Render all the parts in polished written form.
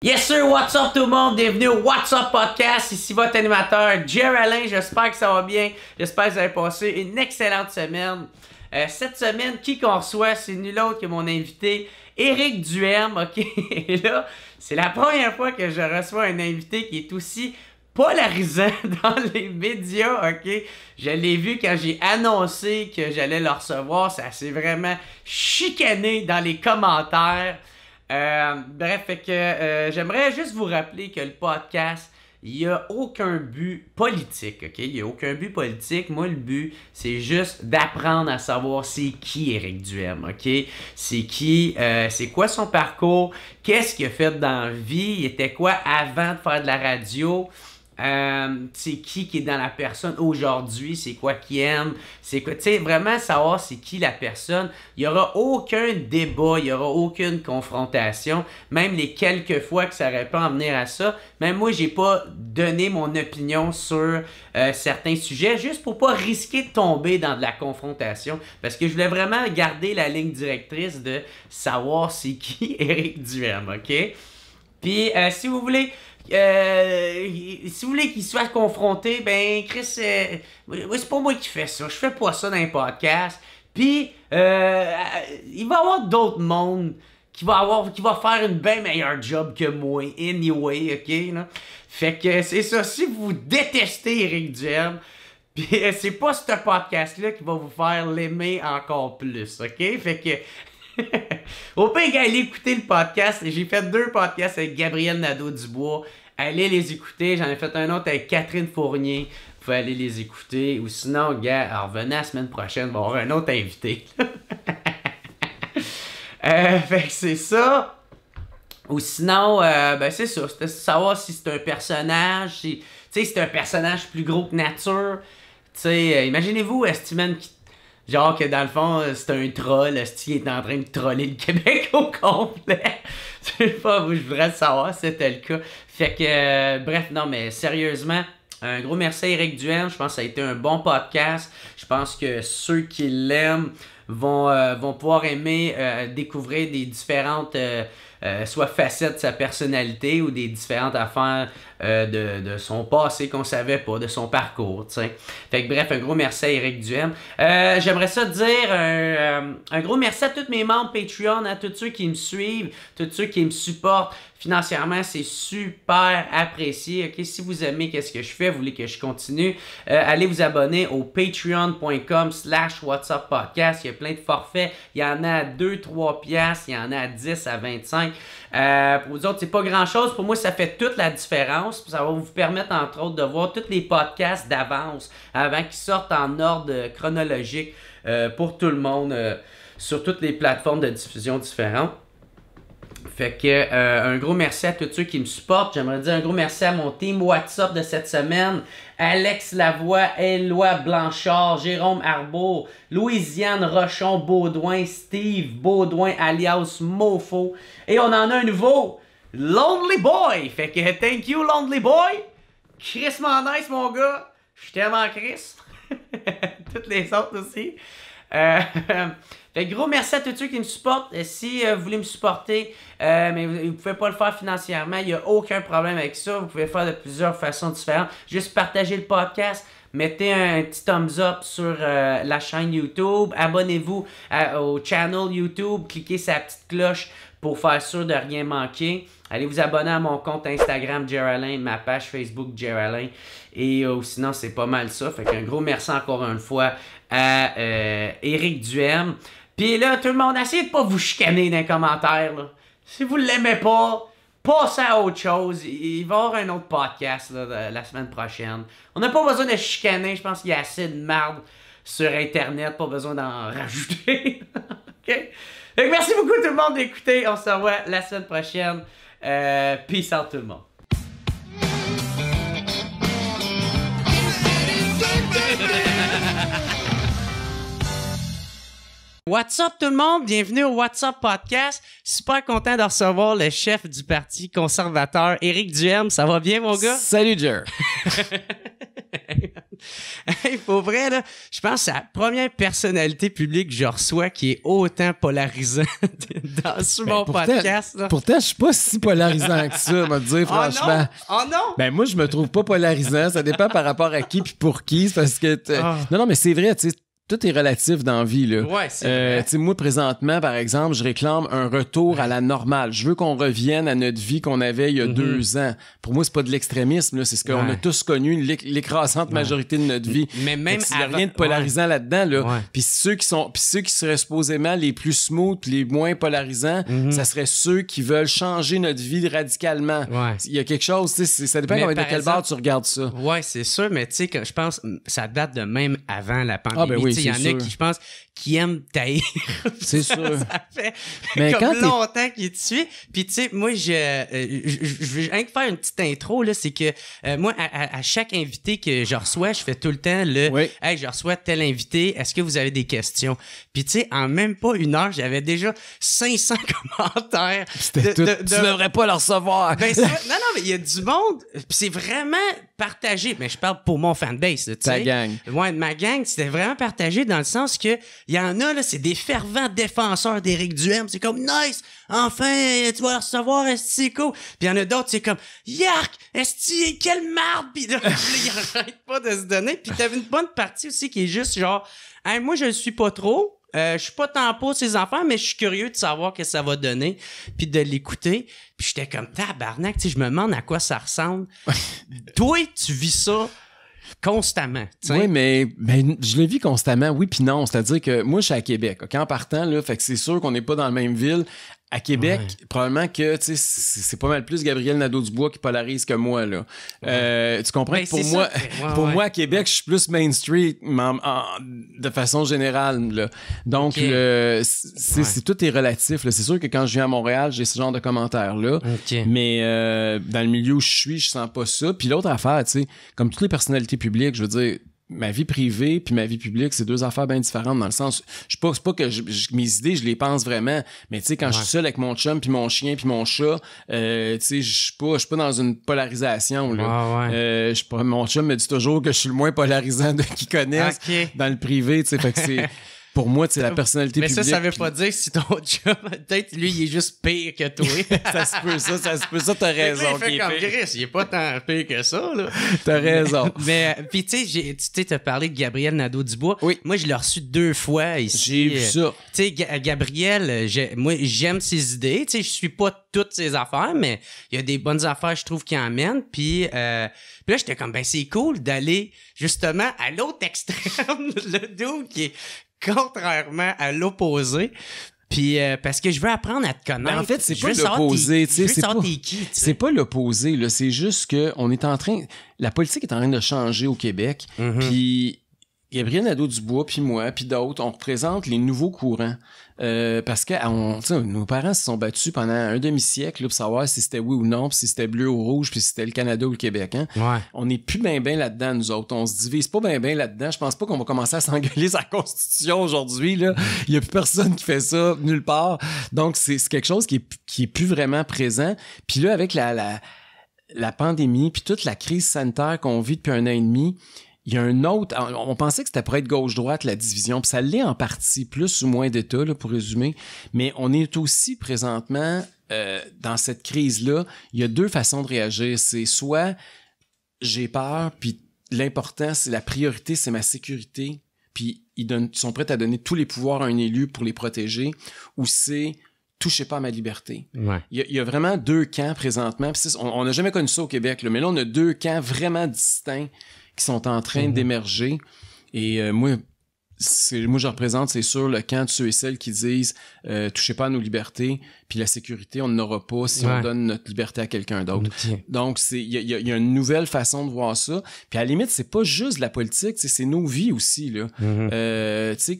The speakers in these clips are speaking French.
Yes sir, what's up tout le monde? Bienvenue au What's Up Podcast. Ici votre animateur, Jerry Alain. J'espère que ça va bien. J'espère que vous avez passé une excellente semaine. Cette semaine, qui qu'on reçoit, c'est nul autre que mon invité, Éric Duhem. Ok, et là, c'est la première fois que je reçois un invité qui est aussi polarisant dans les médias, ok? Je l'ai vu quand j'ai annoncé que j'allais le recevoir. Ça s'est vraiment chicané dans les commentaires. Bref, fait que j'aimerais juste vous rappeler que le podcast, il n'y a aucun but politique, ok? Il n'y a aucun but politique. Moi, le but, c'est juste d'apprendre à savoir c'est qui Éric Duhem, ok? C'est qui, c'est quoi son parcours, qu'est-ce qu'il a fait dans la vie, il était quoi avant de faire de la radio, c'est qui est dans la personne aujourd'hui, c'est quoi qu'il aime, c'est quoi, tu sais, vraiment savoir c'est qui la personne. Il n'y aura aucun débat, il n'y aura aucune confrontation, même les quelques fois que ça aurait pu en venir à ça. Même moi, j'ai pas donné mon opinion sur certains sujets, juste pour pas risquer de tomber dans de la confrontation, parce que je voulais vraiment garder la ligne directrice de savoir c'est qui Éric Duhem, ok? Puis, si vous voulez qu'il soit confronté, ben Chris, c'est pas moi qui fais ça. Je fais pas ça dans les podcasts. Puis il va y avoir d'autres mondes qui va faire une bien meilleure job que moi. Anyway, ok? Là? Fait que c'est ça. Si vous détestez Éric Duhem, puis c'est pas ce podcast-là qui va vous faire l'aimer encore plus, ok? Fait que au pire, allez écouter le podcast. J'ai fait 2 podcasts avec Gabriel Nadeau-Dubois. Allez les écouter. J'en ai fait un autre avec Catherine Fournier. Vous pouvez aller les écouter. Ou sinon, gars, alors revenez la semaine prochaine. On va avoir un autre invité. Fait que c'est ça. Ou sinon, ben c'est ça. C'était savoir si c'est un personnage. Tu sais, c'est un personnage plus gros que nature. Tu sais, imaginez-vous, Estiman qui genre que dans le fond, c'est un troll, qui est en train de troller le Québec au complet. Je sais pas, je voudrais le savoir si c'était le cas. Fait que, bref, non, mais sérieusement, un gros merci à Éric Duhem. Je pense que ça a été un bon podcast. Je pense que ceux qui l'aiment vont pouvoir aimer découvrir des différentes soit facettes de sa personnalité ou des différentes affaires de son passé qu'on savait pas, de son parcours, tu sais. Fait que bref, un gros merci à Éric Duhem. J'aimerais ça dire un gros merci à tous mes membres Patreon, à tous ceux qui me suivent, tous ceux qui me supportent financièrement, c'est super apprécié. Ok, si vous aimez qu'est-ce que je fais, vous voulez que je continue, allez vous abonner au patreon.com/whatsuppodcast. Il y a plein de forfaits. Il y en a à 2-3 piastres, il y en a à 10 à 25. Pour vous autres, c'est pas grand-chose. Pour moi, ça fait toute la différence. Ça va vous permettre, entre autres, de voir tous les podcasts d'avance avant qu'ils sortent en ordre chronologique pour tout le monde sur toutes les plateformes de diffusion différentes. Fait que un gros merci à tous ceux qui me supportent. J'aimerais dire un gros merci à mon team WhatsApp de cette semaine. Alex Lavoie, Éloi Blanchard, Jérôme Arbour, Louisiane Rochon Baudouin, Steve Baudouin alias Mofo. Et on en a un nouveau, Lonely Boy. Fait que thank you Lonely Boy. Chris nice mon gars. Je t'aime en Chris. Toutes les autres aussi. Fait que gros merci à tous ceux qui me supportent. Si vous voulez me supporter, mais vous ne pouvez pas le faire financièrement, il n'y a aucun problème avec ça. Vous pouvez le faire de plusieurs façons différentes. Juste partager le podcast, mettez un petit thumbs up sur la chaîne YouTube, abonnez-vous au channel YouTube, cliquez sur la petite cloche pour faire sûr de rien manquer. Allez vous abonner à mon compte Instagram Jerry, ma page Facebook Jerry. Et sinon, c'est pas mal ça. Fait qu'un gros merci encore une fois à Éric Duhem. Puis là, tout le monde, essayez de pas vous chicaner dans les commentaires. Là. Si vous l'aimez pas, passez à autre chose. Il va y avoir un autre podcast là, la semaine prochaine. On n'a pas besoin de chicaner. Je pense qu'il y a assez de marde sur Internet. Pas besoin d'en rajouter. OK? Donc, merci beaucoup tout le monde d'écouter. On se revoit la semaine prochaine. Peace out tout le monde. What's up tout le monde? Bienvenue au What's Up Podcast. Super content de recevoir le chef du Parti conservateur, Éric Duhem. Ça va bien mon gars? Salut Jer. Pour vrai, là, je pense que c'est la première personnalité publique que je reçois qui est autant polarisante sur mon podcast. Là. Pourtant, je suis pas si polarisant que ça, me dire, franchement. Oh non! Ben, moi, je me trouve pas polarisant. Ça dépend par rapport à qui puis pour qui. C'est parce que... Non, mais c'est vrai, tu sais. Tout est relatif dans la vie, là. Ouais, c'est vrai. Tu sais, moi, présentement, par exemple, je réclame un retour à la normale. Je veux qu'on revienne à notre vie qu'on avait il y a 2 ans. Pour moi, c'est pas de l'extrémisme, là. C'est ce qu'on a tous connu, l'écrasante majorité de notre vie. Mais même s'il y a rien de polarisant là-dedans, là. Ouais. Puis ceux qui seraient supposément les plus smooth pis les moins polarisants, ça serait ceux qui veulent changer notre vie radicalement. Ouais. Il y a quelque chose, tu sais, ça dépend de quel bord tu regardes ça. Ouais, c'est sûr, mais tu sais, je pense ça date de même avant la pandémie. Ah, ben oui. Il y en a qui, je pense, qui aiment taïr. C'est sûr. Ça fait mais comme longtemps qu'ils te suivent. Puis tu sais, moi, je veux rien que faire une petite intro, là, c'est que moi, à chaque invité que je reçois, je fais tout le temps hey, je reçois tel invité, est-ce que vous avez des questions? Puis tu sais, en même pas 1 heure, j'avais déjà 500 commentaires. Tu devrais pas le recevoir. Ben, non, mais il y a du monde, puis c'est vraiment partagé. Mais je parle pour mon fanbase, tu sais. Ta gang. Ouais, ma gang, c'était vraiment partagé dans le sens que il y en a, là, c'est des fervents défenseurs d'Éric Duhem. C'est comme, nice, enfin, tu vas le recevoir, est-ce cool. Puis il y en a d'autres, c'est comme, yark, est-ce quelle marde. Puis là, ils arrêtent pas de se donner. Puis t'avais une bonne partie aussi qui est juste genre, hey, moi, je le suis pas trop. Je suis pas tant pour ces enfants, mais je suis curieux de savoir ce que ça va donner, puis de l'écouter. Puis j'étais comme, tabarnak, tu sais, je me demande à quoi ça ressemble. Toi, tu vis ça constamment. T'sais. Oui, mais je le vis constamment, oui puis non. C'est-à-dire que moi, je suis à Québec. Okay? En partant, là, fait que c'est sûr qu'on n'est pas dans la même ville. À Québec, probablement que c'est pas mal plus Gabriel Nadeau-Dubois qui polarise que moi. Là. Tu comprends que pour moi, à Québec, je suis plus Main Street de façon générale. Là. Donc, tout est relatif. Là. C'est sûr que quand je viens à Montréal, j'ai ce genre de commentaires-là. Mais dans le milieu où je sens pas ça. Puis l'autre affaire, tu sais, comme toutes les personnalités publiques, je veux dire, ma vie privée puis ma vie publique, c'est 2 affaires bien différentes dans le sens, c'est pas que mes idées, je les pense vraiment, mais tu sais, quand je suis seul avec mon chum puis mon chien puis mon chat, tu sais, je suis pas dans une polarisation, là. Mon chum me dit toujours que je suis le moins polarisant de qui connaissent dans le privé, tu sais, fait que c'est... Pour moi, c'est la personnalité publique. Mais ça veut pas dire si ton chum, peut-être lui, il est juste pire que toi. ça se peut, t'as raison. Il fait comme Chris, il est pas tant pire que ça, là. T'as raison. Mais, pis tu sais, t'as parlé de Gabriel Nadeau-Dubois. Oui. Moi, je l'ai reçu 2 fois ici. J'ai vu ça. Tu sais, Gabriel, moi, j'aime ses idées. Tu sais, je suis pas toutes ses affaires, mais il y a des bonnes affaires, je trouve, qui emmènent. Puis là, j'étais comme, ben, c'est cool d'aller, justement, à l'autre extrême, le dude qui est contrairement à l'opposé. Puis parce que je veux apprendre à te connaître. Ben en fait, c'est pas l'opposé, tu sais, c'est pas l'opposé là, c'est juste que on est en train la politique est en train de changer au Québec. Puis Gabriel Nadeau-Dubois puis moi puis d'autres, on représente les nouveaux courants. Parce que nos parents se sont battus pendant un demi-siècle là, pour savoir si c'était oui ou non, puis si c'était bleu ou rouge, puis si c'était le Canada ou le Québec. Hein? Ouais. On n'est plus bien là-dedans, nous autres. On se divise pas bien là-dedans. Je pense pas qu'on va commencer à s'engueuler sur la Constitution aujourd'hui. Là. Il y a plus personne qui fait ça nulle part. Donc, c'est quelque chose qui est plus vraiment présent. Puis là, avec la pandémie, puis toute la crise sanitaire qu'on vit depuis 1 an et demi, il y a un autre... On pensait que c'était pour être gauche-droite, la division, puis ça l'est en partie, plus ou moins d'État, là, pour résumer. Mais on est aussi présentement dans cette crise-là. Il y a 2 façons de réagir. C'est soit j'ai peur, puis l'important, c'est la priorité, c'est ma sécurité, puis ils sont prêts à donner tous les pouvoirs à un élu pour les protéger, ou c'est touchez pas à ma liberté. Ouais. Il y a vraiment 2 camps présentement. Puis on n'a jamais connu ça au Québec, là, mais là, on a 2 camps vraiment distincts qui sont en train d'émerger. Et moi, je représente, c'est sûr, le camp de ceux et celles qui disent touchez pas à nos libertés, puis la sécurité, on n'aura pas si on donne notre liberté à quelqu'un d'autre. Donc, il y a une nouvelle façon de voir ça. Puis à la limite, c'est pas juste de la politique, c'est nos vies aussi, là. Tu sais,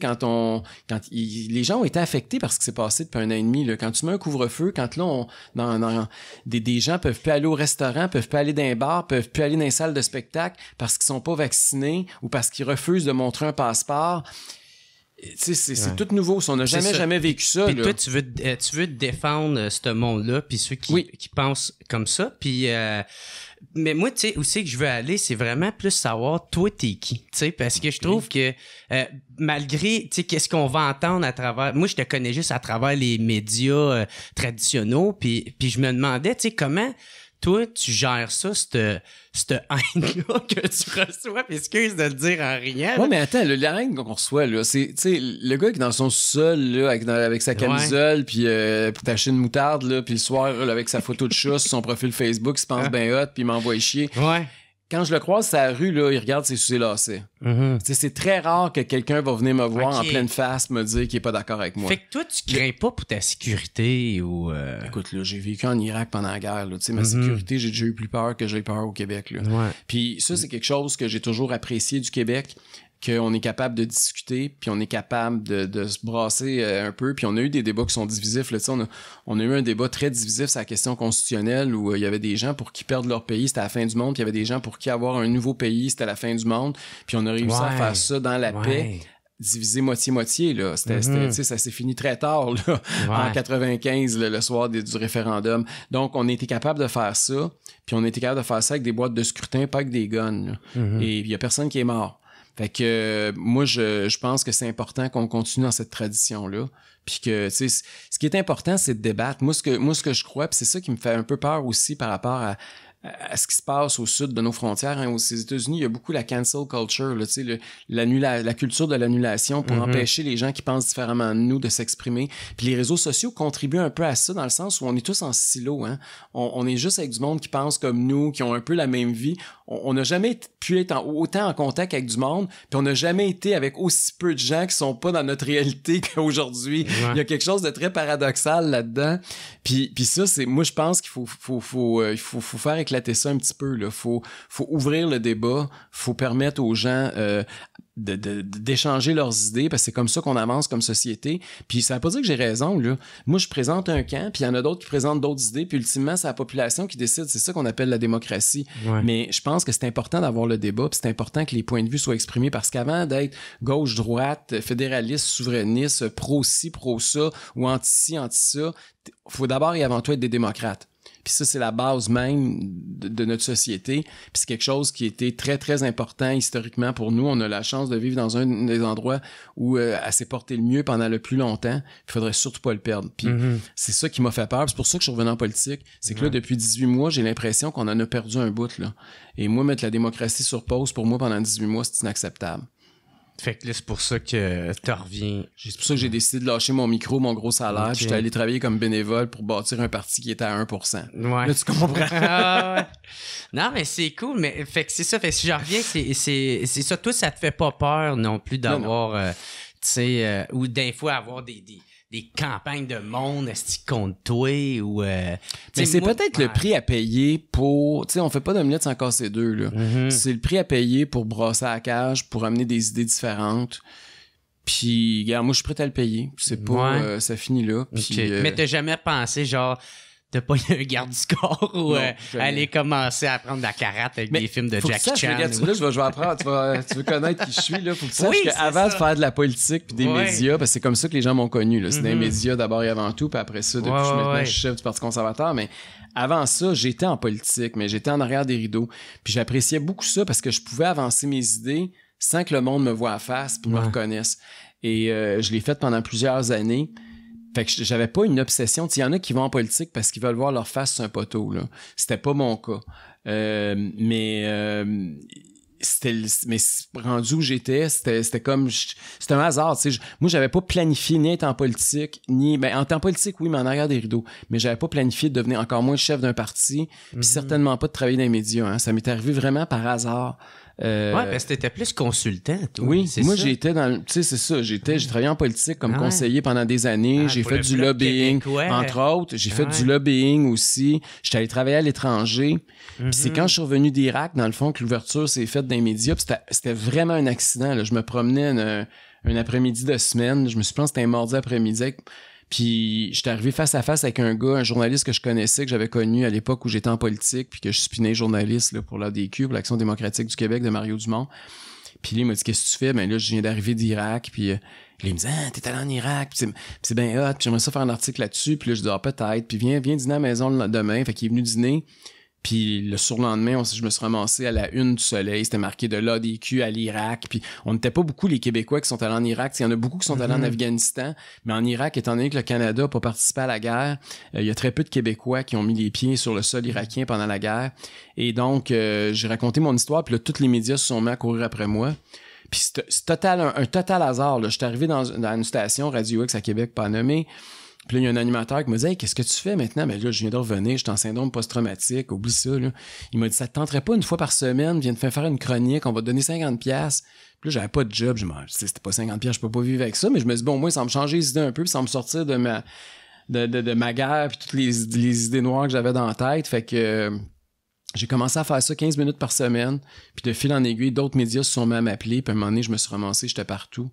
les gens ont été affectés par ce qui s'est passé depuis 1 an et demi, là. Quand tu mets un couvre-feu, quand là, des gens peuvent plus aller au restaurant, peuvent plus aller dans un bar, peuvent plus aller dans une salle de spectacle parce qu'ils sont pas vaccinés ou parce qu'ils refusent de montrer un passeport. Tu sais, c'est tout nouveau. On n'a jamais vécu ça. Puis là. toi, tu veux défendre ce monde-là, puis ceux qui pensent comme ça. Puis Mais moi, tu sais, où c'est que je veux aller, c'est vraiment plus savoir, toi, t'es qui? Tu sais, parce que je trouve que malgré, tu sais, qu'est-ce qu'on va entendre à travers... Moi, je te connais juste à travers les médias traditionnels, puis je me demandais, tu sais, comment... Toi, tu gères ça, cette haine-là que tu reçois, puis excuse de le dire en rien. Ouais, mais attends, la haine qu'on reçoit, là, c'est, tu sais, le gars qui est dans son sol, là, avec sa camisole, puis pour t'acheter une moutarde, là, puis le soir, là, avec sa photo de chat sur son profil Facebook, il se pense bien hot, puis il m'envoie chier. Ouais. Quand je le croise sur la rue, là, il regarde ses souliers lacés. Tu sais, c'est très rare que quelqu'un va venir me voir en pleine face me dire qu'il est pas d'accord avec moi. Fait que toi, tu crains pas pour ta sécurité ou... Écoute, là, j'ai vécu en Irak pendant la guerre, là. Tu sais, ma sécurité, j'ai déjà eu plus peur que j'ai peur au Québec, là. Ouais. Puis ça, c'est quelque chose que j'ai toujours apprécié du Québec, qu'on est capable de discuter, puis on est capable de se brasser un peu, puis on a eu des débats qui sont divisifs, là. Tu sais, on a eu un débat très divisif sur la question constitutionnelle où il y avait des gens pour qui perdre leur pays, c'était la fin du monde, puis il y avait des gens pour qui avoir un nouveau pays, c'était la fin du monde, puis on a réussi à faire ça dans la paix. Divisé moitié-moitié, là. Tu sais, ça s'est fini très tard, là, en 95, le soir du référendum. Donc, on a été capable de faire ça, puis on a été capable de faire ça avec des boîtes de scrutin, pas avec des guns, là. Et il y a personne qui est mort. Fait que moi, je pense que c'est important qu'on continue dans cette tradition-là. Puis que, tu sais, ce qui est important, c'est de débattre. Moi, ce que je crois, puis c'est ça qui me fait un peu peur aussi par rapport à ce qui se passe au sud de nos frontières. Hein. Aux États-Unis, il y a beaucoup la cancel culture, là, tu sais, la culture de l'annulation pour empêcher les gens qui pensent différemment de nous de s'exprimer. Puis les réseaux sociaux contribuent un peu à ça dans le sens où on est tous en silo. Hein. On est juste avec du monde qui pense comme nous, qui ont un peu la même vie. On n'a jamais pu être autant en contact avec du monde, puis on n'a jamais été avec aussi peu de gens qui sont pas dans notre réalité qu'aujourd'hui. Ouais. Il y a quelque chose de très paradoxal là-dedans. Puis ça, c'est, moi, je pense qu'il faut faire éclater ça un petit peu, là. Faut ouvrir le débat. Faut permettre aux gens, d'échanger leurs idées, parce que c'est comme ça qu'on avance comme société. Puis ça veut pas dire que j'ai raison, là. Moi, je présente un camp, puis il y en a d'autres qui présentent d'autres idées, puis ultimement, c'est la population qui décide. C'est ça qu'on appelle la démocratie. Ouais. Mais je pense que c'est important d'avoir le débat, puis c'est important que les points de vue soient exprimés, parce qu'avant d'être gauche-droite, fédéraliste, souverainiste, pro-ci, pro-ça, ou anti-ci, anti-ça, faut d'abord et avant tout être des démocrates. Puis ça, c'est la base même de notre société. Puis c'est quelque chose qui était très, très important historiquement pour nous. On a la chance de vivre dans un des endroits où elle s'est portée le mieux pendant le plus longtemps. Il faudrait surtout pas le perdre. Puis c'est ça qui m'a fait peur. C'est pour ça que je suis revenu en politique. C'est que là, depuis 18 mois, j'ai l'impression qu'on en a perdu un bout, là. Et moi, mettre la démocratie sur pause, pour moi, pendant 18 mois, c'est inacceptable. Fait que là, c'est pour ça que tu reviens. C'est pour ça que j'ai décidé de lâcher mon micro, mon gros salaire, puis j'étais allé travailler comme bénévole pour bâtir un parti qui était à 1%. Ouais. Là, tu comprends? Ouais. Non, mais c'est cool, mais fait que c'est ça. Fait que si je reviens, c'est ça. Toi, ça te fait pas peur non plus d'avoir, tu sais, ou des fois avoir des campagnes de monde contre toi ou mais c'est peut-être le prix à payer pour, tu sais, on fait pas d'omelette sans casser deux, là. C'est le prix à payer pour brasser à la cage, pour amener des idées différentes. Puis regarde, moi je suis prêt à le payer, c'est pas ça finit là. Puis mais t'as jamais pensé genre de pas y un garde du corps ou aller commencer à apprendre de la karaté avec des films de Jackie Chan. Là, je vais apprendre. Tu veux connaître qui je suis, là. Faut que tu saches qu'avant de faire de la politique puis des médias, parce que c'est comme ça que les gens m'ont connu, là. C'est des médias d'abord et avant tout, puis après ça, depuis maintenant, je suis chef du Parti conservateur. Mais avant ça, j'étais en politique, mais j'étais en arrière des rideaux. Puis j'appréciais beaucoup ça parce que je pouvais avancer mes idées sans que le monde me voie à face puis me reconnaisse. Et je l'ai fait pendant plusieurs années. Fait que j'avais pas une obsession. Il y en a qui vont en politique parce qu'ils veulent voir leur face sur un poteau, là. C'était pas mon cas. Mais rendu où j'étais, c'était comme... C'était un hasard, tu sais. Moi, j'avais pas planifié ni être en politique, ni... Ben, en temps politique, oui, mais en arrière des rideaux. Mais j'avais pas planifié de devenir encore moins chef d'un parti, puis certainement pas de travailler dans les médias, hein. Ça m'est arrivé vraiment par hasard. Parce que t'étais plus consultant, toi. Oui, moi j'étais dans, tu sais, c'est ça, j'ai travaillé en politique comme conseiller pendant des années, j'ai fait du lobbying, entre autres, j'ai fait du lobbying aussi, j'étais allé travailler à l'étranger, puis c'est quand je suis revenu d'Irak, dans le fond, que l'ouverture s'est faite dans les médias, puis c'était vraiment un accident, là. Je me promenais un après-midi de semaine, je me suis pensé que c'était un mardi après-midi, puis j'étais arrivé face à face avec un gars, un journaliste que je connaissais, que j'avais connu à l'époque où j'étais en politique, puis que je spinais journaliste là, pour l'ADQ, pour l'Action démocratique du Québec de Mario Dumont. Puis là, il m'a dit « Qu'est-ce que tu fais? » Ben là, je viens d'arriver d'Irak, puis là, il me dit « Ah, t'es allé en Irak, puis c'est bien hot, puis j'aimerais ça faire un article là-dessus. » Puis là, je dis « Ah, peut-être, puis viens dîner à la maison demain. » Fait qu'il est venu dîner. Puis le surlendemain, je me suis ramassé à la une du Soleil. C'était marqué de l'ADQ à l'Irak. Puis on n'était pas beaucoup les Québécois qui sont allés en Irak. Il y en a beaucoup qui sont allés en Afghanistan. Mais en Irak, étant donné que le Canada n'a pas participé à la guerre, il y a très peu de Québécois qui ont mis les pieds sur le sol irakien pendant la guerre. Et donc, j'ai raconté mon histoire. Puis là, tous les médias se sont mis à courir après moi. Puis c'est un total hasard. Là. Je suis arrivé dans une station Radio X à Québec, pas nommée. Puis là, il y a un animateur qui me dit « Hey, qu'est-ce que tu fais maintenant? » Mais là, je viens de revenir, je suis en syndrome post-traumatique, oublie ça. Là. Il m'a dit « Ça te tenterait pas une fois par semaine, viens de faire une chronique, on va te donner 50$. » Puis là, j'avais pas de job, je me dis « C'était pas 50$, je peux pas vivre avec ça. » Mais je me dis « Bon, au moins, ça va me changer les idées un peu, puis ça va me sortir de ma guerre, puis toutes les idées noires que j'avais dans la tête. » Fait que... j'ai commencé à faire ça 15 minutes par semaine, puis de fil en aiguille, d'autres médias se sont mis à m'appeler, puis à un moment donné, je me suis ramassé, j'étais partout,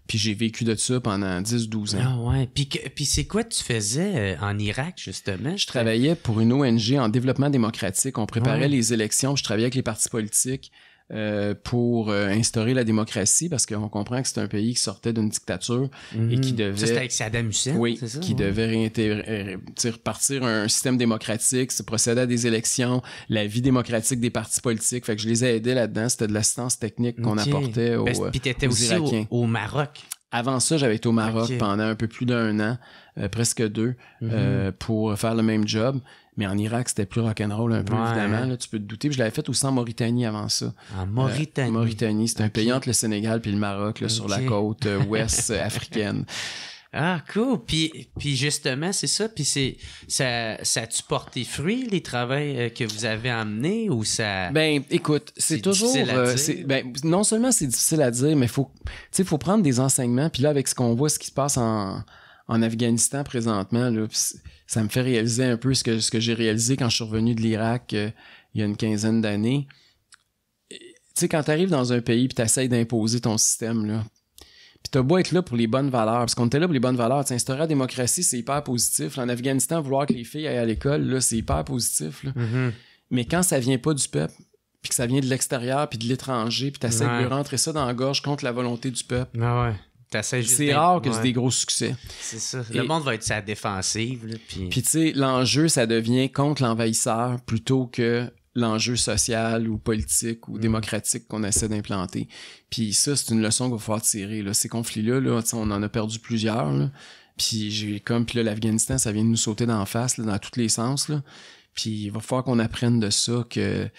puis j'ai vécu de ça pendant 10-12 ans. Ah ouais, puis c'est quoi tu faisais en Irak, justement? Je travaillais pour une ONG en développement démocratique, on préparait les élections, je travaillais avec les partis politiques pour instaurer la démocratie, parce qu'on comprend que c'est un pays qui sortait d'une dictature et qui devait... Ça, c'était avec Saddam Hussein, oui, c'est ça? Qui devait repartir un système démocratique, se procéder à des élections, la vie démocratique des partis politiques. Fait que je les ai aidés là-dedans. C'était de l'assistance technique qu'on apportait aux Irakiens. Puis t'étais aussi au Maroc. Avant ça, j'avais été au Maroc pendant un peu plus d'1 an, presque 2, pour faire le même job. Mais en Irak, c'était plus rock'n'roll un peu, évidemment. Là, tu peux te douter. Puis je l'avais fait aussi en Mauritanie avant ça. En Mauritanie? Mauritanie, c'est un pays entre le Sénégal puis le Maroc, là, sur la côte ouest africaine. Ah, cool. Puis justement, c'est ça. Puis ça a-tu porté fruit, les travaux que vous avez emmenés, ou ça... Ben, écoute, c'est toujours... non seulement c'est difficile à dire, mais faut prendre des enseignements. Puis là, avec ce qu'on voit, ce qui se passe en Afghanistan présentement, là, ça me fait réaliser un peu ce que j'ai réalisé quand je suis revenu de l'Irak il y a une 15aine d'années. Tu sais, quand t'arrives dans un pays puis t'essayes d'imposer ton système, là, puis t'as beau être là pour les bonnes valeurs, parce qu'on était là pour les bonnes valeurs. Instaurer la démocratie, c'est hyper positif. Là, en Afghanistan, vouloir que les filles aillent à l'école, là, c'est hyper positif. Là. Mais quand ça vient pas du peuple, puis que ça vient de l'extérieur, puis de l'étranger, puis t'essaies de lui rentrer ça dans la gorge contre la volonté du peuple, c'est rare que c'est des gros succès. C'est ça. Le monde va être sa défensive. Puis tu sais, l'enjeu, ça devient contre l'envahisseur plutôt que l'enjeu social ou politique ou démocratique qu'on essaie d'implanter. Puis ça, c'est une leçon qu'il va falloir tirer. Là. Ces conflits-là, là, on en a perdu plusieurs. Là. Puis puis là, l'Afghanistan, ça vient de nous sauter d'en face, là, dans tous les sens. Là. Puis il va falloir qu'on apprenne de ça, que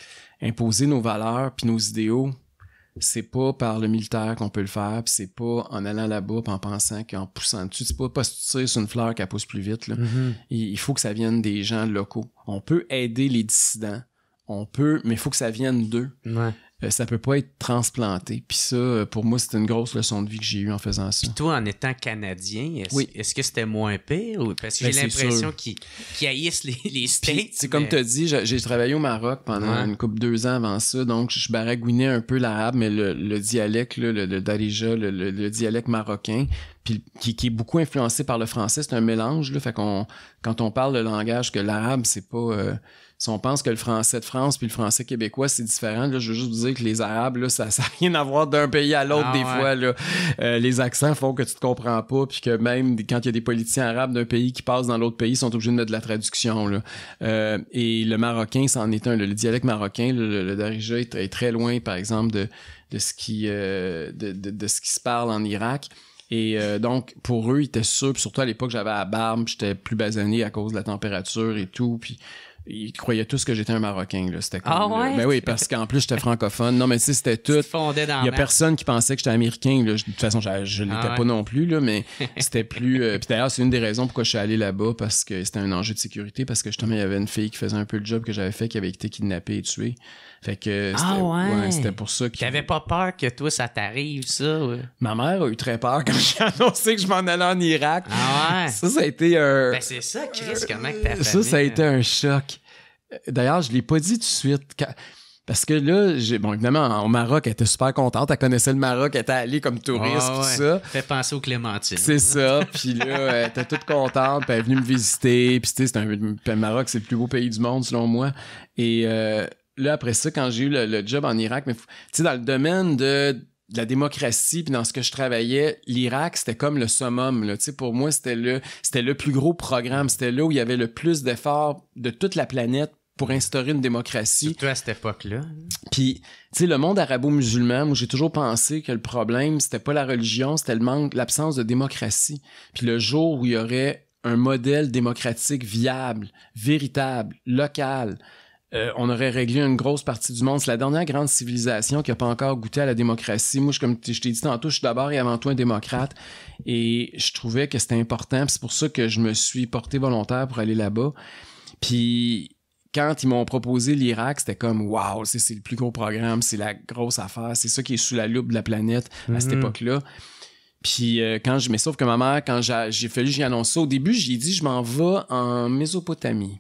imposer nos valeurs puis nos idéaux, c'est pas par le militaire qu'on peut le faire, puis c'est pas en allant là-bas pis en pensant qu'en poussant dessus, c'est pas si tu tires sur une fleur qu'elle pousse plus vite. Là. Il faut que ça vienne des gens locaux. On peut aider les dissidents, mais il faut que ça vienne d'eux. Ça peut pas être transplanté. Puis ça, pour moi, c'est une grosse leçon de vie que j'ai eue en faisant ça. Puis toi, en étant Canadien, est-ce que c'était moins pire? Parce que j'ai l'impression qu'ils haïssent les States. C'est comme tu as dit, j'ai travaillé au Maroc pendant une couple 2 ans avant ça, donc je baragouinais un peu l'arabe, mais le dialecte, là, le darija, le dialecte marocain, puis qui est beaucoup influencé par le français, c'est un mélange. Là, fait quand on parle le langage, que l'arabe, c'est pas... si on pense que le français de France puis le français québécois, c'est différent, là, je veux juste vous dire que les Arabes, là, ça n'a rien à voir d'un pays à l'autre fois. Là. Les accents font que tu te comprends pas, puis que même quand il y a des politiciens arabes d'un pays qui passent dans l'autre pays, ils sont obligés de mettre de la traduction. Là. Et le marocain, c'en est un. Le dialecte marocain, le darija est très loin, par exemple, de ce qui se parle en Irak. Et donc, pour eux, ils étaient sûrs, puis surtout à l'époque, j'avais la barbe, j'étais plus basané à cause de la température et tout, puis ils croyaient tous que j'étais un Marocain, là. C'était cool. Ah ouais? Ben oui, parce qu'en plus, j'étais francophone. Non, mais tu sais, c'était tout. Il y a personne qui pensait que j'étais américain, là. De toute façon, je l'étais pas non plus, là, mais c'était plus... Puis d'ailleurs, c'est une des raisons pourquoi je suis allé là-bas, parce que c'était un enjeu de sécurité, parce que justement, il y avait une fille qui faisait un peu le job que j'avais fait, qui avait été kidnappée et tuée. Fait que c'était pour ça que... T'avais pas peur que toi, ça t'arrive, ça? Ouais. Ma mère a eu très peur quand j'ai annoncé que je m'en allais en Irak. Ah ouais? Ça a été un... Ben c'est ça, Chris, comment que ta famille... Ça a été un choc. D'ailleurs, je l'ai pas dit tout de suite. Parce que là, évidemment, au Maroc, elle était super contente. Elle connaissait le Maroc, elle était allée comme touriste, tout ça. Fait penser aux clémentines. C'est ça. Puis là, elle était toute contente. Puis elle est venue me visiter. Puis tu sais, le Maroc, c'est le plus beau pays du monde, selon moi. Et là, après ça, quand j'ai eu le job en Irak, mais tu sais, dans le domaine de la démocratie, puis dans ce que je travaillais, l'Irak, c'était comme le summum, là. Tu sais, pour moi, c'était le plus gros programme. C'était là où il y avait le plus d'efforts de toute la planète pour instaurer une démocratie. Surtout à cette époque-là. Puis, tu sais, le monde arabo-musulman, moi, j'ai toujours pensé que le problème, c'était pas la religion, c'était l'absence de démocratie. Puis le jour où il y aurait un modèle démocratique viable, véritable, local, on aurait réglé une grosse partie du monde. C'est la dernière grande civilisation qui n'a pas encore goûté à la démocratie. Moi, comme je t'ai dit tantôt, je suis d'abord et avant tout un démocrate. Et je trouvais que c'était important. Puis c'est pour ça que je me suis porté volontaire pour aller là-bas. Puis quand ils m'ont proposé l'Irak, c'était comme « Wow, c'est le plus gros programme, c'est la grosse affaire, c'est ça qui est sous la loupe de la planète à cette époque-là. » Puis mais sauf que ma mère, quand j'y annonce ça, au début, j'ai dit « Je m'en vais en Mésopotamie. »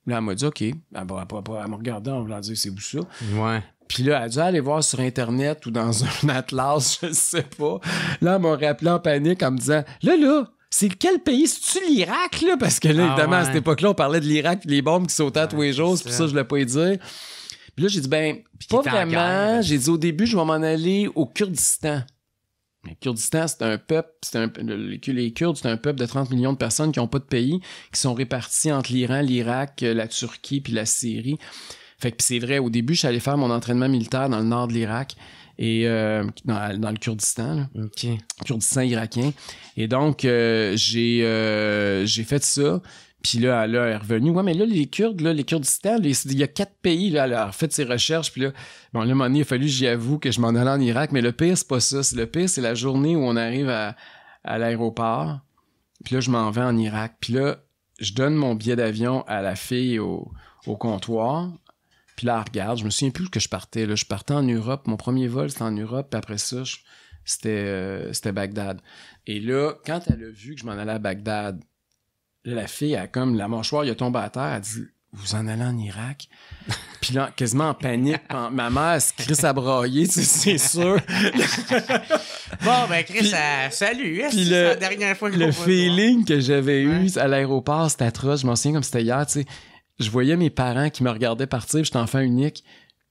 Là, elle m'a dit « OK. » Elle me regardait en voulant dire « C'est où ça? » Ouais. Puis là, elle a dû aller voir sur Internet ou dans un atlas, je sais pas. Là, elle m'a rappelé en panique en me disant « Là, c'est quel pays? C'est-tu l'Irak, là? » Parce que là, évidemment, à cette époque-là, on parlait de l'Irak et les bombes qui sautaient tous les jours. C'est pour ça que je voulais pas y dire. Puis là, j'ai dit, pas vraiment. J'ai dit, au début, je vais m'en aller au Kurdistan. Le Kurdistan, c'est un peuple, les Kurdes, c'est un peuple de 30 millions de personnes qui n'ont pas de pays, qui sont répartis entre l'Iran, l'Irak, la Turquie puis la Syrie. Fait que c'est vrai, au début, je suis allé faire mon entraînement militaire dans le nord de l'Irak. Et dans le Kurdistan, là. Okay. Kurdistan irakien. Et donc, j'ai fait ça. Puis là, elle est revenue. Ouais, mais là, les Kurdes, là, les Kurdistan, il y a 4 pays. Là, elle a fait ses recherches. Puis là, bon, là, à un moment donné, il a fallu que j'y avoue que je m'en allais en Irak. Mais le pire, c'est pas ça. Le pire, c'est la journée où on arrive à l'aéroport. Puis là, je m'en vais en Irak. Puis là, je donne mon billet d'avion à la fille au comptoir. Puis là, elle regarde, je me souviens plus où que je partais. Là. Je partais en Europe. Mon premier vol, c'était en Europe. Puis après ça, c'était Bagdad. Et là, quand elle a vu que je m'en allais à Bagdad, là, la fille, elle comme la mâchoire, il a tombé à terre. Elle dit « Vous en allez en Irak? » Puis là, quasiment en panique, ma mère, elle se crisse à brailler, tu sais, c'est sûr. Bon, ben Chris, salut. Puis c'est la dernière fois que le feeling que j'avais eu à l'aéroport, c'était atroce. Je m'en souviens comme c'était hier, tu sais. Je voyais mes parents qui me regardaient partir, j'étais enfant unique,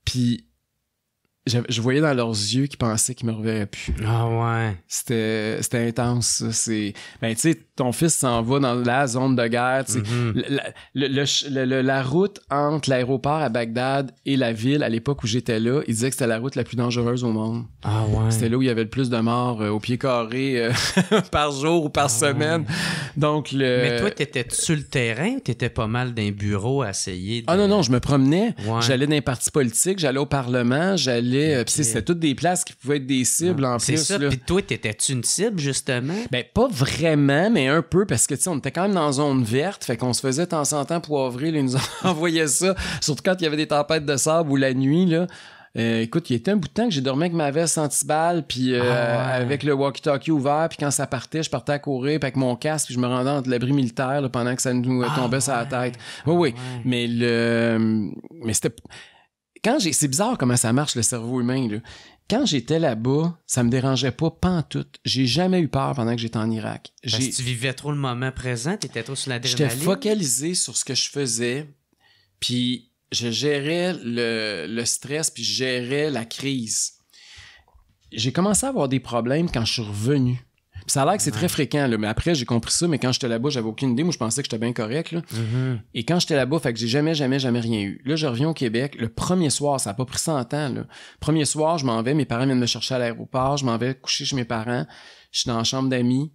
puis je voyais dans leurs yeux qu'ils pensaient qu'ils me reverraient plus. Ah ouais. C'était intense, ça. Ben, tu sais, ton fils s'en va dans la zone de guerre, tu sais. La route entre l'aéroport à Bagdad et la ville, à l'époque où j'étais là, il disait que c'était la route la plus dangereuse au monde. Ah ouais. C'était là où il y avait le plus de morts au pied carré par jour ou par semaine. Ouais. Donc, Mais toi, t'étais sur le terrain ou t'étais pas mal dans un bureau à essayer de... Ah non, je me promenais. Ouais. J'allais dans les partis politiques, j'allais au Parlement, j'allais... Puis c'était toutes des places qui pouvaient être des cibles en plus. C'est ça. Puis toi, t'étais-tu une cible, justement? Ben, pas vraiment, mais un peu, parce que, tu sais, on était quand même dans zone verte, fait qu'on se faisait de temps en temps poivrer, là, ils nous envoyaient ça, surtout quand il y avait des tempêtes de sable ou la nuit, là. Écoute, il y a été un bout de temps que j'ai dormi avec ma veste anti-balle, puis avec le walkie-talkie ouvert, puis quand ça partait, je partais à courir, puis avec mon casque, puis je me rendais entre l'abri militaire là, pendant que ça nous tombait sur la tête. Oui. Mais c'était... C'est bizarre comment ça marche, le cerveau humain, là. Quand j'étais là-bas, ça me dérangeait pas pantoute. J'ai jamais eu peur pendant que j'étais en Irak. Parce que tu vivais trop le moment présent, t'étais trop sur l'adrénaline. J'étais focalisé sur ce que je faisais, puis je gérais le stress, puis je gérais la crise. J'ai commencé à avoir des problèmes quand je suis revenu. Puis ça a l'air que c'est très fréquent, là, mais après, j'ai compris ça, mais quand j'étais là-bas, j'avais aucune idée. Moi, je pensais que j'étais bien correct, là. Et quand j'étais là-bas, fait que j'ai jamais rien eu. Là, je reviens au Québec. Le premier soir, ça a pas pris 100 ans, là. Premier soir, je m'en vais, mes parents viennent me chercher à l'aéroport, je m'en vais coucher chez mes parents. Je suis dans la chambre d'amis.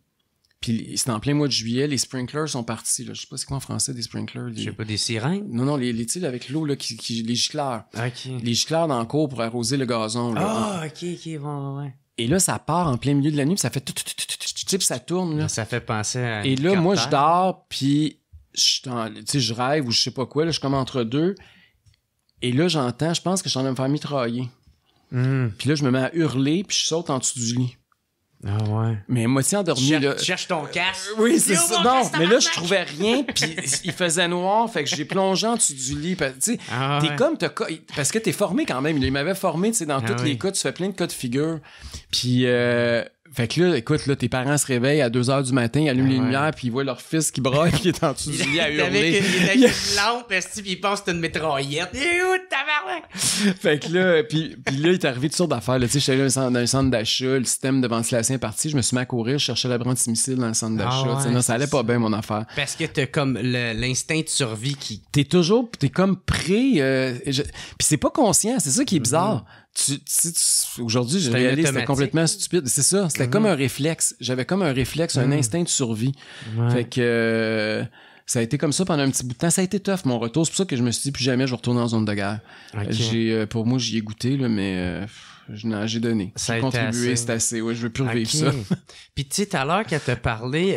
Puis c'était en plein mois de juillet, les sprinklers sont partis, là. Je sais pas c'est quoi en français, des sprinklers. Je sais pas, des sirènes? Non, les tu sais, avec l'eau, là, les gicleurs. OK. Les gicleurs dans le cours pour arroser le gazon, là. Ah, OK, bon, ouais. Et là, ça part en plein milieu de la nuit, puis ça fait puis ça tourne, là. Ça fait penser à... Et là, moi, je dors, puis je rêve ou je sais pas quoi, là, je suis comme entre deux. Et là, j'entends, je pense que je suis en train de me faire mitrailler. Puis là, je me mets à hurler, puis je saute en dessous du lit. Ah ouais. Mais moitié endormi, là. Tu cherches ton casque. Oui, c'est ça. Non, mais là, je trouvais rien, puis il faisait noir, fait que j'ai plongé en dessous du lit. Tu sais, t'es comme... Parce que t'es formé quand même. Il m'avait formé, tu sais, dans tous les cas, tu fais plein de cas de figure. Puis... Fait que là, écoute, là, tes parents se réveillent à 2h du matin, ils allument les lumières, puis ils voient leur fils qui braille, puis il est en dessous du lit à hurler. Il est avec une lampe, puis il pense que c'est une mitraillette. Il est où, tabarnak? Fait que là, puis là, il est arrivé toutes sortes d'affaires. Tu sais, j'étais allé dans un centre d'achat, le système de ventilation est parti, je me suis mis à courir, je cherchais l'abri antimissile dans le centre d'achat. Non, ça allait pas bien, mon affaire. Parce que t'as comme l'instinct de survie qui... T'es comme prêt, puis c'est pas conscient, c'est ça qui est bizarre. Aujourd'hui, je réalise que c'était complètement stupide. C'est ça, c'était comme un réflexe. J'avais comme un réflexe, un instinct de survie. Fait que ça a été comme ça pendant un petit bout de temps. Ça a été tough, mon retour. C'est pour ça que je me suis dit, plus jamais je retourne en zone de guerre. Pour moi, j'y ai goûté, là, mais j'ai donné. J'ai contribué, c'est assez. Ouais, je veux plus revivre ça. Puis tu sais, tout à l'heure qu'elle t'a parlé,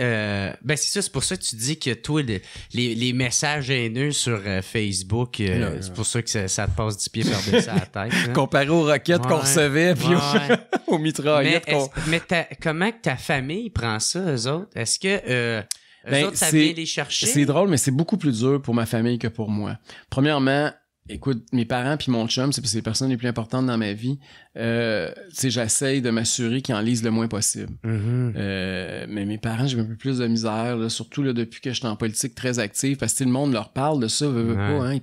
ben c'est ça, c'est pour ça que tu dis que toi, les messages haineux sur Facebook, c'est pour ça que ça te passe 10 pieds par-dessus la tête. Hein? Comparé aux roquettes qu'on recevait, puis aux mitraillettes. Mais comment que ta famille prend ça, eux autres? Est-ce que... eux autres, ça vient les chercher? C'est drôle, mais c'est beaucoup plus dur pour ma famille que pour moi. Premièrement, écoute, mes parents puis mon chum, c'est les personnes les plus importantes dans ma vie. Tu sais, j'essaye de m'assurer qu'ils en lisent le moins possible. Mais mes parents, j'ai un peu plus de misère, là, surtout là, depuis que je suis en politique très active, parce que le monde leur parle de ça, veut pas, hein.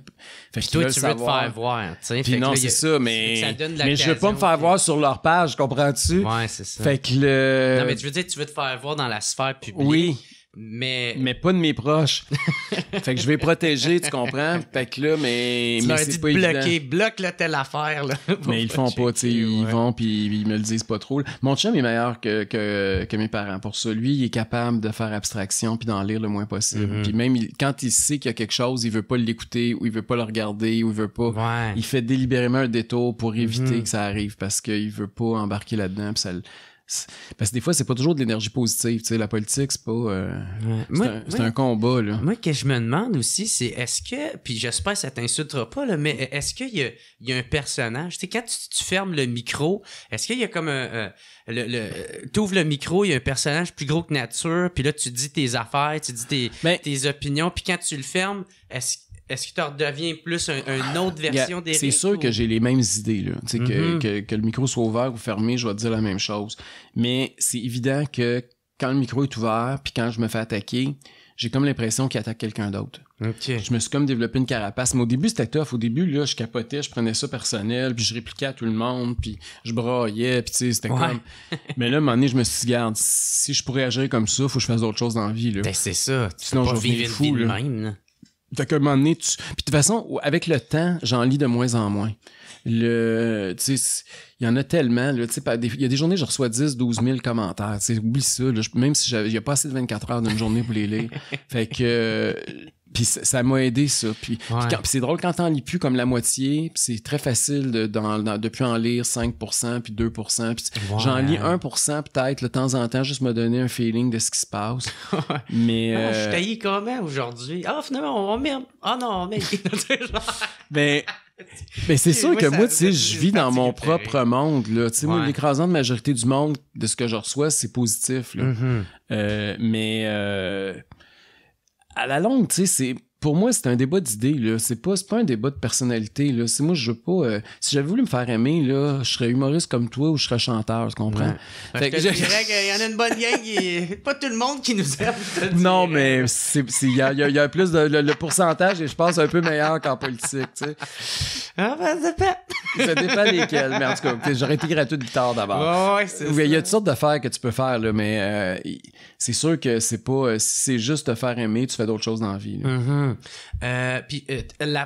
Fait que toi, tu veux te faire voir, tu sais. Puis non, c'est ça, mais je veux pas me faire voir sur leur page, comprends-tu? Ouais, c'est ça. Fait que Non, mais tu veux dire, tu veux te faire voir dans la sphère publique. Oui. Mais pas de mes proches. Fait que je vais protéger, tu comprends? Fait que là, mais c'est pas évident. Bloque là, telle affaire, là. Mais ils le font pas, tu sais. Ils vont puis ils me le disent pas trop. Mon chum est meilleur que mes parents pour ça. Lui, il est capable de faire abstraction puis d'en lire le moins possible. Puis même quand il sait qu'il y a quelque chose, il veut pas l'écouter ou il veut pas le regarder ou il veut pas... Ouais. Il fait délibérément un détour pour éviter que ça arrive parce qu'il veut pas embarquer là-dedans puis ça... Parce que des fois, c'est pas toujours de l'énergie positive. Tu sais, la politique, c'est pas... c'est un combat, là. Moi, ce que je me demande aussi, c'est est-ce que... Puis j'espère que ça t'insultera pas, là, mais est-ce qu'il y a un personnage? Tu sais, quand tu fermes le micro, est-ce qu'il y a comme un... t'ouvres le micro, il y a un personnage plus gros que nature, puis là, tu dis tes affaires, tu dis tes opinions, puis quand tu le fermes, est-ce que tu redeviens plus une autre version des C'est sûr que j'ai les mêmes idées, là. Tu sais, que le micro soit ouvert ou fermé, je vais te dire la même chose. Mais c'est évident que quand le micro est ouvert, puis quand je me fais attaquer, j'ai comme l'impression qu'il attaque quelqu'un d'autre. Okay. Je me suis comme développé une carapace. Mais au début, c'était tough. Au début, là, je capotais, je prenais ça personnel, puis je répliquais à tout le monde, puis je braillais, puis tu sais, c'était comme... Mais là, à un moment donné, je me suis dit, garde, si je pourrais agir comme ça, faut que je fasse d'autres choses dans la vie, là. Ben, c'est ça. Sinon, je vais vivre une vie de même, là. Fait qu'à un moment donné, puis de toute façon, avec le temps, j'en lis de moins en moins. Tu sais, il y en a tellement, là, tu sais, il y a des journées, je reçois 10, 12 000 commentaires, tu sais, oublie ça, là, même si il y a pas assez de 24 heures d'une journée pour les lire. Fait que, puis ça m'a aidé, ça. Puis c'est drôle, quand t'en lis plus comme la moitié, c'est très facile de plus en lire 5%, puis 2%, puis j'en lis 1% peut-être, de temps en temps, juste me donner un feeling de ce qui se passe. Mais... je suis taillé comment aujourd'hui? Ah, finalement, on merde. Ah non, mais... Mais c'est sûr que moi, tu sais, je vis dans mon propre monde, là. Tu sais, moi, l'écrasante majorité du monde de ce que je reçois, c'est positif, là. Mais à la longue, tu sais, pour moi, c'est un débat d'idées, là. C'est pas un débat de personnalité, là. C'est moi, je veux pas... si j'avais voulu me faire aimer, là, je serais humoriste comme toi ou je serais chanteur, tu comprends? Fait que je dirais qu'il y en a une bonne gang pas tout le monde qui nous aime. Non, mais il y a plus de... Le pourcentage est, je pense, un peu meilleur qu'en politique, tu sais. Ah, ben, ça dépend. Ça dépend lesquels, mais en tout cas, j'aurais été gratuit de guitare d'abord. Ouais, c'est ça. Il y a toutes sortes d'affaires que tu peux faire, là, mais c'est sûr que c'est pas... si c'est juste te faire aimer, tu fais d'autres choses dans la vie, là. Puis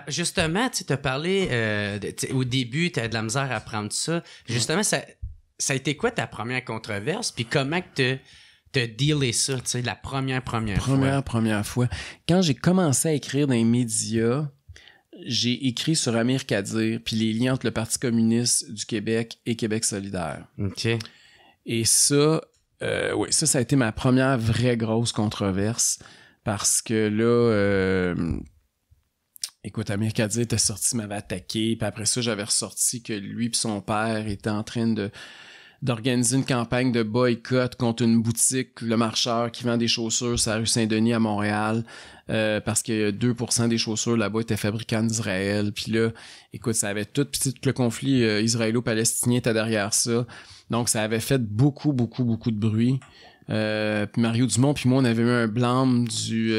justement, tu t'as parlé au début, t'as de la misère à prendre ça. Justement, ça a été quoi ta première controverse? Puis comment que t'as dealé ça, tu sais, la première fois? Première fois. Quand j'ai commencé à écrire dans les médias, j'ai écrit sur Amir Kadir, puis les liens entre le Parti communiste du Québec et Québec solidaire. OK. Et ça, ça a été ma première vraie grosse controverse. Parce que là, écoute, Amir Kadir était sorti, m'avait attaqué, puis après ça, j'avais ressorti que lui et son père étaient en train d'organiser une campagne de boycott contre une boutique, Le Marcheur, qui vend des chaussures sur la rue Saint-Denis à Montréal, parce que 2% des chaussures là-bas étaient fabriquées en Israël. Puis là, écoute, ça avait tout le conflit israélo-palestinien était derrière ça. Donc, ça avait fait beaucoup de bruit. Puis Mario Dumont puis moi, on avait eu un blâme du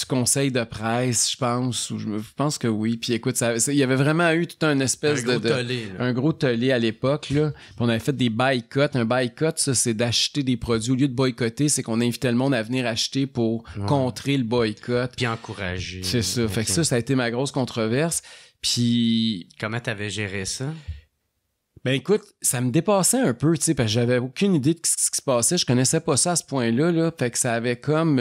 conseil de presse, je pense, ou je pense que oui. Puis écoute, il y avait vraiment eu tout un espèce un gros tollé à l'époque, là. Puis on avait fait des boycotts. Un boycott, ça, c'est d'acheter des produits. Au lieu de boycotter, c'est qu'on invitait le monde à venir acheter pour contrer le boycott. Puis encourager. C'est ça. Okay. Fait que ça a été ma grosse controverse. Puis... Comment t'avais géré ça? Ben écoute, ça me dépassait un peu, tu sais, parce que j'avais aucune idée de ce qui se passait. Je connaissais pas ça à ce point-là, là. Fait que ça avait comme...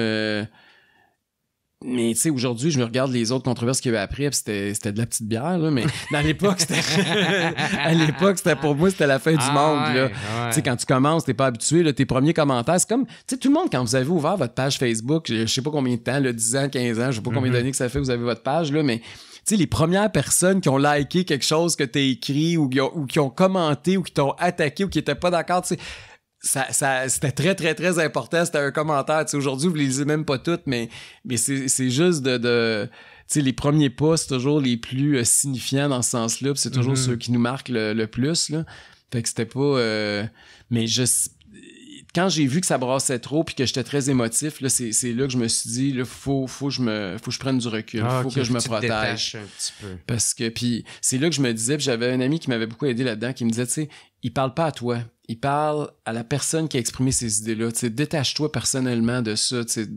Mais tu sais, aujourd'hui, je me regarde les autres controverses qu'il y avait après, pis c'était de la petite bière, là, mais à l'époque, c'était pour moi, c'était la fin du monde, là. Tu sais, quand tu commences, t'es pas habitué, là, tes premiers commentaires, c'est comme, tu sais, tout le monde, quand vous avez ouvert votre page Facebook, je sais pas combien de temps, là, 10 ans, 15 ans, je sais pas combien d'années que ça fait que vous avez votre page, là, mais tu sais, les premières personnes qui ont liké quelque chose que t'as écrit ou qui ont commenté ou qui t'ont attaqué ou qui étaient pas d'accord, tu sais, ça c'était très très très important, c'était un commentaire, tu sais, aujourd'hui vous les lisez même pas toutes, mais c'est juste de tu sais, les premiers pas c'est toujours les plus signifiants dans ce sens-là, puis c'est toujours ceux qui nous marquent le plus, là. Fait que c'était pas mais quand j'ai vu que ça brassait trop puis que j'étais très émotif, là, c'est là que je me suis dit, là, faut que je prenne du recul, faut que je me protège. Un petit peu. Parce que, puis c'est là que je me disais, puis j'avais un ami qui m'avait beaucoup aidé là-dedans, qui me disait, tu sais, il parle pas à toi, il parle à la personne qui a exprimé ces idées-là, tu sais, détache-toi personnellement de ça, tu sais,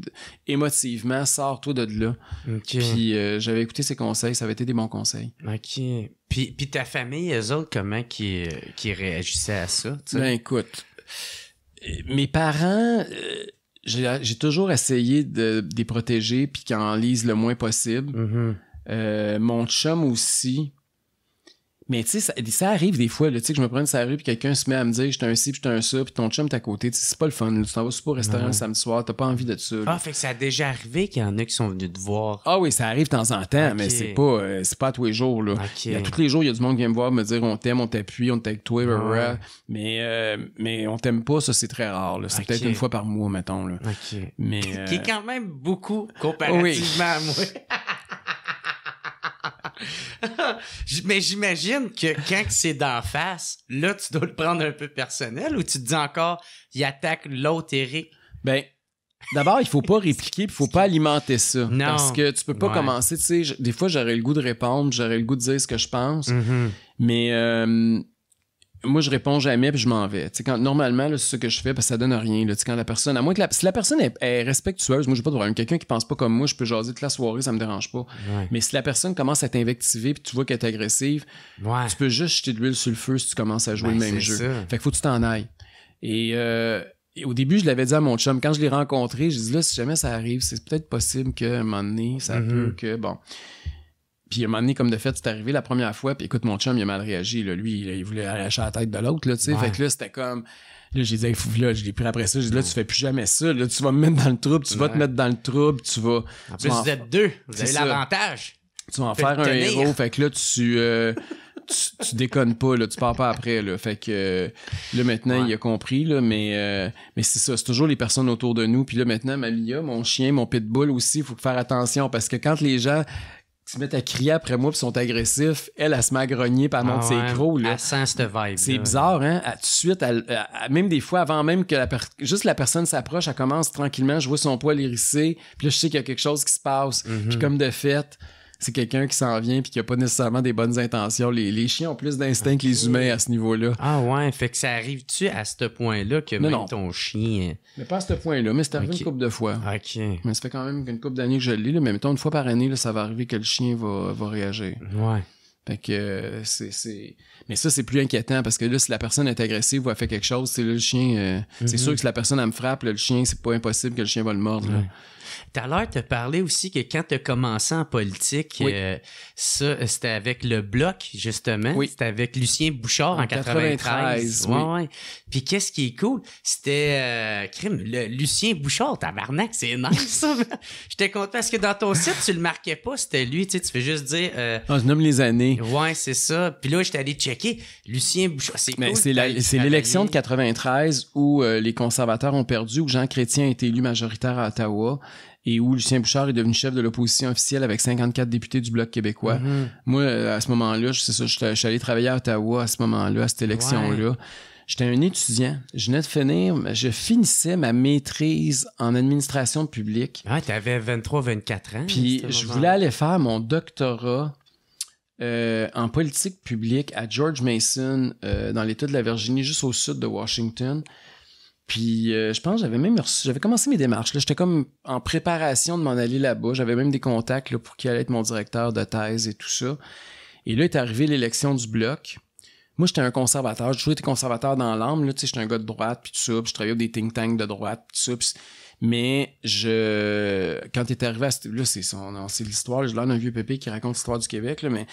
émotivement, sors-toi de là. Okay. Puis j'avais écouté ses conseils, ça avait été des bons conseils. OK. Puis ta famille, eux autres, comment qui réagissaient à ça, tu sais? Ben écoute... Mes parents, j'ai toujours essayé de les protéger puis qu'ils en lisent le moins possible. Mon chum aussi. Mais tu sais, ça arrive des fois, tu sais, que je me prenne sur la rue puis quelqu'un se met à me dire j'étais un ci puis j'étais un ça puis ton chum t'es à côté. C'est pas le fun. Tu t'en vas super au restaurant le samedi soir, t'as pas envie de ça. Ah, fait que ça a déjà arrivé qu'il y en a qui sont venus te voir. Ah oui, ça arrive de temps en temps, mais c'est pas à tous les jours, là. Tous les jours, il y a du monde qui vient me voir me dire on t'aime, on t'appuie, on t'aide toi, mais on t'aime pas, ça c'est très rare, là. C'est peut-être une fois par mois, mettons, là. Mais, qui est quand même beaucoup comparativement à moi. Mais j'imagine que quand c'est d'en face, là, tu dois le prendre un peu personnel ou tu te dis encore, il attaque l'autre Eric? Ben, d'abord, il faut pas répliquer, puis il faut pas alimenter ça. Non. Parce que tu peux pas commencer, tu sais, des fois, j'aurais le goût de répondre, j'aurais le goût de dire ce que je pense, mais moi, je réponds jamais puis je m'en vais. Tu sais, normalement, là, c'est ce que je fais parce que ça donne rien. Là, tu sais, quand la personne, à moins que si la personne est respectueuse, moi, j'ai pas de problème. Quelqu'un qui pense pas comme moi, je peux jaser toute la soirée, ça me dérange pas. Mais si la personne commence à t'invectiver puis tu vois qu'elle est agressive, tu peux juste jeter de l'huile sur le feu si tu commences à jouer le même jeu. Fait que faut que tu t'en ailles. Et au début, je l'avais dit à mon chum, quand je l'ai rencontré, j'ai dit là, si jamais ça arrive, c'est peut-être possible qu'à un moment donné, ça peut que, bon... Puis à un moment donné, comme de fait, c'est arrivé la première fois, puis écoute, mon chum, il a mal réagi, là. Lui, il voulait arracher la tête de l'autre, là, tu sais. Fait que là, c'était comme... Là, j'ai dit, là, je l'ai pris après ça, j'ai dit, là, tu fais plus jamais ça, là, tu vas me mettre dans le trouble, tu vas te mettre dans le trouble, tu vas... En plus, vous êtes deux, vous avez l'avantage. Tu vas en faire un héros, fait que là, tu déconnes pas, là, tu pars pas après, là. Fait que là, maintenant, il a compris, là, mais c'est ça, c'est toujours les personnes autour de nous. Puis là, maintenant, Mamia, mon chien, mon pitbull aussi, il faut faire attention, parce que quand les gens... se mettent à crier après moi puis sont agressifs, elle se met à grogner puis elle monte ses crocs, là. Elle sent cette vibe. C'est bizarre, hein? Tout de suite, même des fois, avant même que juste la personne s'approche, elle commence tranquillement, je vois son poil hérisser, puis là, je sais qu'il y a quelque chose qui se passe. Puis comme de fait, c'est quelqu'un qui s'en vient puis qui a pas nécessairement des bonnes intentions. Les chiens ont plus d'instinct que les humains à ce niveau-là. Ah ouais, fait que ça arrive-tu à ce point-là que même ton chien... Mais pas à ce point-là, mais c'est arrivé une couple de fois. OK. Mais ça fait quand même une couple d'années que je l'ai, là, mais mettons une fois par année, là, ça va arriver que le chien va réagir. Ouais. Fait que mais ça, c'est plus inquiétant parce que là, si la personne est agressive ou elle fait quelque chose, c'est là, le chien... c'est sûr que si la personne, elle me frappe, là, le chien, c'est pas impossible que le chien va le mordre, là. Tout à l'heure, tu as parlé aussi que quand tu as commencé en politique, ça, c'était avec le Bloc, justement. Oui. C'était avec Lucien Bouchard en 93. Ouais. Puis qu'est-ce qui est cool? C'était Lucien Bouchard, tabarnak, c'est nice, ça. J'étais content parce que dans ton site, tu le marquais pas, c'était lui, tu sais, tu fais juste dire... je nomme les années. année. Ouais, c'est ça. Puis là, j'étais allé checker. Lucien Bouchard, c'est Mais cool. c'est l'élection de 93 où les conservateurs ont perdu, où Jean Chrétien a été élu majoritaire à Ottawa et où Lucien Bouchard est devenu chef de l'opposition officielle avec 54 députés du Bloc québécois. Moi, à ce moment-là, c'est ça, je suis allé travailler à Ottawa à ce moment-là, à cette élection-là. Ouais. J'étais un étudiant. Je venais de finir, je finissais ma maîtrise en administration publique. Ah, t'avais 23-24 ans. Puis je voulais aller faire mon doctorat en politique publique à George Mason, dans l'État de la Virginie, juste au sud de Washington. Puis je pense que j'avais commencé mes démarches. Là. J'étais comme en préparation de m'en aller là-bas. J'avais même des contacts là, pour qui allait être mon directeur de thèse et tout ça. Et là est arrivée l'élection du Bloc. Moi, j'étais un conservateur. J'ai toujours été conservateur dans l'âme. Là, tu sais, j'étais un gars de droite, puis tout ça. Puis je travaillais avec des think tanks de droite, puis tout ça. Puis... Mais quand t'es arrivé à là, c'est l'histoire. Là, j'ai l'air d'un vieux pépé qui raconte l'histoire du Québec, là, mais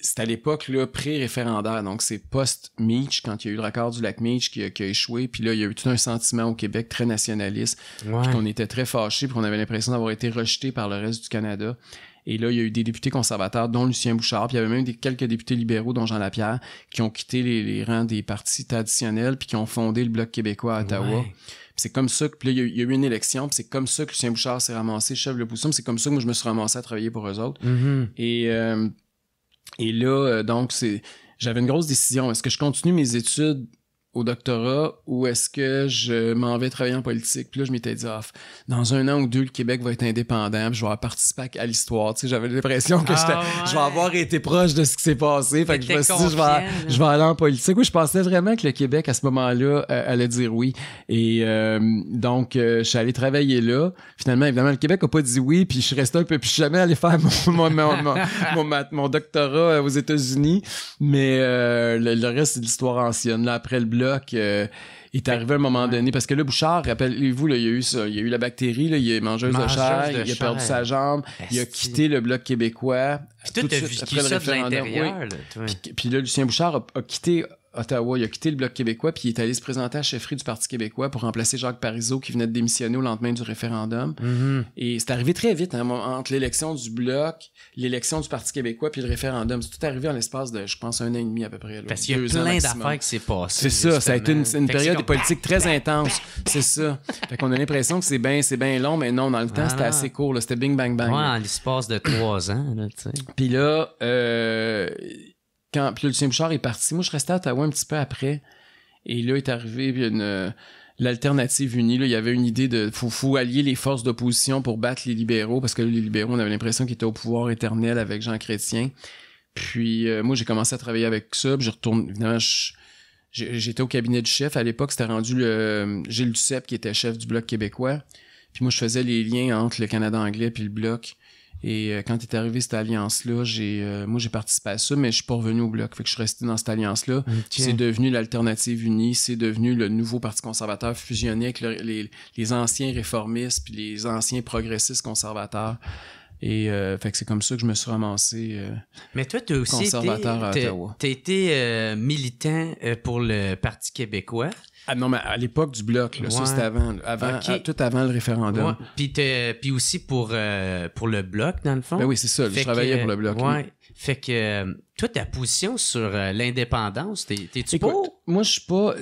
c'est à l'époque là, pré-référendaire. Donc, c'est post-Meach, quand il y a eu le raccord du lac Meach qui a échoué. Puis là, il y a eu tout un sentiment au Québec très nationaliste. Ouais. Puis qu'on était très fâchés, puis qu'on avait l'impression d'avoir été rejetés par le reste du Canada. Et là, il y a eu des députés conservateurs, dont Lucien Bouchard, puis il y avait même quelques députés libéraux, dont Jean Lapierre, qui ont quitté les rangs des partis traditionnels, puis qui ont fondé le Bloc québécois à Ottawa. Ouais. C'est comme ça que, puis là, il y a eu une élection, puis c'est comme ça que Lucien Bouchard s'est ramassé chef de l'opposition, puis c'est comme ça que moi, je me suis ramassé à travailler pour eux autres. Et là, donc, j'avais une grosse décision. Est-ce que je continue mes études au doctorat ou est-ce que je m'en vais travailler en politique? Puis là, je m'étais dit, dans 1 an ou 2, le Québec va être indépendant, puis je vais participer à l'histoire. Tu sais, j'avais l'impression que je vais avoir été proche de ce qui s'est passé. Fait que je me suis dit, je vais aller en politique. Oui, je pensais vraiment que le Québec, à ce moment-là, allait dire oui. Et donc, je suis allé travailler là. Finalement, évidemment, le Québec a pas dit oui, puis je suis resté un peu, puis je suis jamais allé faire mon doctorat aux États-Unis. Mais le reste, c'est de l'histoire ancienne. Là, après le Bloc, il est arrivé à un moment donné, parce que là, Bouchard, rappelez-vous, là, il y a eu ça, il y a eu la bactérie, là, il est mangeuse de chair, il a perdu sa jambe, il a quitté le Bloc québécois. Puis tout de suite après le référendum. Puis là, Lucien Bouchard a quitté Ottawa, il a quitté le Bloc québécois, puis il est allé se présenter à la chefferie du Parti québécois pour remplacer Jacques Parizeau, qui venait de démissionner au lendemain du référendum. Et c'est arrivé très vite, hein, entre l'élection du Bloc, l'élection du Parti québécois, puis le référendum. C'est tout arrivé en l'espace de, je pense, 1 an et demi à peu près. Là, parce qu'il y a plein d'affaires qui s'est passé. C'est ça, ça a été une période politique très intense. C'est ça. Fait qu'on a l'impression que c'est bien long, mais non, dans le temps, c'était assez court. Là, c'était bing, bang, bang. Ouais, en l'espace de 3 ans. Là, tu sais. Puis là, puis Lucien Bouchard est parti. Moi, je restais à Ottawa un petit peu après. Et là, est arrivé l'alternative unie. Là, il y avait une idée de faut allier les forces d'opposition pour battre les libéraux, parce que là, les libéraux, on avait l'impression qu'ils étaient au pouvoir éternel avec Jean Chrétien. Puis moi, j'ai commencé à travailler avec ça. Puis je retourne, évidemment, j'étais au cabinet du chef. À l'époque, c'était rendu Gilles Duceppe qui était chef du Bloc québécois. Puis moi, je faisais les liens entre le Canada anglais puis le Bloc. Et quand est arrivée cette alliance-là, moi j'ai participé à ça, mais je suis pas revenu au Bloc. Fait que je suis resté dans cette alliance-là. Okay. C'est devenu l'Alternative unie, c'est devenu le nouveau Parti conservateur fusionné avec les anciens réformistes puis les anciens progressistes conservateurs. Et fait que c'est comme ça que je me suis ramassé mais toi, t'as aussi conservateur à Ottawa. T'as été militant pour le Parti québécois. Ah non, mais à l'époque du Bloc, là, ça c'était avant okay. Tout avant le référendum. Ouais. Puis aussi pour le Bloc, dans le fond. Ben oui, c'est ça, je travaillais pour le Bloc. Ouais. Fait que toi, ta position sur l'indépendance, t'es-tu pour? Moi, je suis pas...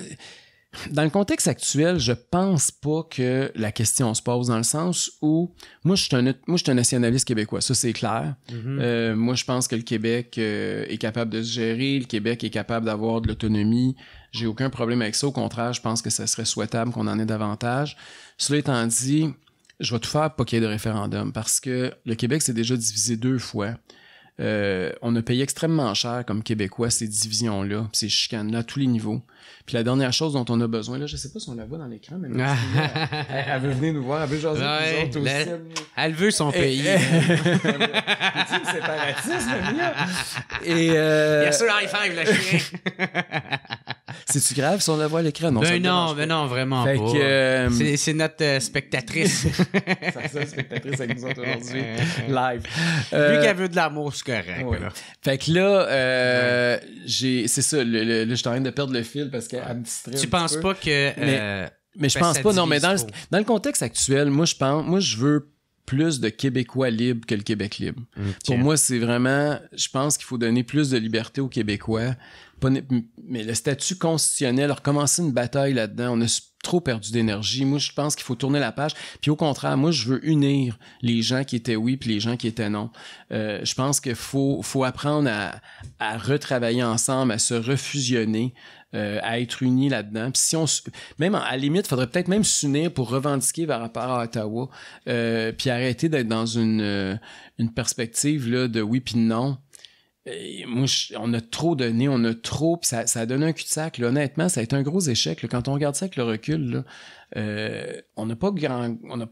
Dans le contexte actuel, je pense pas que la question se pose, dans le sens où moi je suis un nationaliste québécois, ça c'est clair. Moi je pense que le Québec est capable de se gérer, le Québec est capable d'avoir de l'autonomie. J'ai aucun problème avec ça, au contraire, je pense que ça serait souhaitable qu'on en ait davantage. Cela étant dit, je vais tout faire pour qu'il y ait de référendum, parce que le Québec s'est déjà divisé 2 fois. On a payé extrêmement cher comme Québécois ces divisions-là, ces chicanes-là à tous les niveaux. Puis la dernière chose dont on a besoin, là, je sais pas si on la voit dans l'écran, mais elle veut venir nous voir, elle veut jaser avec nous autres aussi. Elle veut son pays. C'est le séparatisme, Mia. Et il y a ça dans les fives, le chien. C'est-tu grave si on la voit à l'écran? Non, non, vraiment fait pas. Que, c'est notre spectatrice. C'est ça, spectatrice avec nous autres aujourd'hui, live. Vu qu'elle veut de l'amour, c'est correct. Ouais. Fait que là, c'est ça, là, je suis en train de perdre le fil parce qu'elle me distrait. Tu penses pas que... mais je pense pas, non, mais dans le contexte actuel, moi, je veux plus de Québécois libres que le Québec libre. Okay. Pour moi, c'est vraiment... Je pense qu'il faut donner plus de liberté aux Québécois. Mais le statut constitutionnel, recommencer une bataille là-dedans, on a trop perdu d'énergie. Moi, je pense qu'il faut tourner la page. Puis au contraire, moi, je veux unir les gens qui étaient oui puis les gens qui étaient non. Je pense qu'il faut apprendre à retravailler ensemble, à se refusionner, à être unis là-dedans. Puis si même à la limite, il faudrait peut-être même s'unir pour revendiquer par rapport à Ottawa, puis arrêter d'être dans une perspective là, de oui puis de non. Et moi, on a trop donné, puis ça a donné un cul-de-sac. Là. Honnêtement, ça a été un gros échec. Là. Quand on regarde ça avec le recul, là, on n'a pas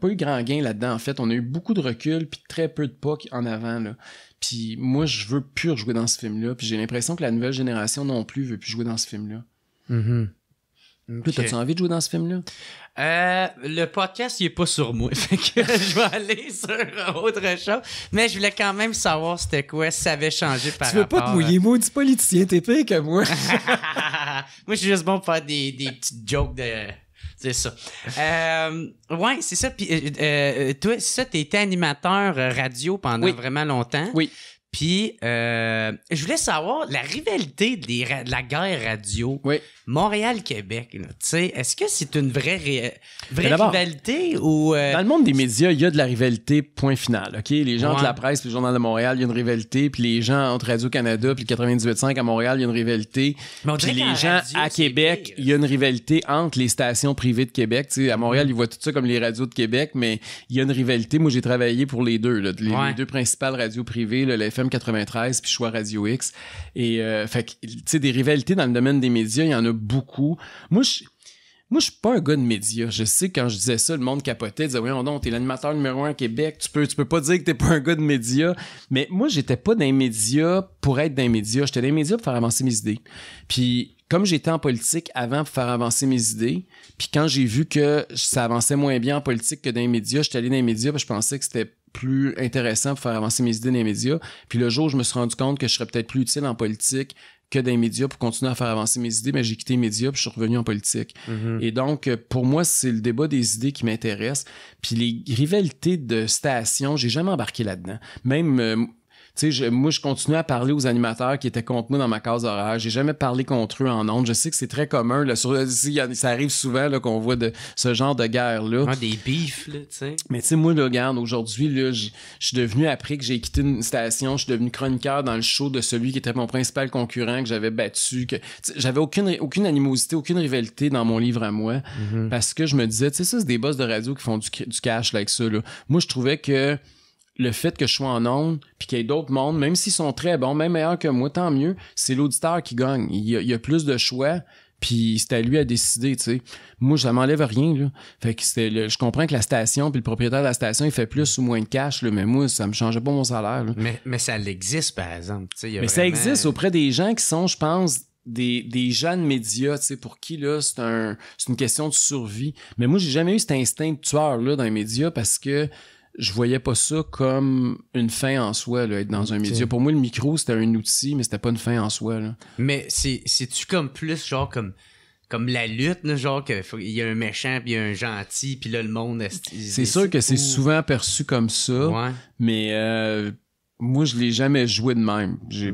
eu grand gain là-dedans. En fait, on a eu beaucoup de recul puis très peu de pas en avant. Là. Puis moi, je veux plus rejouer dans ce film-là. Puis j'ai l'impression que la nouvelle génération non plus veut plus jouer dans ce film-là. Mm-hmm. Okay. Toi, t'as-tu envie de jouer dans ce film-là? Le podcast, il est pas sur moi. Fait que je vais aller sur autre chose. Mais je voulais quand même savoir c'était quoi, si ça avait changé par rapport... Tu veux pas te mouiller, maudit politicien, t'es pire que moi. Moi, je suis juste bon pour faire des petites jokes de... C'est ça. Ouais, c'est ça. Puis toi, c'est ça, t'étais animateur radio pendant vraiment longtemps. Oui. Puis, je voulais savoir la rivalité de la guerre radio, Montréal-Québec. Tu sais, est-ce que c'est une vraie rivalité ou... Dans le monde des médias, il y a de la rivalité, point final. Ok, les gens de la presse, puis le Journal de Montréal, il y a une rivalité. Puis les gens entre Radio-Canada, puis le 98.5 à Montréal, il y a une rivalité. Puis les gens radio, à Québec, il y a une rivalité entre les stations privées de Québec. Tu sais, à Montréal, ils voient tout ça comme les radios de Québec, mais il y a une rivalité. Moi, j'ai travaillé pour les deux, là, les deux principales radios privées, là, la FM 93 puis Choix Radio X. Et fait que, tu sais, des rivalités dans le domaine des médias, il y en a beaucoup. Moi, je suis pas un gars de médias. Je sais que quand je disais ça, le monde capotait, disait oui, non, t'es l'animateur numéro 1 à Québec, tu peux pas dire que t'es pas un gars de médias. Mais moi, j'étais pas dans les médias pour être dans les médias. J'étais dans les médias pour faire avancer mes idées. Puis comme j'étais en politique avant pour faire avancer mes idées, puis quand j'ai vu que ça avançait moins bien en politique que dans les médias, j'étais allé dans les médias parce que je pensais que c'était plus intéressant pour faire avancer mes idées dans les médias. Puis le jour où je me suis rendu compte que je serais peut-être plus utile en politique que dans les médias pour continuer à faire avancer mes idées, mais j'ai quitté les médias puis je suis revenu en politique. Mm-hmm. Et donc, pour moi, c'est le débat des idées qui m'intéresse. Puis les rivalités de stations, j'ai jamais embarqué là-dedans. Même... tu sais, moi, je continuais à parler aux animateurs qui étaient contre moi dans ma case horaire. J'ai jamais parlé contre eux en ondes. Je sais que c'est très commun. Là, ça arrive souvent là, qu'on voit de ce genre de guerre-là. Des beefs, là, tu sais. Mais tu sais, moi, là, regarde, aujourd'hui, là, je suis devenu, après que j'ai quitté une station, je suis devenu chroniqueur dans le show de celui qui était mon principal concurrent, que j'avais battu. J'avais aucune animosité, aucune rivalité dans mon livre à moi. Mm-hmm. Parce que je me disais, tu sais, ça, c'est des boss de radio qui font du cash là, avec ça. Là. Moi, je trouvais que le fait que je sois en ondes, puis qu'il y ait d'autres mondes, même s'ils sont très bons, même meilleurs que moi, tant mieux, c'est l'auditeur qui gagne. Il y a plus de choix, puis c'est à lui à décider, tu sais. Moi, ça m'enlève rien, là. Fait que je comprends que la station, puis le propriétaire de la station, il fait plus ou moins de cash, là, mais moi, ça me changeait pas mon salaire, là. Mais ça existe, par exemple. Mais vraiment... ça existe auprès des gens qui sont, je pense... Des jeunes médias, tu sais, pour qui, là, c'est une question de survie. Mais moi, j'ai jamais eu cet instinct de tueur, là, dans les médias, parce que je voyais pas ça comme une fin en soi, là, être dans un média. Pour moi, le micro, c'était un outil, mais c'était pas une fin en soi, là. Mais c'est-tu comme plus, genre, comme la lutte, là, genre, qu'il y a un méchant puis il y a un gentil, puis là, le monde... C'est sûr que c'est souvent perçu comme ça, mais... moi, je l'ai jamais joué de même. J'ai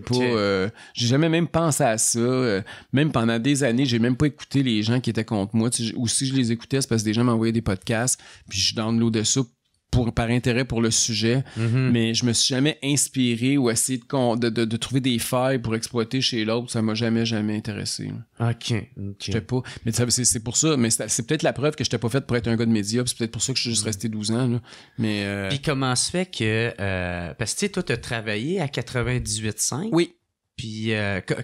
jamais même pensé à ça. Même pendant des années, j'ai même pas écouté les gens qui étaient contre moi. Ou si je les écoutais, c'est parce que des gens m'envoyaient des podcasts, puis je downloadais ça par intérêt pour le sujet. Mm-hmm. Mais je me suis jamais inspiré ou essayé de trouver des failles pour exploiter chez l'autre. Ça m'a jamais intéressé. OK. J'étais pas... Mais c'est pour ça. Mais c'est peut-être la preuve que j'étais pas fait pour être un gars de médias. C'est peut-être pour ça que je suis juste resté 12 ans. Là. Mais... Puis comment se fait que... parce que tu sais, toi, t'as travaillé à 98.5. Oui. Puis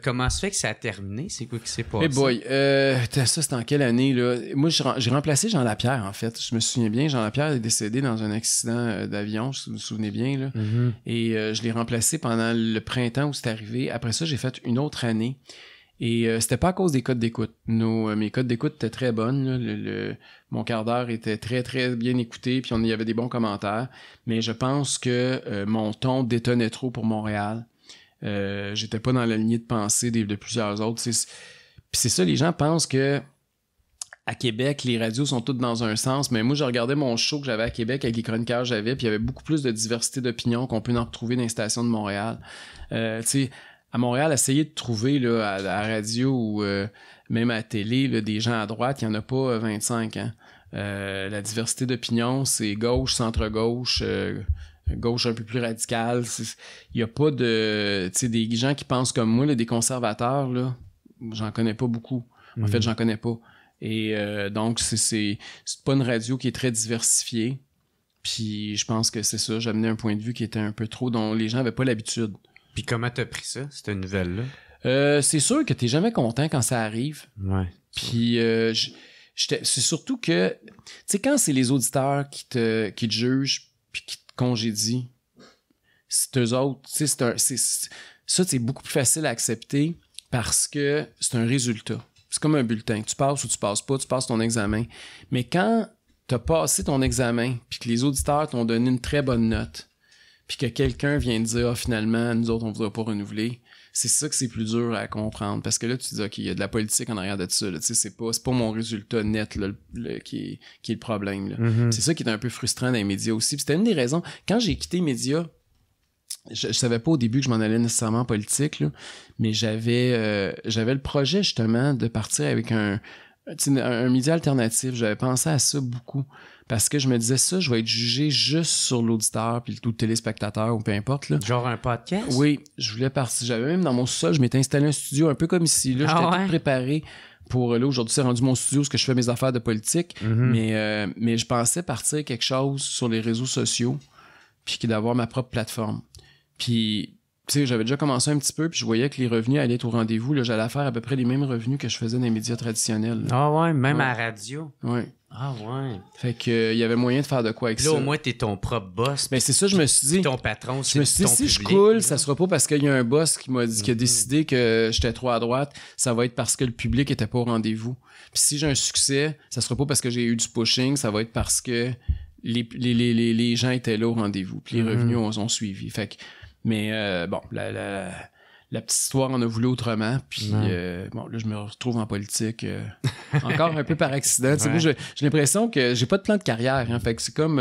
comment se fait que ça a terminé? C'est quoi qui s'est passé? Eh boy, ça c'était en quelle année, là? Moi, j'ai remplacé Jean Lapierre, en fait. Je me souviens bien, Jean Lapierre est décédé dans un accident d'avion, si vous vous souvenez bien, là. Mm-hmm. Et je l'ai remplacé pendant le printemps où c'est arrivé. Après ça, j'ai fait une autre année. Et c'était pas à cause des codes d'écoute. Mes codes d'écoute étaient très bonnes, là. Mon quart d'heure était très, très bien écouté, puis il y avait des bons commentaires. Mais je pense que mon ton détonnait trop pour Montréal. J'étais pas dans la lignée de pensée de plusieurs autres. Puis c'est ça, les gens pensent que à Québec, les radios sont toutes dans un sens, mais moi, je regardais mon show que j'avais à Québec avec les chroniqueurs que j'avais, puis il y avait beaucoup plus de diversité d'opinions qu'on peut en retrouver dans les stations de Montréal. Tu sais, à Montréal, essayer de trouver là, à la radio ou même à la télé là, des gens à droite, il n'y en a pas 25. Hein. La diversité d'opinions, c'est gauche, centre-gauche, gauche un peu plus radicale. Il n'y a pas de... Tu sais, des gens qui pensent comme moi, là, des conservateurs, là, j'en connais pas beaucoup. En fait, j'en connais pas. Et donc, c'est pas une radio qui est très diversifiée. Puis je pense que c'est ça, j'amenais un point de vue qui était un peu trop, dont les gens n'avaient pas l'habitude. Puis comment t'as pris ça, cette nouvelle-là? C'est sûr que t'es jamais content quand ça arrive. Ouais. Puis c'est surtout que, tu sais, quand c'est les auditeurs qui te jugent puis qui te congédient, c'est eux autres, tu sais, ça, c'est beaucoup plus facile à accepter parce que c'est un résultat. C'est comme un bulletin. Tu passes ou tu passes pas, tu passes ton examen. Mais quand t'as passé ton examen puis que les auditeurs t'ont donné une très bonne note puis que quelqu'un vient te dire « Ah, finalement, nous autres, on voudrait pas renouveler », c'est ça que c'est plus dur à comprendre. Parce que là, tu te dis « OK, il y a de la politique en arrière de ça. » C'est pas mon résultat net là, qui est le problème. Là. Mm-hmm. C'est ça qui est un peu frustrant dans les médias aussi. Puis c'était une des raisons. Quand j'ai quitté les médias, je savais pas au début que je m'en allais nécessairement en politique, là, mais j'avais le projet justement de partir avec un média alternatif. J'avais pensé à ça beaucoup parce que je me disais ça, je vais être jugé juste sur l'auditeur puis le téléspectateur ou peu importe. Là. Genre un podcast? Oui, je voulais partir. J'avais même dans mon sous-sol, je m'étais installé un studio un peu comme ici. Là, j'étais tout préparé pour là. Aujourd'hui, c'est rendu mon studio, ce que je fais mes affaires de politique. Mm-hmm. Mais je pensais partir quelque chose sur les réseaux sociaux puis d'avoir ma propre plateforme. Puis, tu sais, j'avais déjà commencé un petit peu, puis je voyais que les revenus allaient être au rendez-vous. Là, j'allais faire à peu près les mêmes revenus que je faisais dans les médias traditionnels. Là. Ah ouais, même à la radio? Oui. Ah ouais. Fait que il y avait moyen de faire de quoi avec là, ça. Là, au moins, t'es ton propre boss. Ben, c'est ça, je me suis dit. Ton patron, c'est je me suis dit, si public, je coule, là. ça sera pas parce qu'il y a un boss qui m'a dit, qui a décidé que j'étais trop à droite. Ça va être parce que le public était pas au rendez-vous. Puis si j'ai un succès, ça sera pas parce que j'ai eu du pushing, ça va être parce que les gens étaient là au rendez-vous. Puis les revenus ont suivi. Fait que mais bon, la petite histoire en a voulu autrement. Puis bon, là, je me retrouve en politique encore un peu par accident. Ouais. Moi, j'ai l'impression que j'ai pas de plan de carrière. Hein, fait que c'est comme...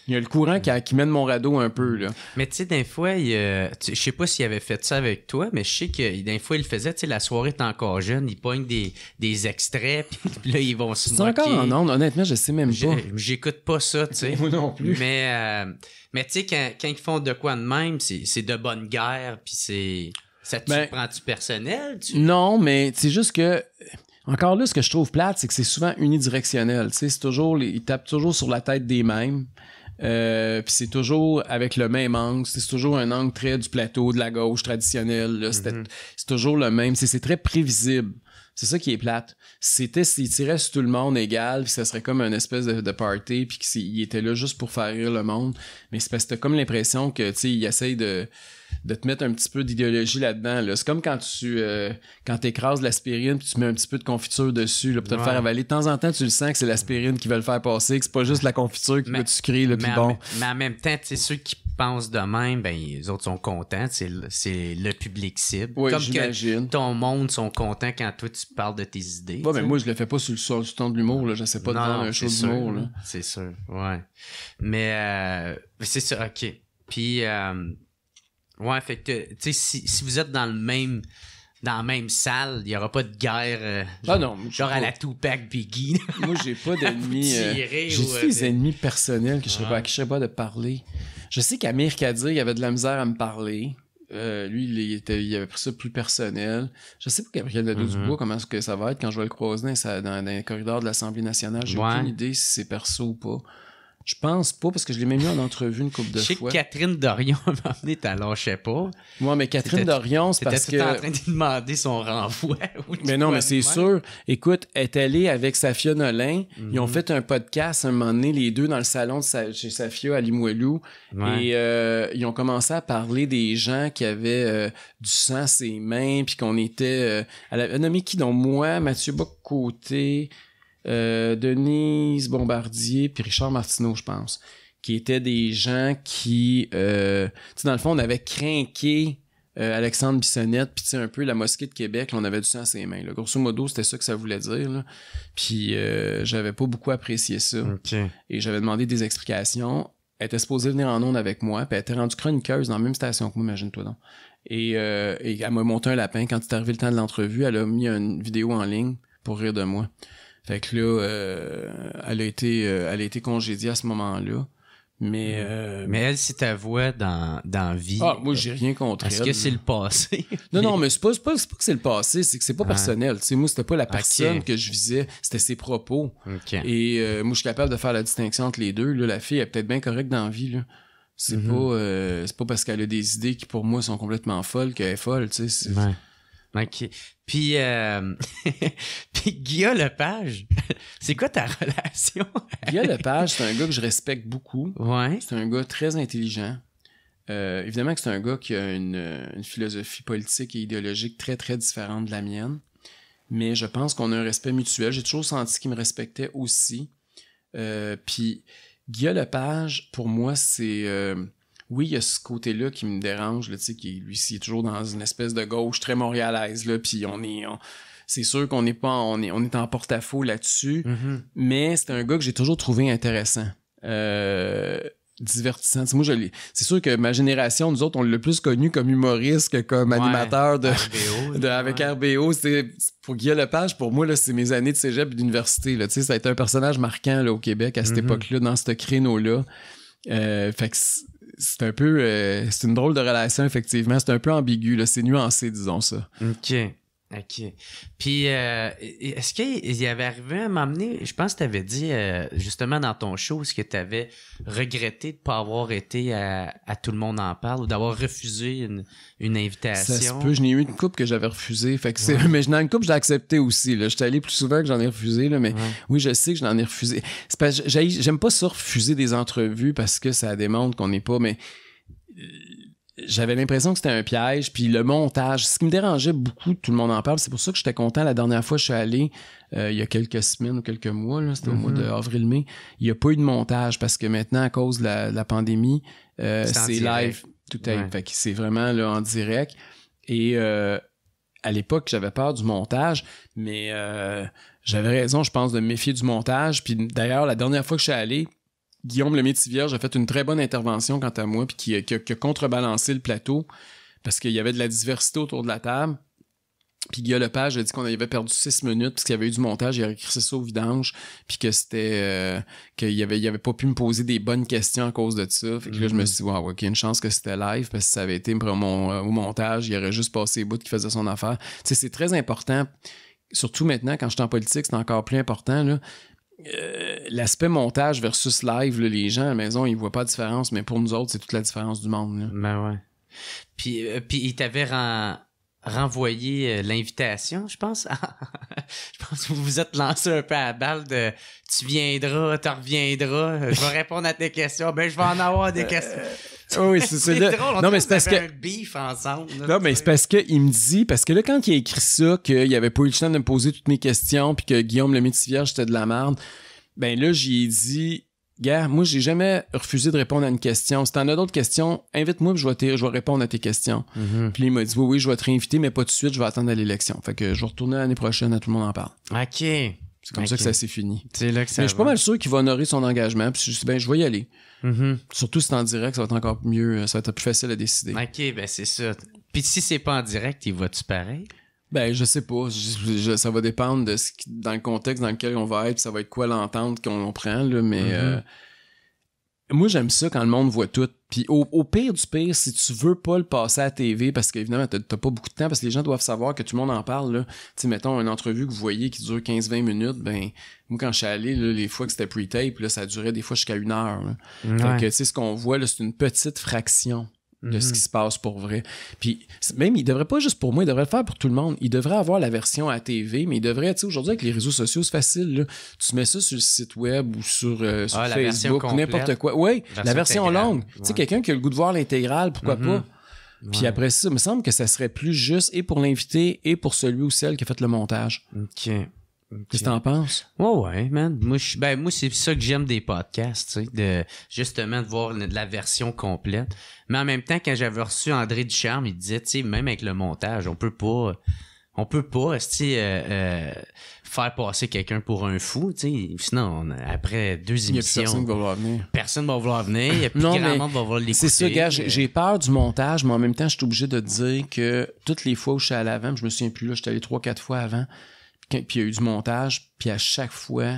il y a le courant qui mène mon radeau un peu, là. Mais tu sais, des fois, je sais pas s'il avait fait ça avec toi, mais je sais que des fois, il le faisait, tu sais, la soirée est encore jeune, il pogne des extraits, puis là, ils vont se moquer. C'est encore en ondes, honnêtement, je sais même pas. J'écoute pas ça, tu sais. Moi non plus. Mais tu sais, quand ils font de quoi de même, c'est de bonne guerre, puis c'est... Ça te prend-tu personnel? Non, mais c'est juste que... Encore là, ce que je trouve plate, c'est que c'est souvent unidirectionnel. Tu sais, c'est toujours... Ils tapent toujours sur la tête des mêmes. Puis c'est toujours avec le même angle. C'est toujours un angle très du plateau, de la gauche traditionnelle. Là. C'est toujours le même. C'est très prévisible. C'est ça qui est plate. S'il tirait sur tout le monde égal, puis ça serait comme une espèce de party, puis qu'il était là juste pour faire rire le monde. Mais c'est parce que t'as comme l'impression que, tu sais, il essaye de te mettre un petit peu d'idéologie là-dedans. Là. C'est comme quand quand t'écrases l'aspirine puis tu mets un petit peu de confiture dessus là, pour te le faire avaler. De temps en temps, tu le sens que c'est l'aspirine qui va le faire passer, que c'est pas juste la confiture qui va te sucrer. Là, mais en même temps, tu sais, ceux qui pensent de même, ben les autres sont contents. C'est le public cible. Oui, comme j'imagine. Que ton monde sont contents quand toi, tu parles de tes idées. Ouais, mais moi, je le fais pas sur le ton de l'humour. Là. Je sais pas de vendre un show d'humour. Là. C'est sûr, ouais. Mais c'est ça, OK. Puis... ouais, fait que, tu sais, si vous êtes dans la même salle, il n'y aura pas de guerre genre à la Tupac Biggie. Moi, j'ai pas d'ennemis. J'ai des ennemis personnels que je serais pas, à qui je serais pas de parler. Je sais qu'Amir Kadir, il avait de la misère à me parler. Lui, il avait pris ça plus personnel. Je sais pas Gabriel Nadeau-Dubois, comment est-ce que ça va être quand je vais le croiser dans les corridors de l'Assemblée nationale. J'ai aucune idée si c'est perso ou pas. Je pense pas, parce que je l'ai même mis en entrevue une couple de fois. Je sais que Catherine Dorion m'a amené, t'as lâché pas. Moi, mais Catherine Dorion, c'est parce que... T'étais en train de demander son renvoi. Mais non, mais c'est sûr. Écoute, elle est allée avec Safia Nolin. Ils ont fait un podcast un moment donné, les deux dans le salon chez Safia à Limoilou. Ouais. Et ils ont commencé à parler des gens qui avaient du sang à ses mains, puis qu'on était... elle a nommé qui? Donc moi, Mathieu Bock-Côté... Denise Bombardier puis Richard Martineau, je pense, qui étaient des gens qui, tu sais, dans le fond, on avait crinqué Alexandre Bissonnette, puis tu sais, un peu la mosquée de Québec, là, on avait du sang à ses mains. Là. Grosso modo, c'était ça que ça voulait dire. Là. Puis j'avais pas beaucoup apprécié ça. Okay. Et j'avais demandé des explications. Elle était supposée venir en ondes avec moi, puis elle était rendue chroniqueuse dans la même station que moi, imagine-toi donc. Et elle m'a monté un lapin. Quand il est arrivé le temps de l'entrevue, elle a mis une vidéo en ligne pour rire de moi. Fait que là, elle a été congédiée à ce moment-là. Mais elle, c'est ta voix dans vie. Ah, moi, j'ai rien contre Est-ce elle. que c'est le passé? Non, mais c'est pas que c'est le passé, c'est que c'est pas personnel. Tu sais, moi, c'était pas la personne Ok. que je visais, c'était ses propos. OK. Et moi, je suis capable de faire la distinction entre les deux. Là, la fille est peut-être bien correcte dans la vie. Là. C'est pas parce qu'elle a des idées qui, pour moi, sont complètement folles qu'elle est folle. Tu sais, Ouais. OK. Puis, puis Guillaume Lepage, c'est quoi ta relation? Guillaume Lepage, c'est un gars que je respecte beaucoup. Ouais. C'est un gars très intelligent. Évidemment que c'est un gars qui a une philosophie politique et idéologique très, très différente de la mienne. Mais je pense qu'on a un respect mutuel. J'ai toujours senti qu'il me respectait aussi. Puis Guillaume Lepage, pour moi, c'est... oui, il y a ce côté-là qui me dérange, là, tu sais, lui, il est toujours dans une espèce de gauche très montréalaise, là, puis c'est sûr qu'on n'est pas, on est en porte-à-faux là-dessus, mais c'est un gars que j'ai toujours trouvé intéressant, divertissant. Moi, c'est sûr que ma génération, nous autres, on l'a le plus connu comme humoriste que comme animateur avec RBO. Pour Guillaume Lepage, pour moi, là, c'est mes années de cégep et d'université, là, tu sais, ça a été un personnage marquant, là, au Québec à cette époque-là, dans ce créneau-là. Fait que c'est un peu c'est une drôle de relation, effectivement, c'est un peu ambigu, là, c'est nuancé, disons ça. OK. Puis est-ce qu'il y avait arrivé à m'amener, je pense que tu avais dit justement dans ton show ce que tu avais regretté de pas avoir été à Tout le monde en parle ou d'avoir refusé une invitation. Ça se peut, je n'ai eu une couple que j'avais refusée, fait que mais j'en ai une couple que j'ai accepté aussi, là. J'étais allé plus souvent que j'en ai refusé, là, mais oui, je sais que j'en ai refusé. C'est parce que j'aime pas ça refuser des entrevues parce que ça démontre qu'on n'est pas, mais j'avais l'impression que c'était un piège, puis le montage, ce qui me dérangeait beaucoup, tout le monde en parle, c'est pour ça que j'étais content la dernière fois que je suis allé, il y a quelques semaines ou quelques mois, là, c'était au mois d'avril-mai, il n'y a pas eu de montage, parce que maintenant, à cause de la pandémie, c'est live, tout est, fait que c'est vraiment là, en direct, et à l'époque, j'avais peur du montage, mais j'avais raison, je pense, de me méfier du montage, puis d'ailleurs, la dernière fois que je suis allé, Guillaume Lemaitre-Tivierge a fait une très bonne intervention quant à moi, puis qui a contrebalancé le plateau, parce qu'il y avait de la diversité autour de la table. Puis Guillaume Lepage a dit qu'on avait perdu 6 minutes, parce qu'il y avait eu du montage, il a écrit ça au vidange, puis que c'était qu'il avait pas pu me poser des bonnes questions à cause de ça. Fait que là, je me suis dit, wow, ok, une chance que c'était live, parce que si ça avait été au montage, il aurait juste passé les bouts qui faisait son affaire. Tu sais, c'est très important, surtout maintenant, quand je suis en politique, c'est encore plus important, là. L'aspect montage versus live, là, les gens à la maison, ils voient pas de différence, mais pour nous autres, c'est toute la différence du monde. Là. Ben ouais. Puis il t'avait renvoyé l'invitation, je pense. Je pense que vous vous êtes lancé un peu à la balle de tu viendras, tu reviendras, je vais répondre à tes questions. Ben, je vais en avoir des questions. Oui, c'est drôle. On non, mais c'est parce que un beef ensemble. Là, non, mais c'est parce que il me dit, parce que là, quand il a écrit ça, qu'il avait pas eu le temps de me poser toutes mes questions, puis que Guillaume Lemaitre-Tivierge, j'étais de la merde, ben là, j'y ai dit, gars, moi, j'ai jamais refusé de répondre à une question. Si t'en as d'autres questions, invite-moi, puis je vais répondre à tes questions. Puis il m'a dit, oui, je vais te réinviter, mais pas tout de suite, je vais attendre à l'élection. Fait que je vais retourner l'année prochaine, à Tout le monde en parle. OK. C'est comme ça que ça s'est fini. C'est là que ça mais je suis pas mal sûr qu'il va honorer son engagement, puis je me suis dit, ben, je vais y aller. Surtout si c'est en direct, ça va être encore mieux, ça va être plus facile à décider. OK, ben c'est ça. Puis si c'est pas en direct, il va-tu pareil? Ben, je sais pas. Ça va dépendre de dans le contexte dans lequel on va être, ça va être quoi l'entente qu'on prend, là, mais moi, j'aime ça quand le monde voit tout. Puis au pire du pire, si tu veux pas le passer à la TV, parce qu'évidemment, t'as pas beaucoup de temps, parce que les gens doivent savoir que tout le monde en parle, là. Tu sais, mettons, une entrevue que vous voyez qui dure 15-20 minutes, ben, moi, quand je suis allé, là, les fois que c'était pre-tape, là, ça durait des fois jusqu'à 1 heure, là. Fait que, tu sais, ce qu'on voit, là, c'est une petite fraction de ce qui se passe pour vrai. Puis même, il devrait pas juste pour moi, il devrait le faire pour tout le monde. Il devrait avoir la version à TV, mais il devrait, tu sais, aujourd'hui, avec les réseaux sociaux, c'est facile, là. Tu mets ça sur le site web ou sur Facebook ou n'importe quoi. Oui, la version longue. Ouais. Tu sais, quelqu'un qui a le goût de voir l'intégrale, pourquoi pas? Puis après ça, il me semble que ça serait plus juste et pour l'invité et pour celui ou celle qui a fait le montage. OK. Qu'est-ce que t'en penses? Ouais, man. Moi, c'est ça que j'aime des podcasts, tu sais, justement de voir de la version complète. Mais en même temps, quand j'avais reçu André Ducharme, il disait, tu sais, même avec le montage, on peut pas, faire passer quelqu'un pour un fou, tu sais. Sinon, après 2 émissions, il y a personne qui va vouloir venir. Personne va vouloir venir. Il y a plus grand monde va vouloir l'écouter. C'est ça, gars. J'ai peur du montage, mais en même temps, je suis obligé de te dire que toutes les fois où je suis allé avant, je me souviens plus, là, j'étais allé 3-4 fois avant, puis il y a eu du montage, puis à chaque fois,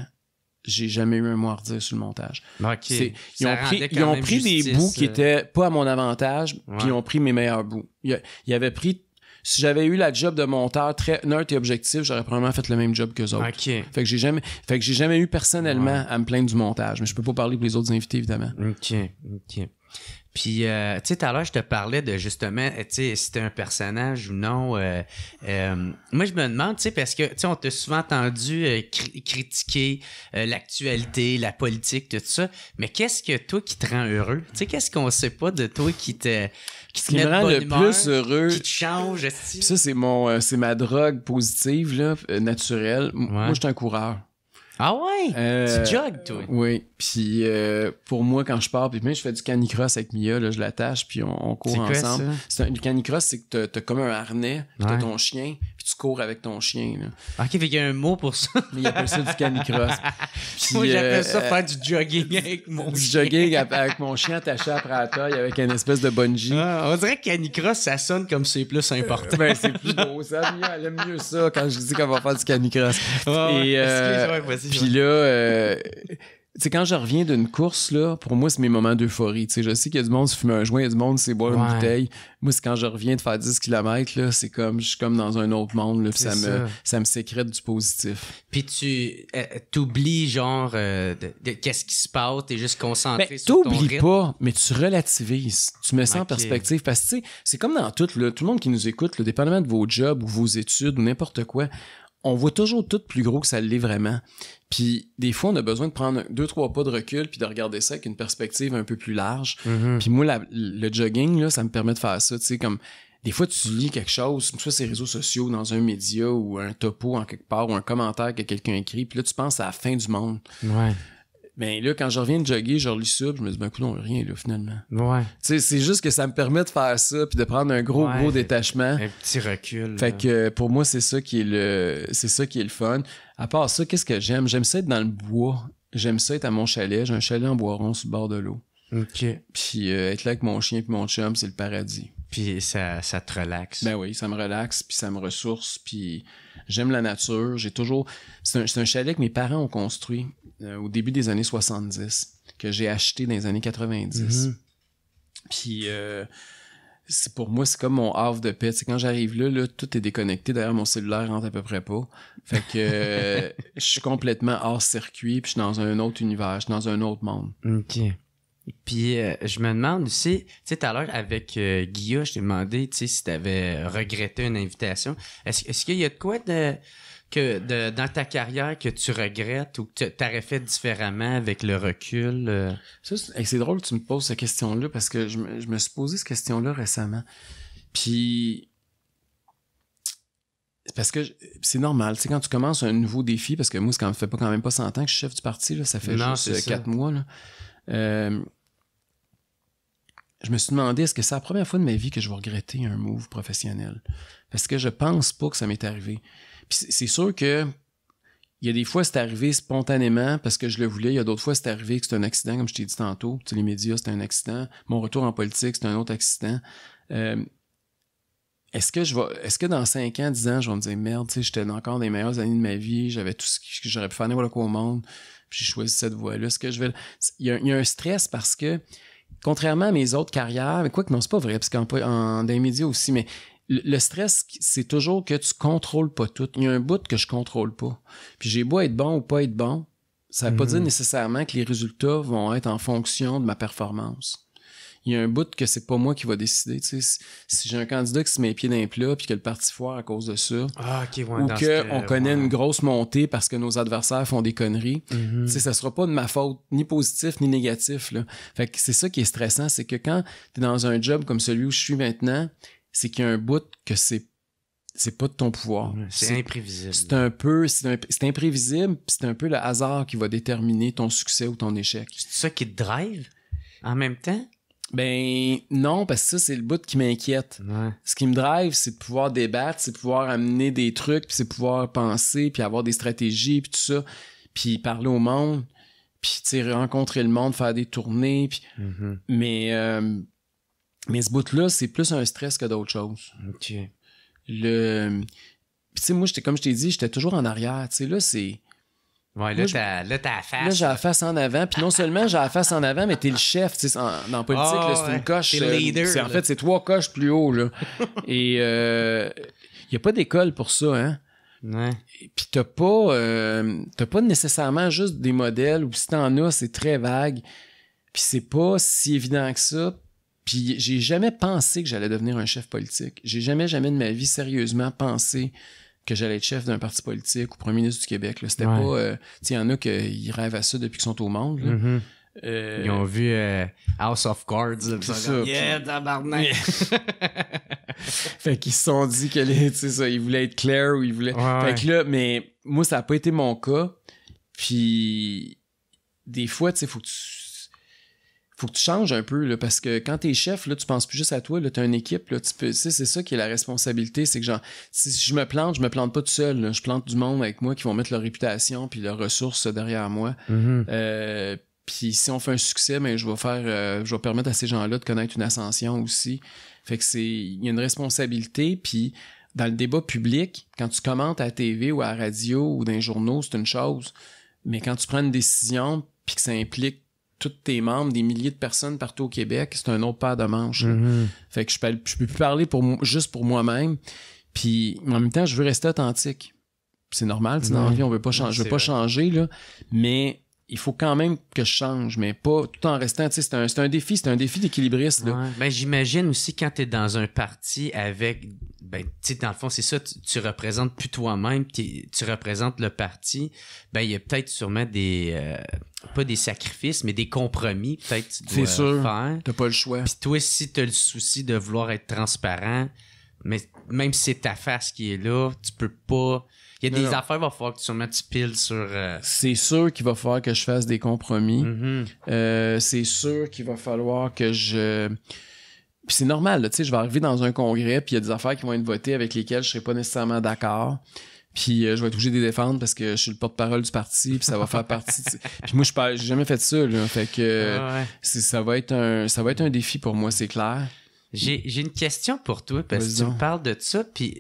j'ai jamais eu un mot à redire sur le montage. OK. Ils ont pris des bouts qui étaient pas à mon avantage, puis ils ont pris mes meilleurs bouts. Ils avaient pris... Si j'avais eu la job de monteur très neutre et objectif, j'aurais probablement fait le même job qu'eux autres. OK. Fait que j'ai jamais eu personnellement à me plaindre du montage, mais je peux pas parler pour les autres invités, évidemment. OK. Puis, tu sais, tout à l'heure, je te parlais de, justement, tu sais, si c'était un personnage ou non. Moi, je me demande, tu sais, parce que, tu sais, on t'a souvent entendu critiquer l'actualité, la politique, tout ça. Mais qu'est-ce que toi qui te rend heureux? Tu sais, qu'est-ce qu'on sait pas de toi qui me rend le plus heureux, qui te change? Ça, c'est ma drogue positive, là, naturelle. Moi, je suis un coureur. Ah ouais? Tu jogues, toi? Oui. Puis pour moi, quand je pars, puis même je fais du canicross avec Mia, là, je l'attache, puis on court ensemble. Le canicross, c'est que t'as comme un harnais, puis t'as ton chien, puis tu cours avec ton chien. Là. OK, fait qu'il y a un mot pour ça. Mais il appelle ça du canicross. Puis, moi, j'appelle ça faire du jogging avec mon chien. Du jogging avec mon chien attaché après la taille avec une espèce de bungee. Ah, on dirait que canicross, ça sonne comme c'est plus important. Ben, c'est plus beau, ça. Mia, elle aime mieux ça quand je dis qu'on va faire du canicross. Puis là, tu sais, quand je reviens d'une course, là, pour moi, c'est mes moments d'euphorie. Tu sais, je sais qu'il y a du monde qui fume un joint, il y a du monde qui sait boire une bouteille. Moi, c'est quand je reviens de faire 10 km, là, c'est comme, je suis comme dans un autre monde, là, puis ça me sécrète du positif. Puis tu t'oublies, genre, de qu'est-ce qui se passe, t'es juste concentré sur ton rythme. T'oublies pas, mais tu relativises. Tu mets ça en perspective. Parce que, tu sais, c'est comme dans tout, là, tout le monde qui nous écoute, là, dépendamment de vos jobs ou vos études ou n'importe quoi, on voit toujours tout plus gros que ça l'est vraiment. Puis des fois, on a besoin de prendre 2-3 pas de recul puis de regarder ça avec une perspective un peu plus large. Mm-hmm. Puis moi, le jogging, là, ça me permet de faire ça. Tu sais, comme des fois, tu lis quelque chose, soit sur les réseaux sociaux, dans un média ou un topo en quelque part ou un commentaire que quelqu'un écrit, puis là, tu penses à la fin du monde. Ouais. Ben là, quand je reviens de jogger, je relis ça, puis je me dis, ben, écoute, on rien, là, finalement. Ouais. Tu sais, c'est juste que ça me permet de faire ça, puis de prendre un gros détachement. Un petit recul. Fait que pour moi, c'est ça qui est le fun. À part ça, qu'est-ce que j'aime? J'aime ça être dans le bois. J'aime ça être à mon chalet. J'ai un chalet en bois rond sur le bord de l'eau. OK. Puis être là avec mon chien puis mon chum, c'est le paradis. Puis ça te relaxe. Ben oui, ça me relaxe, puis ça me ressource, puis j'aime la nature. J'ai toujours... C'est un chalet que mes parents ont construit au début des années 70, que j'ai acheté dans les années 90. Mm-hmm. Puis c'est pour moi, c'est comme mon havre de paix. Quand j'arrive là, tout est déconnecté. D'ailleurs, mon cellulaire rentre à peu près pas. Fait que je suis complètement hors circuit, puis je suis dans un autre univers, je suis dans un autre monde. OK. Puis je me demande aussi, tu sais, tout à l'heure avec Guilla, je t'ai demandé, tu sais, si t'avais regretté une invitation. Est-ce qu'il y a de quoi dans ta carrière que tu regrettes ou que t'aurais fait différemment avec le recul? C'est drôle que tu me poses cette question-là parce que je me suis posé cette question-là récemment. Puis parce que c'est normal, tu sais, quand tu commences un nouveau défi, parce que moi, ça fait quand même pas 100 ans que je suis chef du parti, là, ça fait juste 4 mois, là. Je me suis demandé, est-ce que c'est la première fois de ma vie que je vais regretter un move professionnel? Parce que je pense pas que ça m'est arrivé. Puis c'est sûr que il y a des fois, c'est arrivé spontanément parce que je le voulais. Il y a d'autres fois, c'est arrivé que c'est un accident, comme je t'ai dit tantôt. Tu sais, les médias, c'était un accident. Mon retour en politique, c'est un autre accident. Est-ce que dans 5 ans, 10 ans, je vais me dire, merde, tu sais, j'étais encore dans les meilleures années de ma vie, j'avais tout ce que j'aurais pu faire n'importe quoi au monde, puis j'ai choisi cette voie-là. Est-ce que je vais... Il y a un stress parce que, contrairement à mes autres carrières, mais quoi que non, c'est pas vrai, parce dans les médias aussi, mais le stress, c'est toujours que tu contrôles pas tout. Il y a un bout que je contrôle pas. Puis j'ai beau être bon ou pas être bon, ça veut pas dire nécessairement que les résultats vont être en fonction de ma performance. Il y a un bout que c'est pas moi qui va décider. Tu sais, si j'ai un candidat qui se met les pieds dans les plats puis que le parti foire à cause de ça, ou qu'on connaît une grosse montée parce que nos adversaires font des conneries, tu sais, ça sera pas de ma faute, ni positif ni négatif, là. Fait que c'est ça qui est stressant, c'est que quand t'es dans un job comme celui où je suis maintenant, c'est qu'il y a un bout que c'est c'est pas de ton pouvoir. C'est imprévisible. C'est imprévisible, puis c'est un peu le hasard qui va déterminer ton succès ou ton échec. C'est ça qui te drive en même temps? Ben non, parce que ça, c'est le bout qui m'inquiète. Ouais. Ce qui me drive, c'est de pouvoir débattre, c'est de pouvoir amener des trucs, puis c'est de pouvoir penser, puis avoir des stratégies, puis tout ça, puis parler au monde, puis tu sais, rencontrer le monde, faire des tournées, puis... Mais ce bout-là, c'est plus un stress que d'autres choses. OK. Puis tu sais, moi, comme je t'ai dit, j'étais toujours en arrière. Tu sais, là, c'est... Ouais, là, t'as la face. Là, j'ai la face en avant. Puis non seulement j'ai la face en avant, mais t'es le chef. Tu sais, dans la politique, là, c'est une coche. T'es le leader. En fait, c'est 3 coches plus haut, là. Et il n'y a pas d'école pour ça, hein. Ouais. Puis t'as pas nécessairement juste des modèles, ou si t'en as, c'est très vague. Puis c'est pas si évident que ça. Puis j'ai jamais pensé que j'allais devenir un chef politique. J'ai jamais de ma vie sérieusement pensé que j'allais être chef d'un parti politique ou premier ministre du Québec. Là. C'était pas... tu sais, il y en a qui rêvent à ça depuis qu'ils sont au monde. Là. Ils ont vu House of Cards. C'est ça. Yeah, tabarnak! Fait qu'ils se sont dit que ils voulaient être clairs ou ils voulaient... Fait que là, mais moi, ça n'a pas été mon cas. Puis des fois, tu sais, faut que tu changes un peu, là, parce que quand t'es chef, là, tu penses plus juste à toi, là, t'as une équipe, là, c'est ça qui est la responsabilité, c'est que genre, si je me plante pas tout seul, là, je plante du monde avec moi qui vont mettre leur réputation puis leurs ressources derrière moi. Puis si on fait un succès, ben, je vais permettre à ces gens-là de connaître une ascension aussi. Fait que il y a une responsabilité, puis dans le débat public, quand tu commentes à la TV ou à la radio ou dans les journaux, c'est une chose, mais quand tu prends une décision puis que ça implique tous tes membres, des milliers de personnes partout au Québec, c'est un autre paire de manches. Fait que je peux plus parler juste pour moi-même. Puis en même temps, je veux rester authentique. C'est normal, dans la vie, on veut pas changer. Je veux pas changer, là, mais il faut quand même que je change, mais pas tout en restant, tu sais, c'est un défi d'équilibriste, là. Ouais. Ben, j'imagine aussi quand t'es dans un parti avec, ben, tu sais, dans le fond, c'est ça, tu représentes plus toi-même, tu représentes le parti, ben, il y a peut-être sûrement pas des sacrifices, mais des compromis, peut-être, tu dois faire. T'as pas le choix. Puis toi, si t'as le souci de vouloir être transparent, mais même si c'est ta face qui est là, tu peux pas... Il y a des affaires, il va falloir que tu piles sur... C'est sûr qu'il va falloir que je fasse des compromis. C'est sûr qu'il va falloir que je... Puis c'est normal, là, tu sais, je vais arriver dans un congrès, puis il y a des affaires qui vont être votées avec lesquelles je serai pas nécessairement d'accord. Puis je vais être obligé de les défendre parce que je suis le porte-parole du parti, puis ça va faire partie... Puis moi, j'ai jamais fait ça, là. Fait que ça va être un défi pour moi, c'est clair. J'ai une question pour toi, parce que tu me parles de ça, puis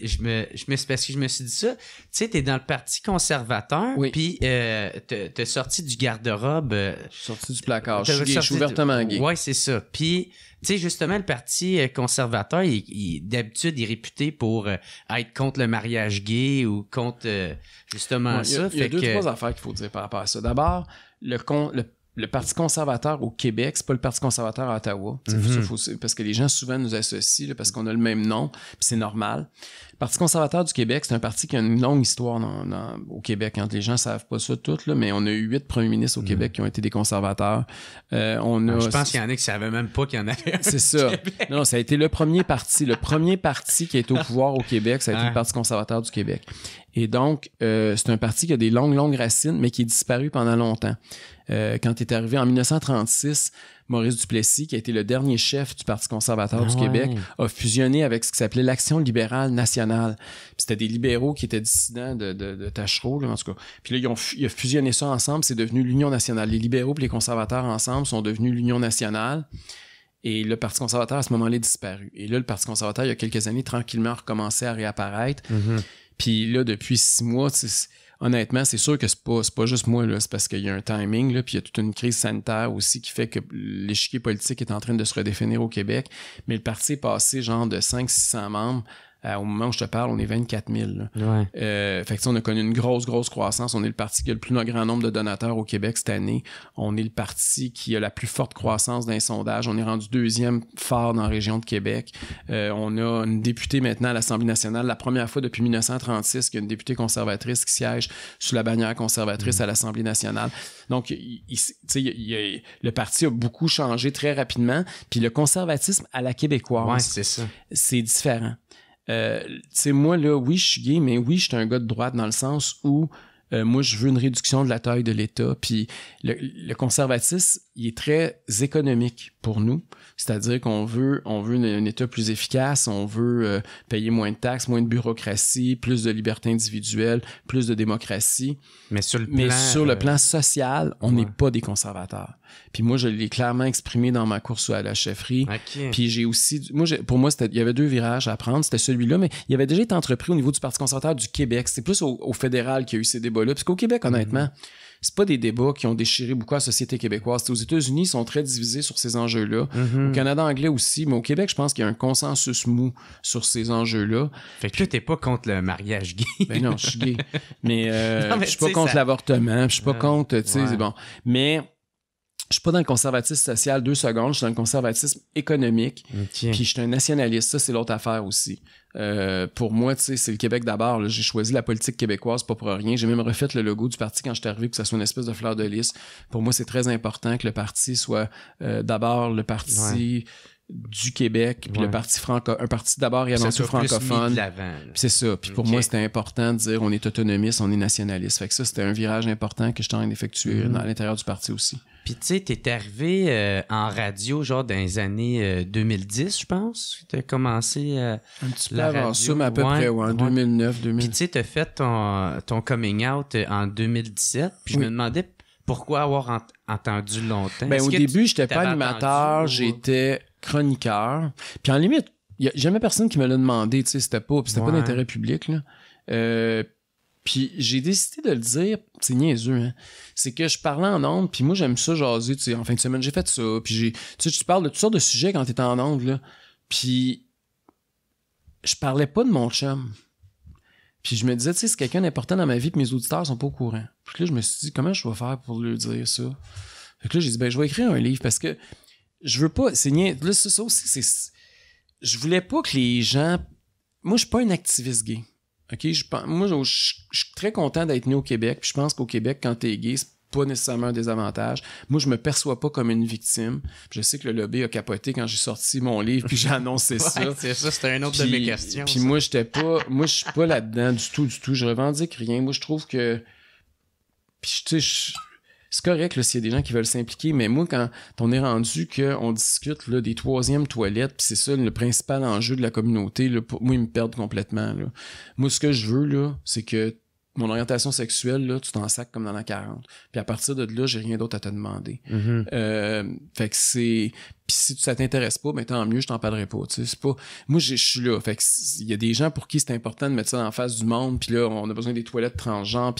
parce que je me suis dit ça. Tu sais, t'es dans le Parti conservateur, puis t'es sorti du garde-robe. Je suis sorti du placard. Je suis ouvertement gay. Ouais, c'est ça. Puis, tu sais, justement, le Parti conservateur, d'habitude, il est réputé pour être contre le mariage gay ou contre justement ça. Il y a trois affaires qu'il faut dire par rapport à ça. D'abord, le Parti conservateur au Québec, c'est pas le Parti conservateur à Ottawa. Parce que les gens souvent nous associent là, parce qu'on a le même nom, puis c'est normal. Le Parti conservateur du Québec, c'est un parti qui a une longue histoire au Québec. Hein. Les gens savent pas ça tout, là, mais on a eu 8 premiers ministres au Québec qui ont été des conservateurs. Je pense qu'il y en a qui savaient même pas qu'il y en avait. C'est ça. Non, ça a été le premier parti. Le premier parti qui a été au pouvoir au Québec, ça a été le Parti conservateur du Québec. Et donc, c'est un parti qui a des longues racines, mais qui est disparu pendant longtemps. Quand est arrivé en 1936, Maurice Duplessis, qui a été le dernier chef du Parti conservateur du Québec, a fusionné avec ce qui s'appelait l'Action libérale nationale. Puis c'était des libéraux qui étaient dissidents de Taschereau, là, en tout cas. Puis là, il a fusionné ça ensemble, c'est devenu l'Union nationale. Les libéraux et les conservateurs ensemble sont devenus l'Union nationale. Et le Parti conservateur, à ce moment-là, est disparu. Et là, le Parti conservateur, il y a quelques années, tranquillement, a recommencé à réapparaître. Puis là, depuis 6 mois, honnêtement, c'est sûr que c'est pas juste moi, là, c'est parce qu'il y a un timing, là, puis il y a toute une crise sanitaire aussi qui fait que l'échiquier politique est en train de se redéfinir au Québec. Mais le parti est passé genre de 500-600 membres. Au moment où je te parle, on est 24 000. Fait que on a connu une grosse croissance. On est le parti qui a le plus grand nombre de donateurs au Québec cette année. On est le parti qui a la plus forte croissance dans les sondages. On est rendu 2e phare dans la région de Québec. On a une députée maintenant à l'Assemblée nationale. La première fois depuis 1936 qu'il y a une députée conservatrice qui siège sous la bannière conservatrice à l'Assemblée nationale. Donc, le parti a beaucoup changé très rapidement. Puis le conservatisme à la québécoise, c'est ça. C'est différent. tu sais, moi, là, oui, je suis gay, mais oui, je suis un gars de droite dans le sens où moi, je veux une réduction de la taille de l'État. Puis le conservatisme, il est très économique pour nous. C'est-à-dire qu'on veut un État plus efficace, on veut payer moins de taxes, moins de bureaucratie, plus de liberté individuelle, plus de démocratie. Mais sur le plan social, on n'est pas des conservateurs. Puis moi, je l'ai clairement exprimé dans ma course à la chefferie. Okay. Puis j'ai aussi... Pour moi, il y avait 2 virages à prendre. C'était celui-là, mais il avait déjà été entrepris au niveau du Parti conservateur du Québec. C'est plus au fédéral qu'il y a eu ces débats-là. Parce qu'au Québec, honnêtement, c'est pas des débats qui ont déchiré beaucoup la société québécoise. Aux États-Unis, ils sont très divisés sur ces enjeux-là. Au Canada anglais aussi, mais au Québec, je pense qu'il y a un consensus mou sur ces enjeux-là. Fait que là, t'es pas contre le mariage gay. Ben non, je suis gay. Mais, je suis pas contre l'avortement, je suis pas contre, tu sais, c'est bon. Mais je suis pas dans le conservatisme social 2 secondes, je suis dans le conservatisme économique. Okay. Puis je suis un nationaliste, ça c'est l'autre affaire aussi. Pour moi, tu sais, c'est le Québec d'abord. Là. J'ai choisi la politique québécoise pas pour rien. J'ai même refait le logo du parti quand je suis arrivé, que ça soit une espèce de fleur de lys. Pour moi, c'est très important que le parti soit d'abord le parti du Québec, puis le parti un parti d'abord et avant tout francophone. Puis c'est ça. Puis pour moi, c'était important de dire on est autonomiste, on est nationaliste. Fait que ça, c'était un virage important que je suis en train d'effectuer à l'intérieur du parti aussi. Puis tu sais, t'es arrivé en radio genre dans les années 2010, je pense. T'as commencé un petit peu avant ça, mais à peu près, en 2009, 2000. Puis tu sais, t'as fait ton coming out en 2017. Puis je me demandais pourquoi avoir entendu longtemps. Ben, au début, j'étais pas animateur, j'étais chroniqueur. Puis en limite, il y a jamais personne qui me l'a demandé, tu sais, c'était pas d'intérêt public, là. Puis j'ai décidé de le dire, c'est niaiseux, hein. C'est que je parlais en ondes, puis moi j'aime ça jaser, tu sais, en fin de semaine j'ai fait ça, puis tu parles de toutes sortes de sujets quand t'es en ondes, là. Puis je parlais pas de mon chum. Puis je me disais, tu sais, c'est quelqu'un d'important dans ma vie, puis mes auditeurs sont pas au courant. Puis là, je me suis dit, comment je vais faire pour lui dire ça? Fait que là, j'ai dit, ben je vais écrire un livre, parce que je veux pas, là, ça aussi, je voulais pas que les gens... Moi, je suis pas un activiste gay. OK? Je suis très content d'être né au Québec. Puis je pense qu'au Québec, quand t'es gay, c'est pas nécessairement un désavantage. Moi, je me perçois pas comme une victime. Je sais que le lobby a capoté quand j'ai sorti mon livre puis j'ai annoncé ça. C'est ça, c'était un autre de mes questions. Puis moi, je suis pas là-dedans du tout. Je revendique rien. Moi, je trouve que... Puis tu sais, c'est correct là, s'il y a des gens qui veulent s'impliquer, mais moi, quand on est rendu qu'on discute là, des 3e toilettes, puis c'est ça le principal enjeu de la communauté, là, moi, ils me perdent complètement. Là. Moi, ce que je veux, là, c'est que mon orientation sexuelle, là, tu t'en sacs comme dans la 40. Puis à partir de là, j'ai rien d'autre à te demander. Fait que c'est... Puis si ça t'intéresse pas, ben tant mieux, je t'en parlerai pas. Tu sais, c'est pas... Moi, je suis là. Fait que il y a des gens pour qui c'est important de mettre ça en face du monde. Puis là, on a besoin des toilettes transgenres.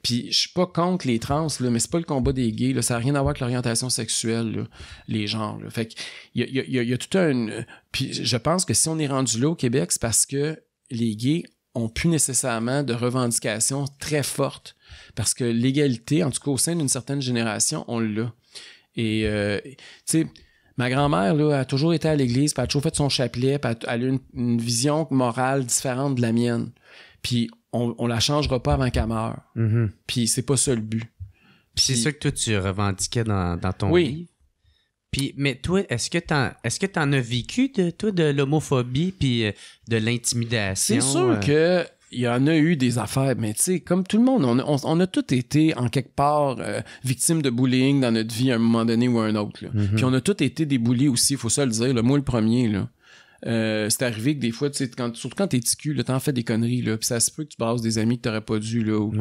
Puis je suis pas contre les trans, là, mais c'est pas le combat des gays. Là. Ça n'a rien à voir avec l'orientation sexuelle, là, les genres. Là. Fait que il y a tout un... Puis je pense que si on est rendu là au Québec, c'est parce que les gays ont plus nécessairement de revendications très fortes. Parce que l'égalité, en tout cas au sein d'une certaine génération, on l'a. Et, tu sais, ma grand-mère, là, a toujours été à l'église, puis elle a toujours fait son chapelet, puis elle a une vision morale différente de la mienne. Puis on la changera pas avant qu'elle meure. Puis c'est pas ça le but. Puis c'est ça que toi, tu revendiquais dans ton livre? Puis, mais toi, est-ce que t'en as vécu de l'homophobie puis de l'intimidation? C'est sûr que il y en a eu des affaires, mais tu sais, comme tout le monde, on a tous été en quelque part victimes de bullying dans notre vie à un moment donné ou à un autre. Là. Puis on a tous été des bullies aussi, il faut ça le dire. Là. Moi, le premier, là. C'est arrivé que des fois, tu sais, surtout quand t'es ticu, là, t'en fais des conneries, là, puis ça se peut que tu brasses des amis que t'aurais pas dû, là, ou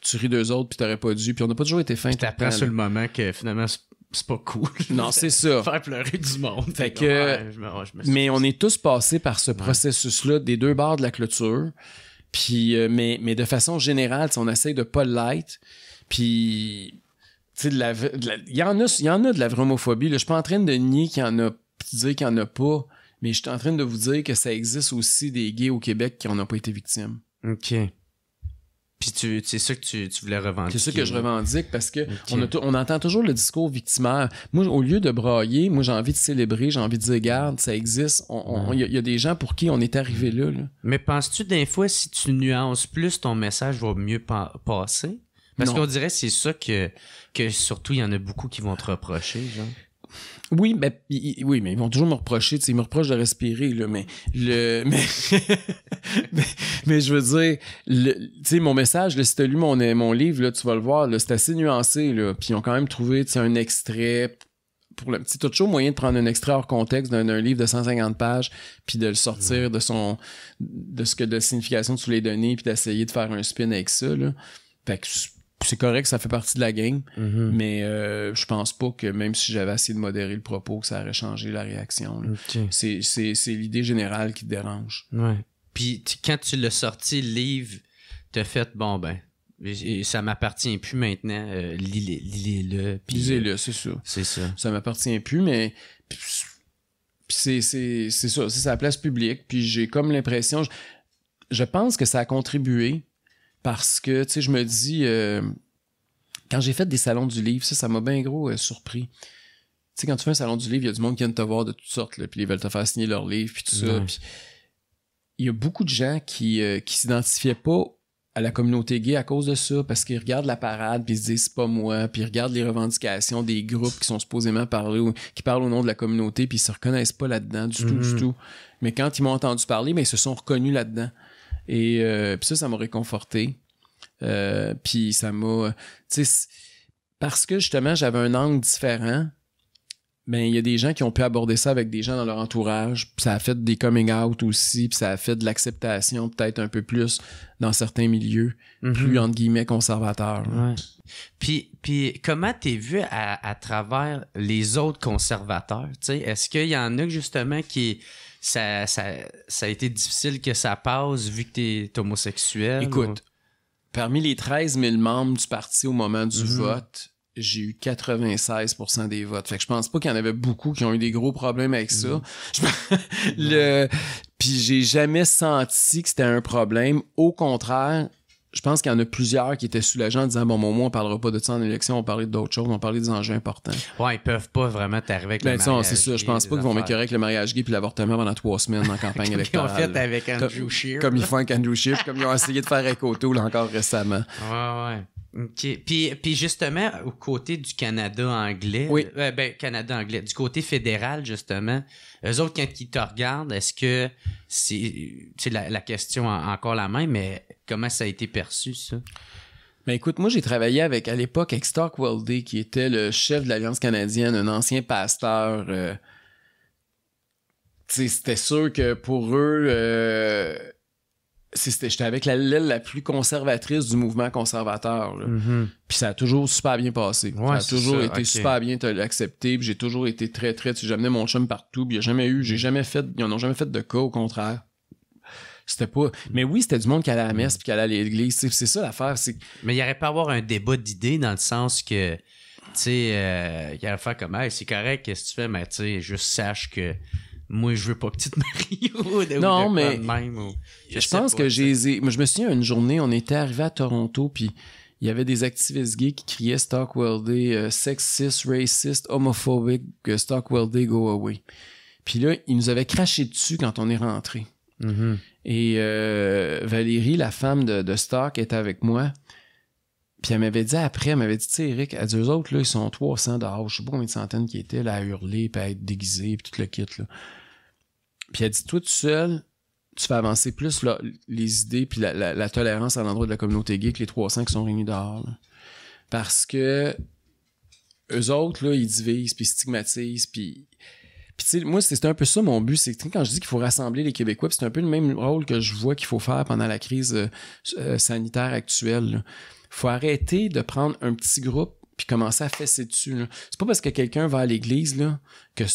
tu ris d'eux autres puis t'aurais pas dû, puis on n'a pas toujours été fin. Puis t'apprends sur le moment que finalement c'est pas cool. Non, c'est ça. Faire pleurer du monde. Fait que, mais on est tous passés par ce processus-là des deux bords de la clôture. Puis, mais de façon générale, on essaye de pas l'être. Puis, tu sais, il y en a de la vraie homophobie. Là. Je suis pas en train de nier qu'il y en a, puis de dire qu'il y en a pas. Mais je suis en train de vous dire que ça existe aussi des gays au Québec qui en ont pas été victimes. OK. Puis c'est ça que tu voulais revendiquer. C'est ça que je revendique parce que on entend toujours le discours victimaire. Moi, au lieu de brailler, moi, j'ai envie de célébrer, j'ai envie de dire, regarde, ça existe. Il y a des gens pour qui on est arrivé là. Mais penses-tu des fois, si tu nuances plus, ton message va mieux passer? Parce qu'on dirait que c'est ça que surtout, il y en a beaucoup qui vont te reprocher, genre. Oui, ben, oui, mais ils vont toujours me reprocher, tu sais, ils me reprochent de respirer, là, mais mais je veux dire, tu sais, mon message, là, si t'as lu mon livre, là, tu vas le voir, là, c'est assez nuancé, là, puis ils ont quand même trouvé, tu sais, un extrait pour le petit, t'as toujours moyen de prendre un extrait hors contexte d'un livre de 150 pages, puis de le sortir de la signification que tu l'as donné, puis d'essayer de faire un spin avec ça, là. Fait que c'est correct, ça fait partie de la game, mais je pense pas que même si j'avais essayé de modérer le propos, que ça aurait changé la réaction. Okay. C'est l'idée générale qui te dérange. Ouais. Puis quand tu l'as sorti, le livre, t'as fait, bon ben, ça m'appartient plus maintenant, lisez-le. Lisez-le, c'est ça. C'est ça. Ça m'appartient plus, mais c'est ça, c'est sa place publique, puis j'ai comme l'impression, je pense que ça a contribué. Parce que, tu sais, je me dis, quand j'ai fait des salons du livre, ça m'a bien gros surpris. Tu sais, quand tu fais un salon du livre, il y a du monde qui vient te voir de toutes sortes, là, puis ils veulent te faire signer leur livre, puis tout ça. Puis il y a beaucoup de gens qui s'identifiaient pas à la communauté gay à cause de ça, parce qu'ils regardent la parade, puis ils se disent c'est pas moi, puis ils regardent les revendications des groupes qui sont supposément qui parlent au nom de la communauté, puis ils se reconnaissent pas là-dedans du tout. Mais quand ils m'ont entendu parler, ben, ils se sont reconnus là-dedans. Et puis ça m'a réconforté. Puis ça m'a... Tu sais, parce que justement, j'avais un angle différent, ben il y a des gens qui ont pu aborder ça avec des gens dans leur entourage. Puis ça a fait des coming out aussi, puis ça a fait de l'acceptation peut-être un peu plus dans certains milieux, plus entre guillemets conservateurs. Ouais. Puis comment t'es vu à travers les autres conservateurs? T'sais? Est-ce qu'il y en a justement qui... Ça a été difficile que ça passe vu que t'es homosexuel? Écoute, parmi les 13 000 membres du parti au moment du vote, j'ai eu 96% des votes. Fait que je pense pas qu'il y en avait beaucoup qui ont eu des gros problèmes avec ça. Puis j'ai jamais senti que c'était un problème. Au contraire, je pense qu'il y en a plusieurs qui étaient soulagés en disant, bon, au moins, on parlera pas de ça en élection, on parlait d'autres choses, on parlait des enjeux importants. Ouais, ils peuvent pas vraiment t'arriver avec le mariage c'est ça, je pense pas qu'ils vont m'écœurer avec le mariage gay puis l'avortement pendant 3 semaines en campagne électorale. Comme ils ont fait avec Andrew Scheer. Comme ils font avec Andrew Scheer, comme ils ont essayé de faire avec O'Toole encore récemment. Ouais. OK. Puis justement, au côté du Canada anglais, oui. Canada anglais, du côté fédéral, justement, eux autres, quand ils te regardent, est-ce que c'est la question encore la même, mais comment ça a été perçu, ça? Ben écoute, moi j'ai travaillé à l'époque avec Stockwell Day, qui était le chef de l'Alliance canadienne, un ancien pasteur. C'était sûr que pour eux... j'étais avec l'aile la plus conservatrice du mouvement conservateur. Puis ça a toujours super bien passé. Ouais, ça a toujours été super bien accepté. Puis j'ai toujours été très, très... J'amenais mon chum partout. Puis ils n'en ont jamais fait de cas, au contraire. C'était pas... Mais oui, c'était du monde qui allait à la messe puis qui allait à l'église. C'est ça l'affaire. Mais il n'y aurait pas à avoir un débat d'idées dans le sens que... Tu sais, il y aurait faire comme « Hey, c'est correct, qu'est-ce que tu fais? » Mais tu sais, juste sache que... Moi, je veux pas que tu te maries non, mais je pense que moi, je me souviens, une journée, on était arrivé à Toronto, puis il y avait des activistes gays qui criaient Stockwell Day, sexist, racist, homophobic, Stockwell Day, go away. Puis là, ils nous avaient craché dessus quand on est rentré. Et Valérie, la femme de Stock, était avec moi. Puis elle m'avait dit après, tu sais, Eric, à eux autres, là, ils sont 300 dehors, je sais pas combien de centaines qui étaient, là, à hurler, puis à être déguisés, puis tout le kit, là. Puis elle dit, toi, tout seul, tu fais avancer plus là, les idées puis la tolérance à l'endroit de la communauté gay que les 300 qui sont réunis dehors. Là. Parce que eux autres, là, ils divisent, puis ils stigmatisent, puis tu sais, moi, c'est un peu ça mon but. C'est que quand je dis qu'il faut rassembler les Québécois, c'est un peu le même rôle que je vois qu'il faut faire pendant la crise sanitaire actuelle. Là. Faut arrêter de prendre un petit groupe puis commencer à fesser dessus. Là. C'est pas parce que quelqu'un va à l'église là que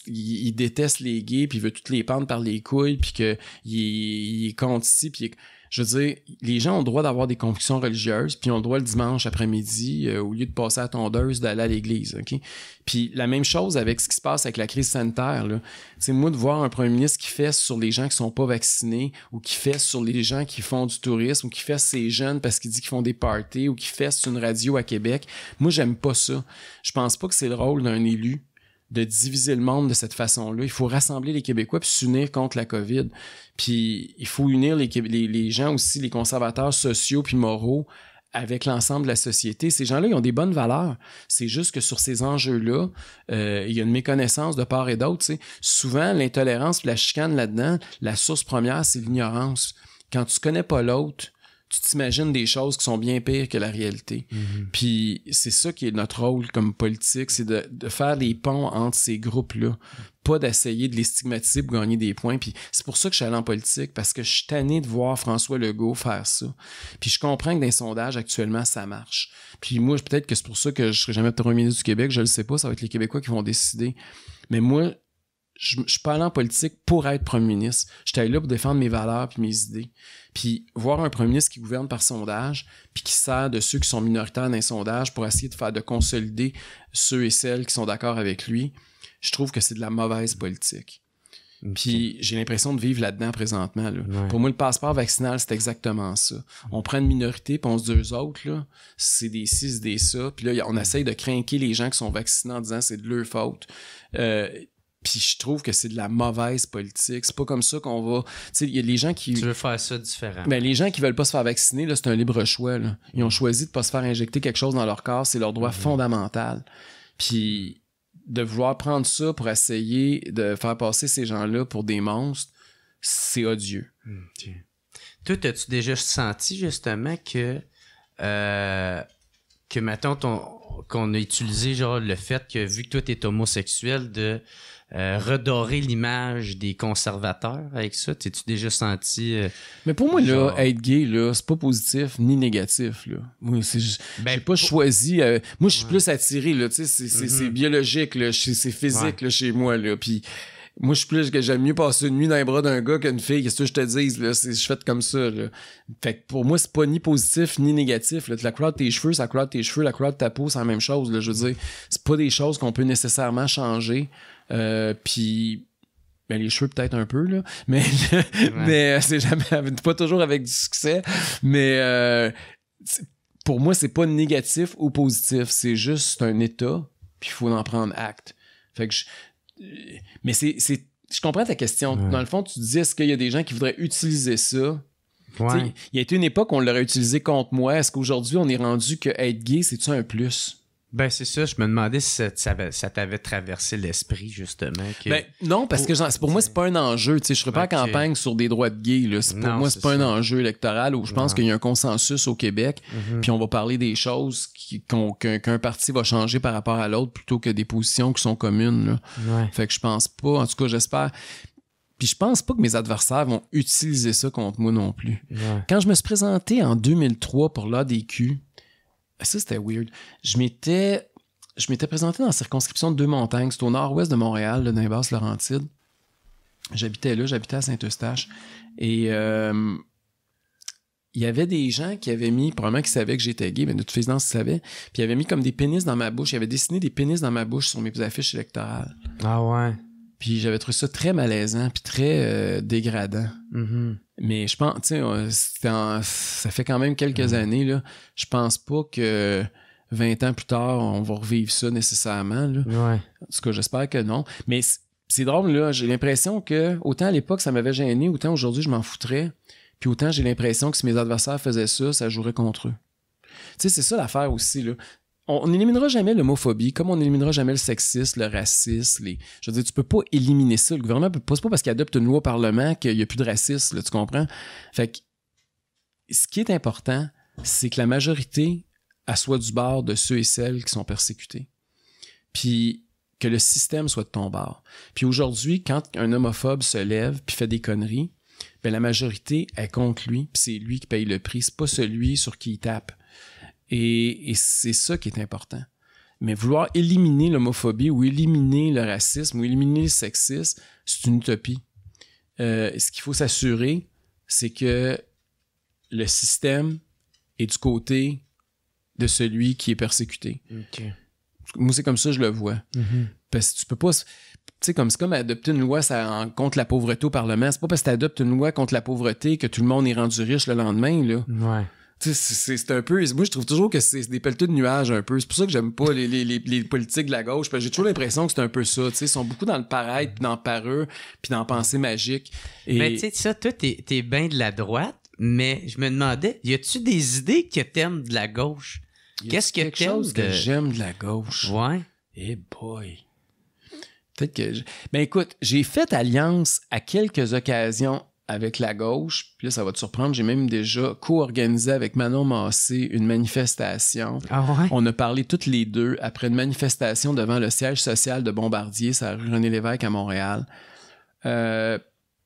il déteste les gays puis il veut toutes les pendre par les couilles puis que il est contre ici puis je veux dire, les gens ont le droit d'avoir des convictions religieuses puis ils ont le droit le dimanche après-midi au lieu de passer à la tondeuse d'aller à l'église, OK? Puis la même chose avec ce qui se passe avec la crise sanitaire là. C'est moi de voir un premier ministre qui fesse sur les gens qui sont pas vaccinés ou qui fesse sur les gens qui font du tourisme ou qui fesse ces jeunes parce qu'il dit qu'ils font des parties ou qui fesse sur une radio à Québec. Moi, j'aime pas ça. Je pense pas que c'est le rôle d'un élu de diviser le monde de cette façon-là. Il faut rassembler les Québécois puis s'unir contre la COVID. Puis il faut unir les gens aussi, les conservateurs sociaux puis moraux, avec l'ensemble de la société. Ces gens-là, ils ont des bonnes valeurs. C'est juste que sur ces enjeux-là, il y a une méconnaissance de part et d'autre. T'sais. Souvent, l'intolérance et la chicane là-dedans, la source première, c'est l'ignorance. Quand tu connais pas l'autre, tu t'imagines des choses qui sont bien pires que la réalité. Puis c'est ça qui est notre rôle comme politique, c'est de faire des ponts entre ces groupes-là, pas d'essayer de les stigmatiser pour gagner des points. Puis c'est pour ça que je suis allé en politique, parce que je suis tanné de voir François Legault faire ça. Puis je comprends que dans les sondages, actuellement, ça marche. Puis moi, peut-être que c'est pour ça que je serai jamais premier ministre du Québec, je le sais pas, ça va être les Québécois qui vont décider. Mais moi, je suis pas allé en politique pour être premier ministre. J'étais allé là pour défendre mes valeurs puis mes idées. Puis voir un premier ministre qui gouverne par sondage puis qui sert de ceux qui sont minoritaires dans les sondages pour essayer de consolider ceux et celles qui sont d'accord avec lui, je trouve que c'est de la mauvaise politique. Okay. Puis j'ai l'impression de vivre là-dedans présentement. Là. Ouais. Pour moi, le passeport vaccinal, c'est exactement ça. On prend une minorité puis on se dit eux autres, là, c'est des ci, c'est des ça. Puis là, on essaye de craquer les gens qui sont vaccinés en disant c'est de leur faute. Puis je trouve que c'est de la mauvaise politique. C'est pas comme ça qu'on va... Tu sais, il y a les gens qui... Tu veux faire ça différemment. Ben, les gens qui veulent pas se faire vacciner, là, c'est un libre choix. Là. Ils ont choisi de pas se faire injecter quelque chose dans leur corps. C'est leur droit fondamental. Puis de vouloir prendre ça pour essayer de faire passer ces gens-là pour des monstres, c'est odieux. Toi, as-tu déjà senti justement que mettons, qu'on a utilisé genre le fait que, vu que toi, t'es homosexuel, de redorer l'image des conservateurs avec ça? T'es-tu déjà senti... Mais pour moi, genre... là, être gay, là, c'est pas positif ni négatif, là. Moi, j'ai pas choisi... moi, je suis plus attiré, là, tu sais, c'est biologique, là, c'est physique, là, chez moi, là, puis... Moi, je suis plus que j'aime mieux passer une nuit dans les bras d'un gars qu'une fille. Qu'est-ce que je te dise, là? Je suis fait comme ça, là. Fait que pour moi, c'est pas ni positif ni négatif, là. La couleur de tes cheveux, c'est la couleur de tes cheveux. La couleur de ta peau, c'est la même chose, là. Je veux dire, c'est pas des choses qu'on peut nécessairement changer. Puis... Ben, les cheveux, peut-être un peu, là. Mais, mais c'est jamais... Pas toujours avec du succès. Mais pour moi, c'est pas négatif ou positif. C'est juste un état, puis il faut en prendre acte. Fait que mais je comprends ta question. Ouais. Dans le fond, tu dis, est-ce qu'il y a des gens qui voudraient utiliser ça? Ouais. Il y a été une époque où on l'aurait utilisé contre moi. Est-ce qu'aujourd'hui, on est rendu que être gay, c'est-tu un plus? Ben, c'est ça. Je me demandais si ça t'avait traversé l'esprit, justement. Que... Ben, non, parce que pour moi, c'est pas un enjeu. Je ne ferais pas en campagne sur des droits de gays. Là. Pour moi, c'est pas un enjeu électoral où je pense qu'il y a un consensus au Québec. Puis on va parler des choses qu'un parti va changer par rapport à l'autre plutôt que des positions qui sont communes. Là. Ouais. Fait que je pense pas. En tout cas, j'espère. Puis je pense pas que mes adversaires vont utiliser ça contre moi non plus. Ouais. Quand je me suis présenté en 2003 pour l'ADQ, ça, c'était weird. Je m'étais présenté dans la circonscription de Deux-Montagnes. C'était au nord-ouest de Montréal, là, dans les Basses-Laurentides. J'habitais là, j'habitais à Saint-Eustache. Et il y avait des gens qui avaient mis, probablement qui savaient que j'étais gay, mais de toute évidence, ils savaient. Puis ils avaient mis comme des pénis dans ma bouche. Ils avaient dessiné des pénis dans ma bouche sur mes affiches électorales. Ah ouais? Puis j'avais trouvé ça très malaisant puis très dégradant. Mm-hmm. Mais je pense, tu sais, ça fait quand même quelques années, là. Je pense pas que 20 ans plus tard, on va revivre ça nécessairement, là. Ouais. En tout cas, j'espère que non. Mais c'est drôle, là. J'ai l'impression que, autant à l'époque, ça m'avait gêné, autant aujourd'hui, je m'en foutrais. Puis autant, j'ai l'impression que si mes adversaires faisaient ça jouerait contre eux. Tu sais, c'est ça l'affaire aussi, là. On n'éliminera jamais l'homophobie, comme on n'éliminera jamais le sexisme, le racisme. Je veux dire, tu peux pas éliminer ça. Le gouvernement peut pas, c'est pas parce qu'il adopte une loi au Parlement qu'il y a plus de racisme, là, tu comprends? Fait que, ce qui est important, c'est que la majorité soit du bord de ceux et celles qui sont persécutés. Puis, que le système soit de ton bord. Puis aujourd'hui, quand un homophobe se lève puis fait des conneries, ben la majorité est contre lui, puis c'est lui qui paye le prix. C'est pas celui sur qui il tape. Et c'est ça qui est important. Mais vouloir éliminer l'homophobie ou éliminer le racisme ou éliminer le sexisme, c'est une utopie. Ce qu'il faut s'assurer, c'est que le système est du côté de celui qui est persécuté. Okay. Moi, c'est comme ça que je le vois. Mm-hmm. Parce que tu peux pas... Tu sais, c'est comme adopter une loi contre la pauvreté au Parlement. C'est pas parce que tu adoptes une loi contre la pauvreté que tout le monde est rendu riche le lendemain, là. Ouais. Tu sais, c'est un peu... Moi, je trouve toujours que c'est des pelleteux de nuages, un peu. C'est pour ça que j'aime pas les politiques de la gauche, parce que j'ai toujours l'impression que c'est un peu ça. Tu sais, ils sont beaucoup dans le paraître, puis dans le pareux, puis dans la pensée magique. Mais tu sais, ça, toi, t'es bien de la droite, mais je me demandais, y a-tu des idées que t'aimes de la gauche? Qu'est-ce que quelque t'aimes chose que j'aime de la gauche? Ouais. Eh boy! Peut-être que... Ben écoute, j'ai fait alliance à quelques occasions avec la gauche, puis là, ça va te surprendre, j'ai même déjà co-organisé avec Manon Massé une manifestation. Ah ouais? On a parlé toutes les deux après une manifestation devant le siège social de Bombardier, c'est la rue René-Lévesque à Montréal,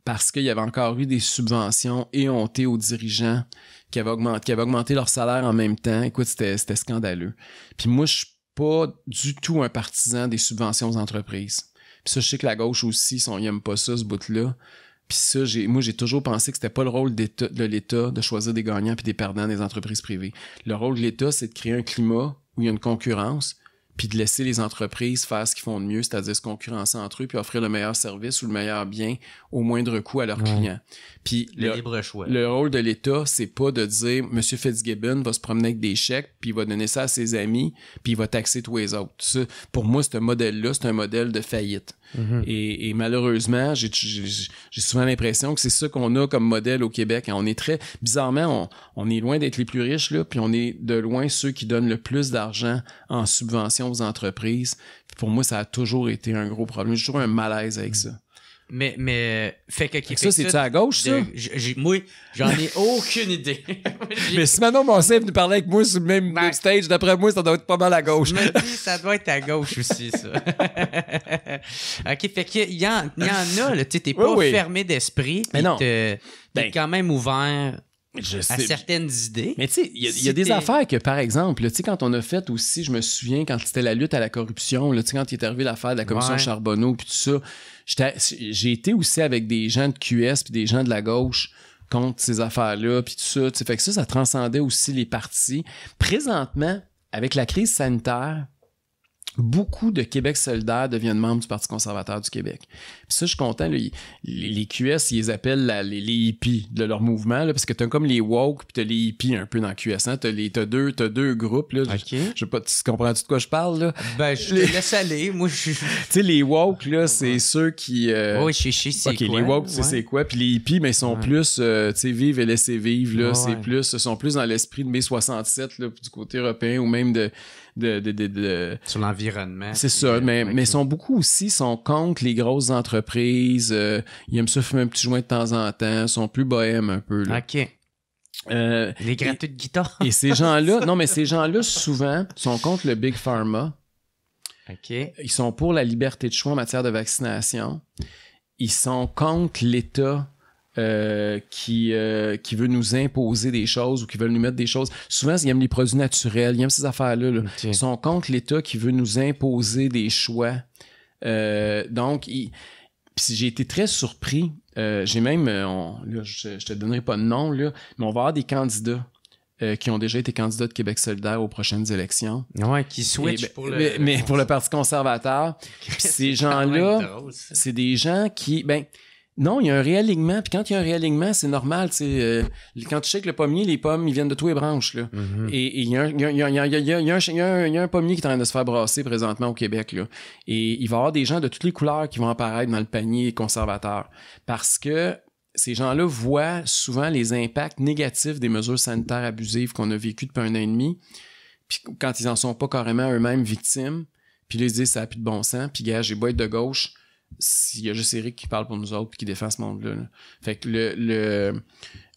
parce qu'il y avait encore eu des subventions éhontées aux dirigeants qui avaient augmenté leur salaire en même temps. Écoute, c'était scandaleux. Puis moi, je suis pas du tout un partisan des subventions aux entreprises. Puis ça, je sais que la gauche aussi, ils n'aiment pas ça, ce bout-là. Puis ça, moi, j'ai toujours pensé que c'était pas le rôle de l'État de choisir des gagnants puis des perdants des entreprises privées. Le rôle de l'État, c'est de créer un climat où il y a une concurrence, puis de laisser les entreprises faire ce qu'ils font de mieux, c'est-à-dire se concurrencer entre eux, puis offrir le meilleur service ou le meilleur bien au moindre coût à leurs clients. Puis le libre choix. Le rôle de l'État, c'est pas de dire « Monsieur Fitzgibbon va se promener avec des chèques, puis il va donner ça à ses amis, puis il va taxer tous les autres. » Ça, pour moi, ce modèle-là, c'est un modèle de faillite. Mm-hmm. Et malheureusement, j'ai souvent l'impression que c'est ça qu'on a comme modèle au Québec. On est très... Bizarrement, on est loin d'être les plus riches, là, puis on est de loin ceux qui donnent le plus d'argent en subvention aux entreprises. Puis pour moi, ça a toujours été un gros problème. J'ai toujours un malaise avec ça. Mais fait que ça, c'est-tu à gauche, ça? Moi, j'en ai aucune idée. Mais si Manon Massé est venu parler avec moi sur le même stage, d'après moi, ça doit être pas mal à gauche. Je me dis, ça doit être à gauche aussi, ça. OK, fait qu'il y en a, là, tu sais, t'es pas fermé d'esprit, mais t'es quand même ouvert à certaines idées. Mais tu sais, il y a des affaires que, par exemple, tu sais, quand on a fait aussi, je me souviens, quand c'était la lutte à la corruption, tu sais, quand il est arrivé l'affaire de la commission Charbonneau, puis tout ça, j'ai été aussi avec des gens de QS puis des gens de la gauche contre ces affaires-là, puis tout ça. Fait que ça transcendait aussi les partis. Présentement, avec la crise sanitaire, beaucoup de Québec solidaire deviennent membres du Parti conservateur du Québec. Puis ça, je suis content. Là, les QS, ils les appellent les hippies de leur mouvement, là, parce que t'as comme les woke puis t'as les hippies un peu dans QS. Hein? T'as deux groupes. Là. Okay. Je sais pas, tu comprends-tu de quoi je parle? Là? Ben, je te laisse aller. Moi, je... Tu sais, les woke, là, c'est ceux qui... Oui, je sais c'est quoi. OK, les woke, c'est quoi? Puis les hippies, mais ils sont plus, tu sais, vivre et laisser vivre. Là, sont plus dans l'esprit de mai 67, là, du côté européen, ou même de sur l'environnement. C'est ça, mais sont beaucoup aussi sont contre les grosses entreprises, ils aiment ça fumer un petit joint de temps en temps, sont plus bohèmes un peu là. OK. Les gratteux de guitare. Et ces gens-là, non mais ces gens-là souvent sont contre le Big Pharma. OK. Ils sont pour la liberté de choix en matière de vaccination. Ils sont contre l'État qui veut nous imposer des choses ou qui veulent nous mettre des choses. Souvent, ils aiment les produits naturels, ils aiment ces affaires-là. Là. Okay. Ils sont contre l'État qui veut nous imposer des choix. Donc, puis j'ai été très surpris. J'ai même, là, je te donnerai pas de nom, là, mais on va avoir des candidats qui ont déjà été candidats de Québec solidaire aux prochaines élections. Ouais, qui switchent pour mais pour le Parti conservateur. Ces gens-là, c'est des gens qui... Non, il y a un réalignement. Puis quand il y a un réalignement, c'est normal. Quand tu checkes le pommier, les pommes, ils viennent de tous les branches. Là. Mm-hmm. Et il y a un pommier qui est en train de se faire brasser présentement au Québec. Là. Et il va y avoir des gens de toutes les couleurs qui vont apparaître dans le panier conservateur. Parce que ces gens-là voient souvent les impacts négatifs des mesures sanitaires abusives qu'on a vécues depuis 1 an et demi. Puis quand ils en sont pas carrément eux-mêmes victimes, puis là, ils se disent ça n'a plus de bon sens. Puis gars, j'ai beau être de gauche, s'il y a juste Éric qui parle pour nous autres puis qui défend ce monde-là. Là. Fait que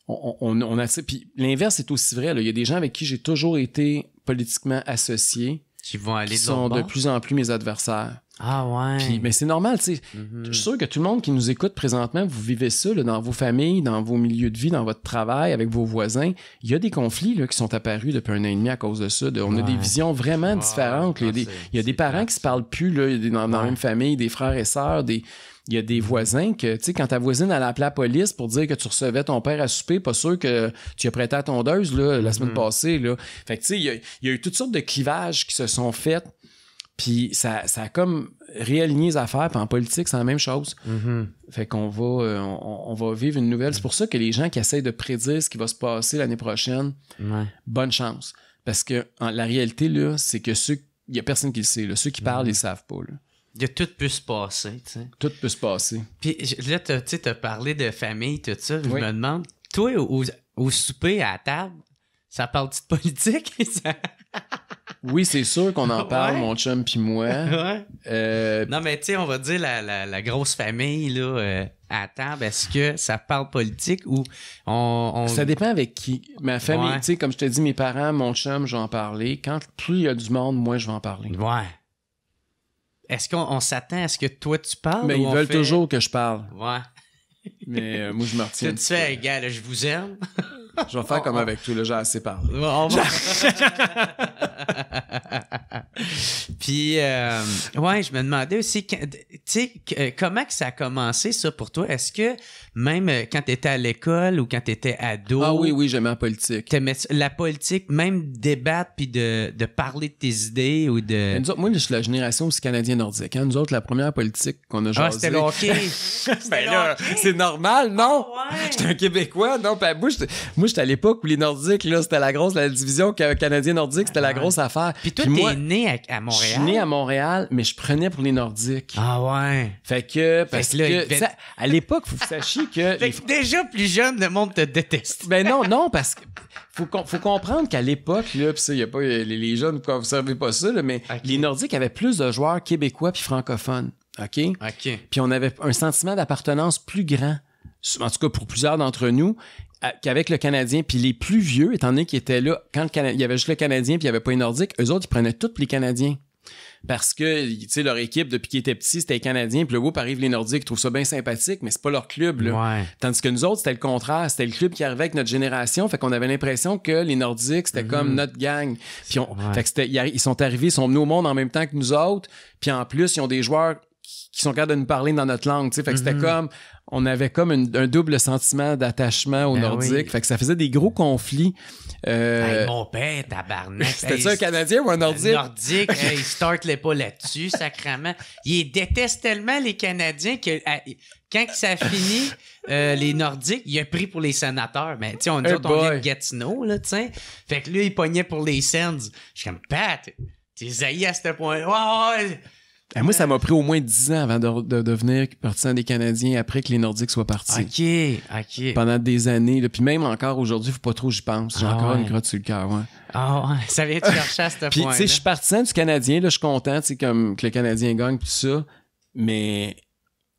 on a puis l'inverse est aussi vrai. Là. Il y a des gens avec qui j'ai toujours été politiquement associé qui vont aller qui sont de plus en plus mes adversaires. Ah ouais. Puis, mais c'est normal, tu sais. Mm-hmm. Je suis sûr que tout le monde qui nous écoute présentement, vous vivez ça là, dans vos familles, dans vos milieux de vie, dans votre travail, avec vos voisins. Il y a des conflits là, qui sont apparus depuis 1 an et demi à cause de ça. On a des visions vraiment différentes. Il y a des parents qui se parlent plus là, dans la même famille, des frères et sœurs, il y a des voisins que, tu sais, quand ta voisine elle a appelé la police pour dire que tu recevais ton père à souper, pas sûr que tu as prêté à tondeuse là, la semaine passée. Là. Fait que, tu sais, il y a eu toutes sortes de clivages qui se sont faits. Puis ça a comme réaligné les affaires. Puis en politique, c'est la même chose. Mm-hmm. Fait qu'on va, on va vivre une nouvelle. C'est pour ça que les gens qui essayent de prédire ce qui va se passer l'année prochaine, bonne chance. Parce que la réalité, là, c'est que il y a personne qui le sait. Là. Ceux qui parlent, ils le savent pas. Là. Il y a tout peut se passer, tu sais. Tout peut se passer. Puis là, t'as parlé de famille, tout ça. Je me demande, toi, au souper, à la table, ça parle-tu de politique? Oui, c'est sûr qu'on en parle, Ouais. mon chum puis moi. Ouais. Non, mais tu sais, on va dire la grosse famille, là, à table, est-ce que ça parle politique ou on... Ça dépend avec qui. Ma famille, Ouais. tu sais, comme je te dis, mes parents, mon chum, je vais en parler. Quand plus il y a du monde, moi, je vais en parler. Ouais. Est-ce qu'on s'attend à ce que toi, tu parles? Mais ou ils on veulent fait- toujours que je parle. Ouais. Mais moi, je me retiens. Tu fais, gars, là, je vous aime. Je vais faire comme avec toi, là, j'ai assez parlé. On va... Puis, ouais, je me demandais aussi, tu sais, comment que ça a commencé, ça, pour toi? Est-ce que même quand t'étais à l'école ou quand t'étais ado... Ah oui, j'aimais la politique. T'aimais la politique, même débattre puis de parler de tes idées ou de... Mais nous autres, moi, je suis la génération aussi canadien-nordique. Hein? Nous autres, la première politique qu'on a jasé... Ah, c'était le hockey. Ben là, c'est normal, non? Ouais. J'étais un Québécois, non? Ben, moi, j'étais à l'époque où les Nordiques, là, c'était la division canadien-nordique, c'était la grosse affaire. Puis toi, moi, t'es né à je Montréal. suis né à Montréal, mais je prenais pour les Nordiques. Ah ouais. Fait que, parce que là, que, il devait- ça, à l'époque, faut que vous sachiez que... Fait que déjà plus jeune, le monde te déteste. Ben non, parce que faut comprendre qu'à l'époque, là, pis ça, y a pas les jeunes, vous observez pas ça, là, mais Ok. les Nordiques avaient plus de joueurs québécois puis francophones, OK? OK. Puis on avait un sentiment d'appartenance plus grand, en tout cas pour plusieurs d'entre nous, qu'avec le Canadien. Puis les plus vieux, étant donné qu'ils étaient là, quand il y avait juste le Canadien puis il y avait pas les Nordiques, eux autres, ils prenaient tous les Canadiens. Parce que, tu sais, leur équipe, depuis qu'ils étaient petits, c'était les Canadiens. Puis le groupe arrive les Nordiques, ils trouvent ça bien sympathique, mais c'est pas leur club, là. Ouais. Tandis que nous autres, c'était le contraire. C'était le club qui arrivait avec notre génération. Fait qu'on avait l'impression que les Nordiques, c'était comme notre gang. Puis Ouais. fait que ils sont arrivés, ils sont venus au monde en même temps que nous autres. Puis en plus, ils ont des joueurs qui sont capables de nous parler dans notre langue, tu sais. Fait que c'était comme... On avait comme un double sentiment d'attachement aux Ben Nordiques. oui. Fait que ça faisait des gros conflits. Hey, mon père, tabarnak. C'était-tu Hey, un Canadien ou un Nordique? Nordique, hey, start-les pas là-dessus, sacrément. Ils détestent tellement les Canadiens que quand ça a fini, les Nordiques, il a pris pour les sénateurs. Mais tu sais, on Hey autres, on vient de boy. Gatineau, là, tu sais. Fait que lui, il pognait pour les Sens. Je suis comme, Pat, t'es zaï à ce point. Ouais. Moi, ça m'a pris au moins 10 ans avant de devenir partisan des Canadiens après que les Nordiques soient partis. OK. Pendant des années. Là. Puis même encore aujourd'hui, faut pas trop j'y pense. J'ai Ah encore ouais. une crotte sur le cœur. Ouais. Ah ouais, ça vient te chercher à ce Puis, point. tu sais, je suis partisan du Canadien. Là, je suis content, tu sais, comme que le Canadien gagne, tout ça. Mais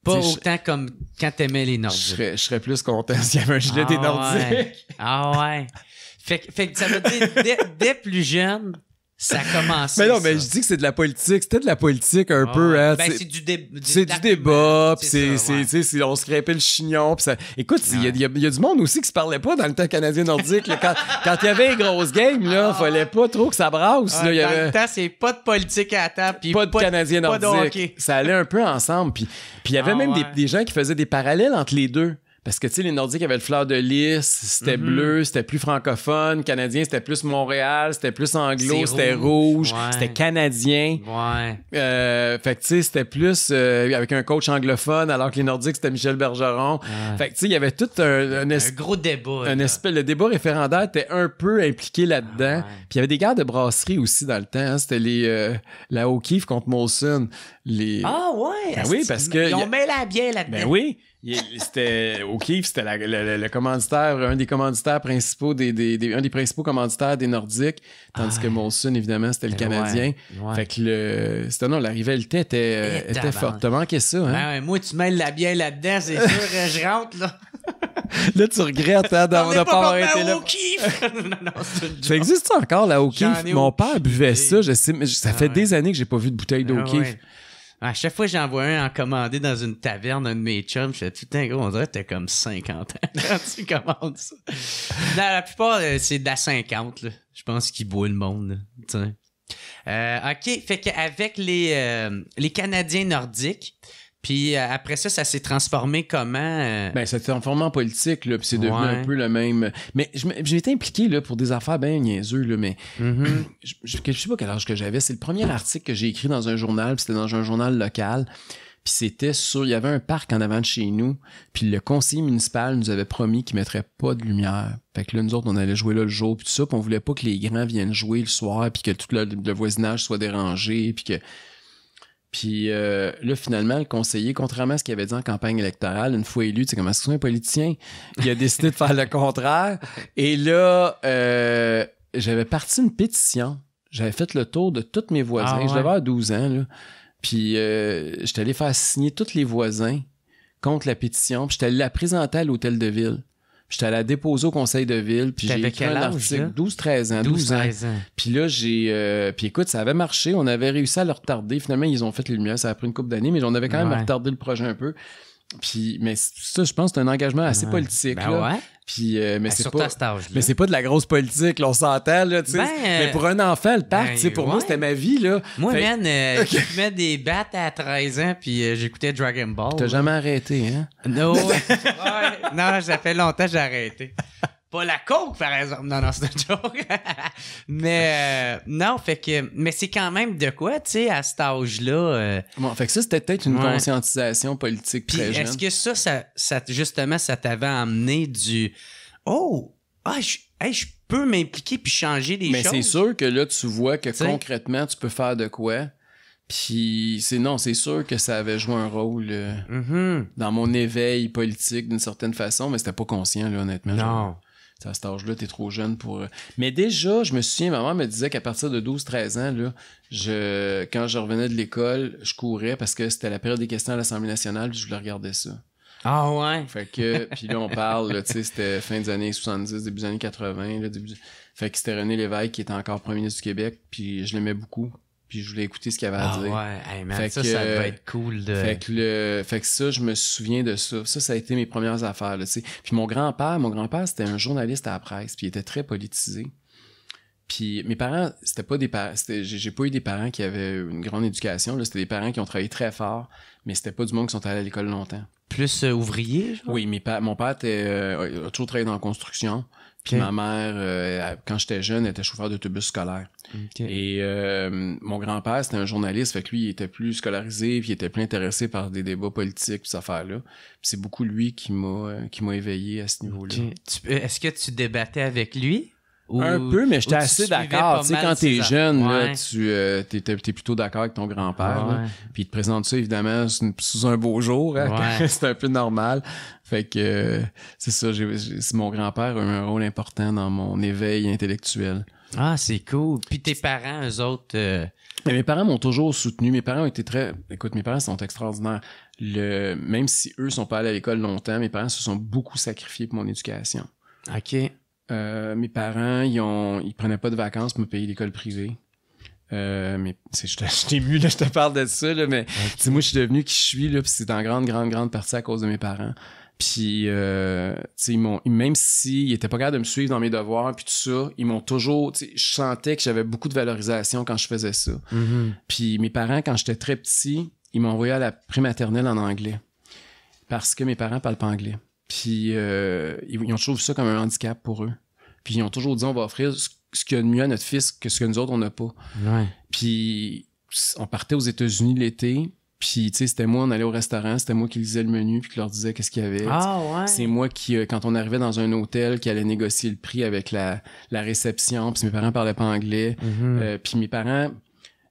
Pas tu sais, autant comme quand t'aimais les je Nordiques. serais je serais plus content s'il y avait un gilet des Nordiques. Ouais. Ah ouais. Fait que ça veut dire, dès plus jeune, ça a commencé. Mais non, mais ça. je dis que c'est de la politique. C'était de la politique un peu. Hein, Ben, tu sais. c'est du C'est du débat, puis C'est ça, ouais. tu sais, on se crêpait le chignon, puis ça... Écoute, il y a du monde aussi qui se parlait pas dans le temps canadien-nordique. Là. Quand il y avait les grosses games, là, fallait pas trop que ça brasse. Ah, là. Il y dans avait le temps, c'est pas de politique à la table, puis pas de pas de canadien-nordique. hockey. Ça allait un peu ensemble. Puis il y avait Ah, même ouais. des gens qui faisaient des parallèles entre les deux. Parce que, tu sais, les Nordiques avaient le fleur de lys, c'était bleu, c'était plus francophone. Canadien, c'était plus Montréal, c'était plus anglo, C'est c'était rouge, Ouais. c'était canadien. Ouais. Fait que, tu sais, c'était plus avec un coach anglophone, alors que les Nordiques, c'était Michel Bergeron. Fait que, tu sais, il y avait tout un Un gros débat. un là. espèce, le débat référendaire était un peu impliqué là-dedans. Ouais. Puis il y avait des guerres de brasserie aussi dans le temps. Hein. C'était la O'Keeffe contre Molson. Ah ouais. Ben oui, parce que Ils y a- ont mêlé la bière là-dedans. Ben oui, c'était O'Keeffe, c'était le commanditaire, un des commanditaires principaux, un des principaux commanditaires des Nordiques, tandis que Molson, évidemment, c'était le Canadien. Ouais. Fait que la rivalité était tabarnak. forte. T'as manqué ça, hein? Ben ouais, moi, tu mêles la bière là-dedans, c'est sûr, je rentre, là. Là, tu regrettes hein, On de est pas avoir porté été là. au kiff. Non, c'est une Ça joke. existe encore, la O'Keeffe? J'en ai Mon aucune père buvait idée. ça, je sais, mais ça fait ouais. des années que j'ai pas vu de bouteille Ah d'O'Keeffe. ouais. À chaque fois que j'en vois un en commandé dans une taverne, un de mes chums, je fais tout le temps, gros, on dirait que t'as comme 50 ans quand tu commandes ça. Dans la plupart, c'est de la 50, là. Je pense qu'il boit le monde, là. Tu sais. OK, fait qu'avec les Canadiens nordiques, puis après ça s'est transformé comment? Ben, ça s'est transformé en politique, là, puis c'est devenu Ouais. un peu le même. Mais j'ai été impliqué là, pour des affaires bien niaiseux, là, mais Mhm. je sais pas quel âge que j'avais. C'est le premier article que j'ai écrit dans un journal, puis c'était dans un journal local. Puis c'était sur... Il y avait un parc en avant de chez nous, puis le conseiller municipal nous avait promis qu'il mettrait pas de lumière. Fait que là, nous autres, on allait jouer là le jour, puis tout ça, puis on voulait pas que les grands viennent jouer le soir, puis que tout le voisinage soit dérangé, puis que... Puis là, finalement, le conseiller, contrairement à ce qu'il avait dit en campagne électorale, une fois élu, tu sais, comment c'est un politicien, il a décidé de faire le contraire. Et là, j'avais parti une pétition. J'avais fait le tour de tous mes voisins. Je devais avoir 12 ans, là. Puis j'étais allé faire signer tous les voisins contre la pétition. Puis j'étais allé la présenter à l'hôtel de ville. J'étais allé la déposer au conseil de ville. Puis j'ai écrit un article. 12-13 ans. 12 ans. Puis là, puis écoute, ça avait marché. On avait réussi à le retarder. Finalement, ils ont fait les lumières. Ça a pris une couple d'années, mais on avait quand même retardé le projet un peu. Puis, mais ça, je pense que c'est un engagement assez politique. Là. Puis, mais c'est pas, mais c'est pas de la grosse politique, là, on s'entend, là, tu sais. Mais pour un enfant, le parc, tu sais, pour moi, c'était ma vie, là. Moi, je fumais des battes à 13 ans, puis j'écoutais Dragon Ball. T'as jamais arrêté, hein? Non, non, ça fait longtemps que j'ai arrêté. Pas la coke, par exemple. Non, c'est un joke. Mais non, fait que... Mais c'est quand même de quoi, tu sais, à cet âge-là... Bon, fait que ça, c'était peut-être une conscientisation politique très jeune. Est-ce que ça justement, ça t'avait amené du... Oh! Je peux m'impliquer puis changer des choses? Mais c'est sûr que là, tu vois que concrètement, tu peux faire de quoi. Puis c'est sûr que ça avait joué un rôle dans mon éveil politique d'une certaine façon, mais c'était pas conscient, là, honnêtement. Non. À cet âge-là, t'es trop jeune pour... Mais déjà, je me souviens, maman me disait qu'à partir de 12-13 ans, là, quand je revenais de l'école, je courais parce que c'était la période des questions à l'Assemblée nationale, puis je voulais regarder ça. Ah ouais? Fait que, puis là, on parle, tu sais, c'était fin des années 70, début des années 80, là, fait que c'était René Lévesque qui était encore premier ministre du Québec, puis je l'aimais beaucoup. Puis je voulais écouter ce qu'il avait à dire. Ah ouais, hey man, fait ça devait être cool de... Fait que ça, je me souviens de ça. Ça a été mes premières affaires, là, tu sais. Puis mon grand-père, c'était un journaliste à la presse, puis il était très politisé. Puis mes parents, c'était pas des parents... J'ai pas eu des parents qui avaient une grande éducation, là. C'était des parents qui ont travaillé très fort, mais c'était pas du monde qui sont allés à l'école longtemps. Plus ouvrier, genre? Oui, mon père a toujours travaillé dans la construction. Puis ma mère, quand j'étais jeune, elle était chauffeur d'autobus scolaire. Et mon grand-père, c'était un journaliste, fait que lui, il était plus scolarisé, puis il était plus intéressé par des débats politiques, puis cette affaire-là. Puis c'est beaucoup lui qui m'a éveillé à ce niveau-là. Est-ce que tu débattais avec lui? Un peu, mais j'étais assez d'accord. Tu sais, quand t'es jeune, là, t'es plutôt d'accord avec ton grand-père. Là, puis il te présente ça, évidemment, sous un beau jour. Hein, c'est un peu normal. Fait que c'est ça, mon grand-père a eu un rôle important dans mon éveil intellectuel. Ah, c'est cool. Puis tes parents, eux autres... Mais mes parents m'ont toujours soutenu. Mes parents ont été très... Écoute, mes parents sont extraordinaires. Même si eux sont pas allés à l'école longtemps, mes parents se sont beaucoup sacrifiés pour mon éducation. OK. Mes parents, ils prenaient pas de vacances pour me payer l'école privée. Mais je t'ai ému, là, je te parle de ça, là, mais moi, je suis devenu qui je suis, là, puis c'est en grande partie à cause de mes parents. Puis, même s'ils étaient pas capables de me suivre dans mes devoirs, puis tout ça, ils m'ont toujours... Je sentais que j'avais beaucoup de valorisation quand je faisais ça. Mm-hmm. Puis mes parents, quand j'étais très petit, ils m'ont envoyé à la prématernelle en anglais. Parce que mes parents parlent pas anglais. Puis ils ont toujours vu ça comme un handicap pour eux. Puis ils ont toujours dit, on va offrir ce qu'il y a de mieux à notre fils que ce que nous autres, on n'a pas. Ouais. Puis on partait aux États-Unis l'été. Puis, tu sais, c'était moi, on allait au restaurant, c'était moi qui lisais le menu puis qui leur disais qu'est-ce qu'il y avait. Ah ouais. C'est moi qui, quand on arrivait dans un hôtel, qui allait négocier le prix avec la réception. Puis mes parents parlaient pas anglais. Mm-hmm. Puis mes parents, tu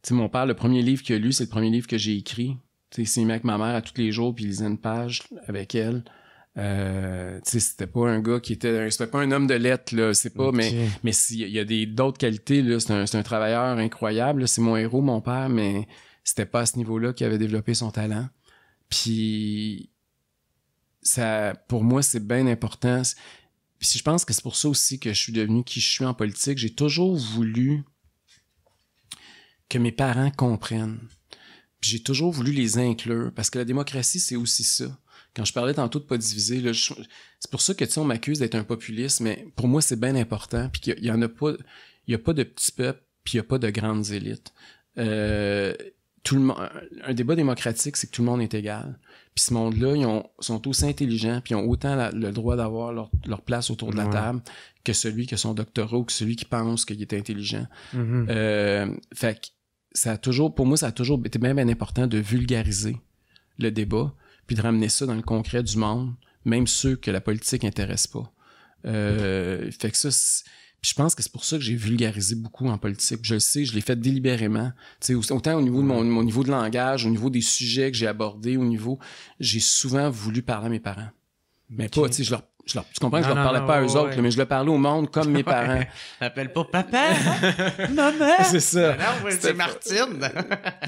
sais, mon père, le premier livre qu'il a lu, c'est le premier livre que j'ai écrit. Tu sais, il s'est mis avec ma mère à tous les jours puis il lisait une page avec elle. Tu sais, c'était pas un gars c'était pas un homme de lettres, là, c'est pas, okay. mais il y a d'autres qualités, là, c'est un travailleur incroyable, là, c'est mon héros, mon père, mais c'était pas à ce niveau-là qu'il avait développé son talent. Puis ça, pour moi, c'est bien important. Puis je pense que c'est pour ça aussi que je suis devenu qui je suis en politique. J'ai toujours voulu que mes parents comprennent. Puis j'ai toujours voulu les inclure, parce que la démocratie, c'est aussi ça. Quand je parlais tantôt de pas diviser, là, c'est pour ça que, tu sais, on m'accuse d'être un populiste, mais pour moi, c'est bien important, puis qu'il y en a pas, il y a pas de petits peuples, puis il y a pas de grandes élites. Tout le monde, un débat démocratique, c'est que tout le monde est égal. Puis ce monde-là, sont aussi intelligents, puis ils ont autant le droit d'avoir leur place autour de la table que celui qui a son doctorat ou que celui qui pense qu'il est intelligent. Mm-hmm. Fait que pour moi, ça a toujours été bien important de vulgariser le débat, puis de ramener ça dans le concret du monde, même ceux que la politique intéresse pas. Fait que ça, Puis je pense que c'est pour ça que j'ai vulgarisé beaucoup en politique. Je le sais, je l'ai fait délibérément. Tu sais, autant au niveau de mon niveau de langage, au niveau des sujets que j'ai abordés, j'ai souvent voulu parler à mes parents. Mais pas, tu sais, tu comprends que je leur parlais pas à eux autres, là, mais je leur parlais au monde comme mes parents. T'appelles pas papa, maman. C'est ça. Non, c'est Martine.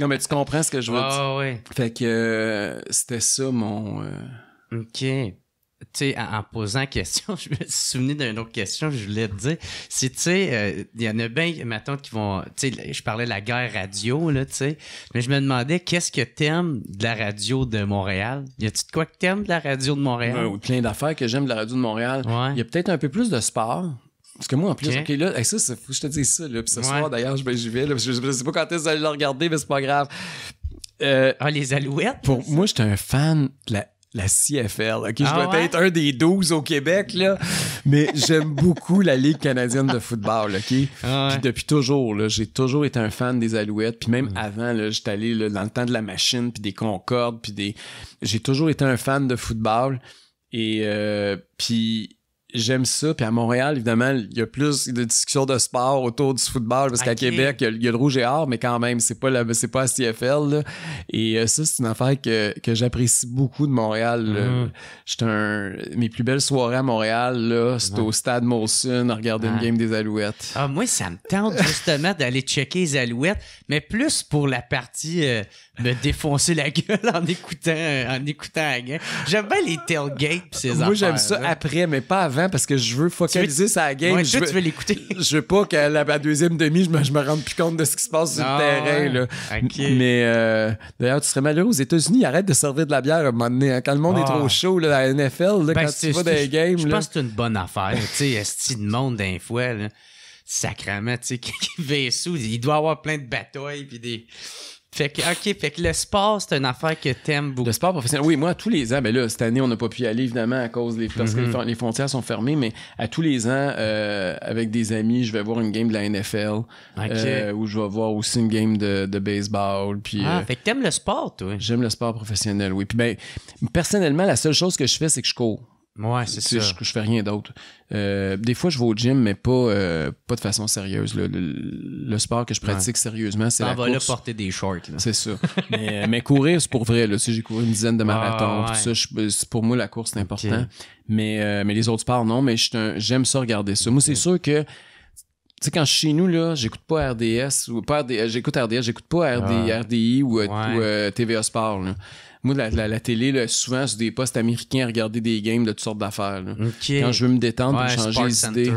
Non, mais tu comprends ce que je veux dire. Ouais. Fait que c'était ça mon... OK. Tu sais, en posant la question, je me suis souvenu d'une autre question que je voulais te dire. C'est, tu sais, il y en a bien, mettons, qui vont... Tu sais, je parlais de la guerre radio, là, tu sais. Mais je me demandais, qu'est-ce que t'aimes de la radio de Montréal? Y a-tu de quoi que t'aimes de la radio de Montréal? Plein d'affaires que j'aime de la radio de Montréal. Ouais. Il y a peut-être un peu plus de sport. Parce que moi, en plus, OK. OK, là, hey, ça, faut que je te dise ça, là. Puis ce Ouais. soir, d'ailleurs, j'y vais, là. Je sais pas quand est-ce que vous allez le regarder, mais c'est pas grave. Les Alouettes? Pour moi, j'étais un fan de la CFL. OK, je dois être un des 12 au Québec, là. Mais j'aime beaucoup la Ligue canadienne de football, OK? Puis depuis toujours, là, j'ai toujours été un fan des Alouettes. Puis même avant, là, j'étais allé là, dans le temps de la machine, puis des Concordes, puis j'ai toujours été un fan de football. Et puis... J'aime ça. Puis à Montréal, évidemment, il y a plus de discussions de sport autour du football parce qu'à Québec, il y a le rouge et or, mais quand même, c'est pas la CFL. Là. Et ça, c'est une affaire que j'apprécie beaucoup de Montréal. Mes plus belles soirées à Montréal, là, c'était au Stade Molson à regarder une game des Alouettes. Ah, moi, ça me tente justement d'aller checker les Alouettes, mais plus pour la partie me défoncer la gueule en écoutant la game. J'aime bien les tailgates pis ces affaires. Moi, j'aime ça après, mais pas avant parce que je veux focaliser sur la game. Ouais, tu veux l'écouter. Je veux pas qu'à la deuxième demi, je me rende plus compte de ce qui se passe sur le terrain. Là. Okay. Mais d'ailleurs, tu serais malheureux aux États-Unis, ils arrêtent de servir de la bière à un moment donné. Hein. Quand le monde est trop chaud, là, à la NFL, là, quand tu vas dans les games. Je pense que c'est une bonne affaire. Tu sais, esti de monde d'un fois, là, sacrément, tu sais, qui va sous, il doit avoir plein de batailles puis des... Fait que le sport, c'est une affaire que t'aimes beaucoup. Le sport professionnel, oui, moi, tous les ans, ben là, cette année, on n'a pas pu y aller, évidemment, à cause parce que les frontières sont fermées, mais à tous les ans, avec des amis, je vais voir une game de la NFL, où je vais voir aussi une game de baseball. Puis, fait que t'aimes le sport, toi? J'aime le sport professionnel, oui. Puis, ben, personnellement, la seule chose que je fais, c'est que je cours. Ouais, c'est ça. Je fais rien d'autre. Des fois, je vais au gym, mais pas de façon sérieuse. Le sport que je pratique sérieusement, c'est la course. On va là porter des shorts. Là. C'est ça. mais courir, c'est pour vrai. Là. Tu sais, j'ai couru une dizaine de marathons. Tout ça, pour moi, la course, c'est important. Okay. Mais les autres sports, non. Mais j'aime ça regarder ça. Moi, c'est sûr que tu sais, quand je suis chez nous, là, j'écoute pas RDS ou pas RDS, j'écoute RDS, j'écoute pas RDI ou TVA Sport. Là. Moi, la télé, là, souvent, sur des postes américains à regarder des games de toutes sortes d'affaires. Là. Okay. Quand je veux me détendre pour changer les idées.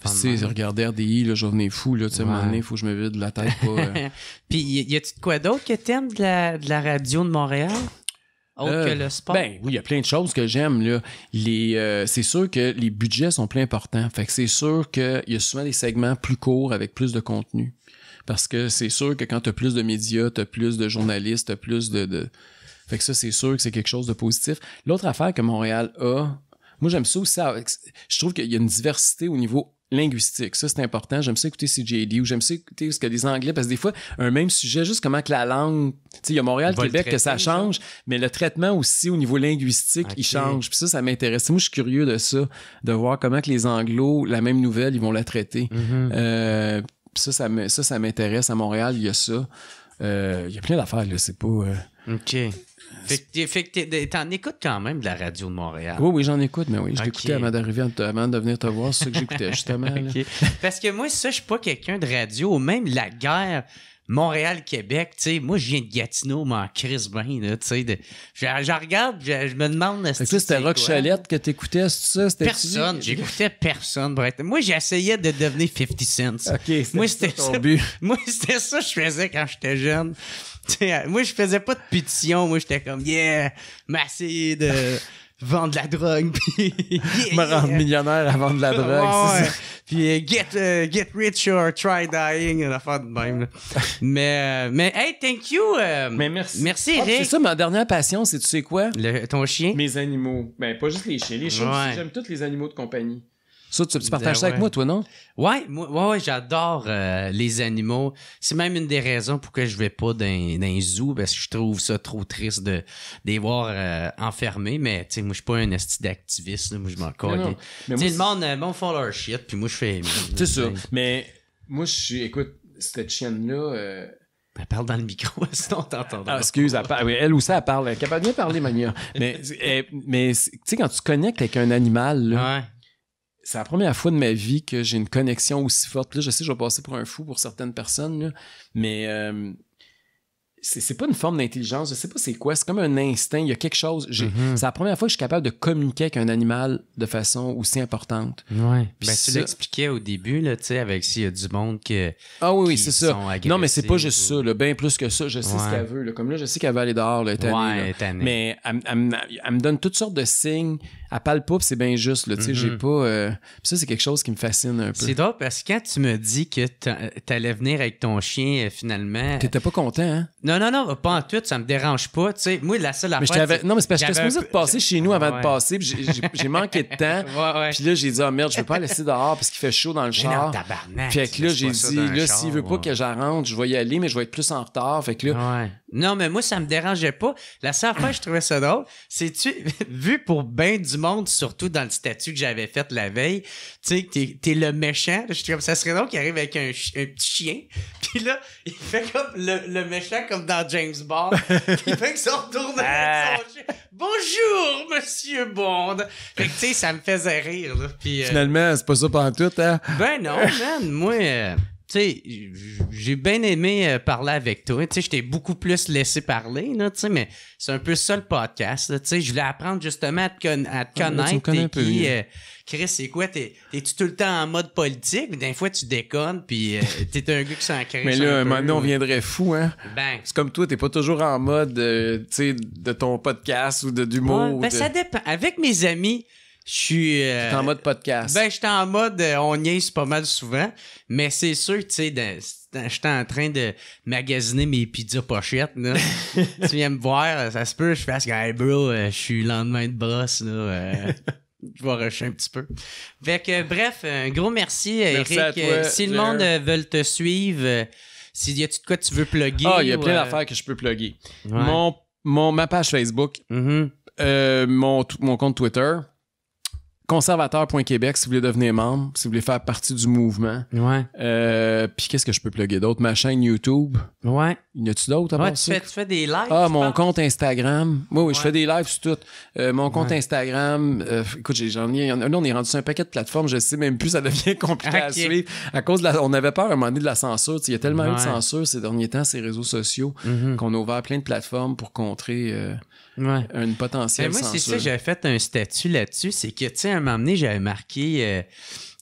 Tu sais, regarder RDI, là, je revenais fou. Là, à un moment donné, il faut que je me vide la tête. Puis, y a-tu de quoi d'autre que t'aimes de la radio de Montréal? Autre que le sport? Ben oui, il y a plein de choses que j'aime. Là. C'est sûr que les budgets sont plus importants. Fait que c'est sûr qu'il y a souvent des segments plus courts avec plus de contenu. Parce que c'est sûr que quand tu as plus de médias, tu as plus de journalistes, tu as plus de... Fait que ça, c'est sûr que c'est quelque chose de positif. L'autre affaire que Montréal a, moi, j'aime ça aussi. Je trouve qu'il y a une diversité au niveau linguistique. Ça, c'est important. J'aime ça écouter CJD ou j'aime ça écouter ce que les Anglais, parce que des fois, un même sujet, juste comment que la langue... Tu sais, il y a Montréal, Québec, que ça change, mais le traitement aussi au niveau linguistique, il change. Puis ça m'intéresse. Moi, je suis curieux de ça, de voir comment que les Anglos, la même nouvelle, ils vont la traiter. Ça m'intéresse. À Montréal, il y a ça. Il y a plein d'affaires, là. C'est pas... OK. Fait que t'en écoutes quand même de la radio de Montréal. Oui, j'en écoute, mais oui. Je l'écoutais avant de venir te voir. C'est ça que j'écoutais, justement. Okay. Parce que moi, ça, je suis pas quelqu'un de radio. Même la guerre Montréal-Québec, tu sais, moi, je viens de Gatineau, m'en crisse bien, là, tu sais. Je regarde, je me demande... Fait que ça, c'était Rock Chalette que t'écoutais, c'est ça? Personne, j'écoutais personne. Moi, j'essayais de devenir 50 Cent. OK, moi, c'était ça. Moi, c'était ça que je faisais quand j'étais jeune. T'sais, moi, je faisais pas de pétition. Moi, j'étais comme, m'essayer de vendre de la drogue. Puis, me rendre millionnaire à vendre de la drogue. Ouais. Puis, get rich or try dying. Une affaire de même. Là. mais, hey, thank you. Mais merci. Merci, Eric. C'est ça, ma dernière passion, c'est tu sais quoi? Ton chien? Mes animaux. Ben, pas juste les chiens. Les chiens aussi, j'aime tous les animaux de compagnie. Ça, tu partages ça avec moi, toi, non? Ouais, moi, j'adore les animaux. C'est même une des raisons pourquoi je vais pas dans un zoo, parce que je trouve ça trop triste de les voir enfermés. Mais, tu sais, moi, je suis pas un esti d'activiste, là. Moi, je m'en colle. Tu sais, le monde font leur shit, puis moi, je fais... C'est ça. Mais moi, écoute, cette chienne-là... Elle parle dans le micro, sinon t'entends. Ah, excuse, elle aussi, elle parle. Elle est capable de bien parler, Mania. mais tu sais, quand tu connectes avec un animal, là, Ouais. c'est la première fois de ma vie que j'ai une connexion aussi forte. Puis là, je sais que je vais passer pour un fou pour certaines personnes, là, mais c'est pas une forme d'intelligence. Je sais pas c'est quoi. C'est comme un instinct. Il y a quelque chose. C'est la première fois que je suis capable de communiquer avec un animal de façon aussi importante. Ouais. Puis Ben, tu ça- l'expliquais au début, là, tu sais, avec s'il y a du monde qui Ah oui, qui c'est ça. sont Non, mais c'est pas agressifs juste ou- ça. Là. Bien plus que ça. Je sais ce Ouais. qu'elle veut. Là. Comme là, je sais qu'elle veut aller dehors. Là, elle est tannée, Ouais, là. elle est tannée. Mais elle me donne toutes sortes de signes. Elle parle pas, puis c'est bien juste. Là. Tu sais, j'ai pas... Puis ça, c'est quelque chose qui me fascine un peu. C'est drôle parce que quand tu me dis que t'allais venir avec ton chien, finalement... T'étais pas content, hein? Non, pas en tout, ça me dérange pas. Tu sais, moi, la seule Mais affaire... non, mais c'est parce que j'étais j'avais supposé un de peu- passer chez nous avant Ouais. de passer, puis j'ai manqué de temps. Ouais. Puis là, j'ai dit, ah merde, je veux pas la laisser dehors parce qu'il fait chaud dans le Mais non, char. tabarnak. Fait que tu là, laisses j'ai pas ça dit, dans un là, char, s'il veut pas ouais. que j'arrête, je vais y aller, mais je vais être plus en retard. Fait que là, Ouais. Non, mais moi, ça me dérangeait pas. La seule affaire, je trouvais ça drôle, c'est-tu, vu pour ben du monde, surtout dans le statut que j'avais fait la veille, tu sais, t'es le méchant. Je suis comme, ça serait drôle qu'il arrive avec un petit chien, puis là, il fait comme le méchant, comme dans James Bond. Il fait que ça retourne avec son chien. Bonjour, monsieur Bond. Fait que, tu sais, ça me faisait rire, là. Puis, finalement, c'est pas ça pantoute, hein? ben non, man, moi, tu sais, j'ai bien aimé parler avec toi. Tu sais, je t'ai beaucoup plus laissé parler, là, tu sais, mais c'est un peu ça le podcast, là, tu sais. Je voulais apprendre justement à te tu me connaître. connais T'es un peu qui, mieux. Chris, c'est quoi? T'es-tu tout le temps en mode politique? Mais des fois, tu déconnes, puis t'es un gars qui s'en crée. Mais là, un moment donné, on viendrait fou, hein? Ben, C'est comme toi, t'es pas toujours en mode, tu sais, de ton podcast ou d'humour. ouais, ben ça dépend. Avec mes amis, je suis... T'es en mode podcast. Ben, j'étais en mode, on niaise pas mal souvent, mais c'est sûr, tu sais, j'étais en train de magasiner mes pizzas pochettes, là. Tu viens me voir, ça se peut, je fasse, hey bro, je suis lendemain de brosse, là. Je vais rusher un petit peu. Fait que, bref, un gros merci, Merci Eric. à toi, Si le Jer. monde veut te suivre, s'il y a-tu de quoi tu veux plugger? Ah, il y a ou, plein d'affaires que je peux plugger. Ouais. Ma page Facebook, Mhm. mon compte Twitter, conservateur.québec si vous voulez devenir membre, si vous voulez faire partie du mouvement. Ouais. Puis qu'est-ce que je peux plugger d'autre? Ma chaîne YouTube. Ouais. Y en a-tu d'autres à Ouais, part ça? tu fais des lives. Ah, je mon pense. compte Instagram. Oui, je Ouais. fais des lives sur tout. Mon compte Ouais. Instagram, écoute, j'en ai, là, on est rendu sur un paquet de plateformes, je sais même plus, ça devient compliqué à Ok. suivre. À cause on avait peur à un moment donné de la censure. Tu sais, il y a tellement eu de Ouais. censure ces derniers temps, ces réseaux sociaux, Mhm. qu'on a ouvert plein de plateformes pour contrer Ouais. une potentielle Mais moi, c'est censure. ça, j'avais fait un statut là-dessus. C'est que, tu sais, à un moment donné, j'avais marqué,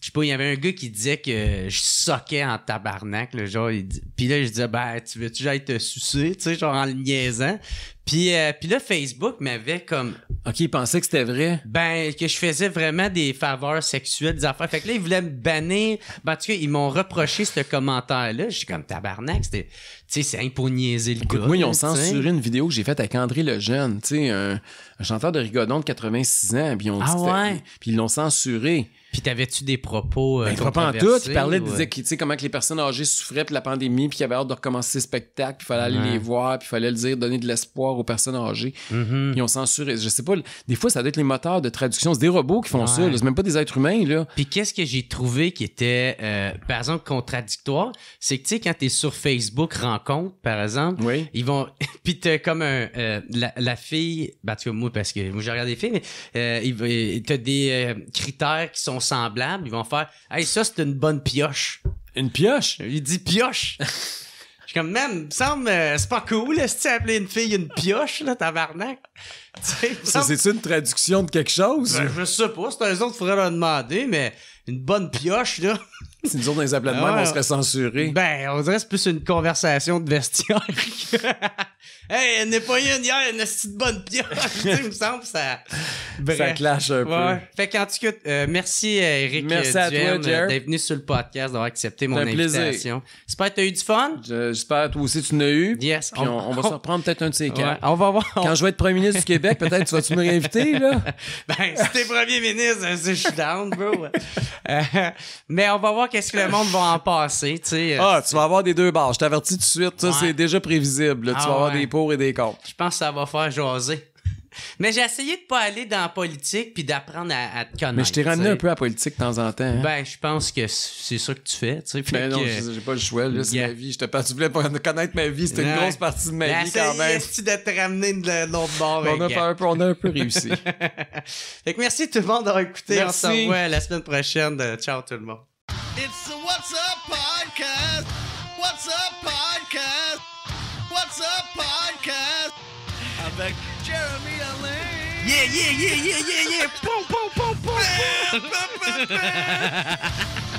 je sais pas, il y avait un gars qui disait que je soquais en tabarnak, là, genre, puis là, je disais, ben, tu veux-tu que j'aille te sucer, tu sais, genre en le niaisant. Puis là, Facebook m'avait comme, OK, il pensait que c'était vrai. ben, que je faisais vraiment des faveurs sexuelles, des affaires. Fait que là, ils voulaient me bannir. Ben, en tout cas, ils m'ont reproché ce commentaire-là. Je suis comme, tabarnak, c'était, tu sais, c'est un pour niaiser le Écoute, gars. moi, ils ont là, tu sais. censuré une vidéo que j'ai faite avec André Lejeune, tu sais, un chanteur de rigodon de 86 ans, puis ils ont dit Ah que c'était- ouais? puis ils l'ont censuré. Puis t'avais-tu des propos Ben, pas en tout. controversés, Il parlait, ou, disait que, tu sais, comment que les personnes âgées souffraient de la pandémie, puis qu'ils avaient hâte de recommencer les spectacles, puis il fallait aller Ouais. les voir, puis il fallait le dire, donner de l'espoir aux personnes âgées. Mhm. Ils ont censuré. Je sais pas, des fois, ça doit être les moteurs de traduction. C'est des robots qui font ça, Ouais. là. C'est même pas des êtres humains, là. Puis qu'est-ce que j'ai trouvé qui était, par exemple, contradictoire, c'est que, tu sais, quand t'es sur Facebook rencontre, par exemple, Oui. ils vont... Puis t'as comme la fille... Ben, tu vois, moi, parce que moi, j'ai regardé les filles, mais t'as des critères qui sont semblables. Ils vont faire « Hey, ça, c'est une bonne pioche. Une pioche. » Il dit « Pioche. » Je suis comme, man, il me semble, c'est pas cool, là, si tu appelé une fille une pioche, là, tabarnak. Tu sais, il me Ça, semble- c'est une traduction de quelque chose? Ben, je sais pas, c'est un autres qu'il faudrait leur demander, mais une bonne pioche, là. Si nous autres, dans les appels de Ah même, ouais. on serait censurés. Ben, on dirait que c'est plus une conversation de vestiaire. Hey, elle n'est pas une hier, elle a une petite bonne pioche. Il me semble que ça. Bref. Ça clash un peu. Fait qu'en tout cas, merci Eric Merci à toi, Jer. d'être venu sur le podcast, d'avoir accepté mon C'est un plaisir. invitation. J'espère que tu as eu du fun. J'espère que toi aussi tu en as eu. Yes. Puis on va s'en reprendre peut-être un de ces quatre. On va voir. Quand je vais être premier ministre du Québec, peut-être tu vas-tu me réinviter, là? Ben, si t'es premier ministre, je suis down, bro. Mais on va voir qu'est-ce que le monde va en passer, tu sais. Tu vas avoir des deux barres. Je t'avertis tout de suite. Ça, Ouais. c'est déjà prévisible. Là. Tu vas avoir ouais. des pour et des contre. Je pense que ça va faire jaser. Mais j'ai essayé de pas aller dans la politique puis d'apprendre à te connaître. Mais je t'ai ramené t'sais. un peu à la politique de temps en temps. Hein? Ben, je pense que c'est ça que tu fais, tu sais. Ben non, j'ai pas le choix. Là, c'est Yeah. ma vie. Tu voulais pas connaître ma vie. C'était une Ouais. grosse partie de ma vie quand même. Essayé de te ramener de l'autre bord. On a un peu réussi. Fait que merci tout le monde d'avoir écouté. Merci. On se revoit la semaine prochaine. Ciao tout le monde. It's the What's Up Podcast. What's Up Podcast. What's Up Podcast. Avec Jeremy Alain. Yeah, yeah, yeah, yeah, yeah, yeah. Poum, poum, poum, poum, poum.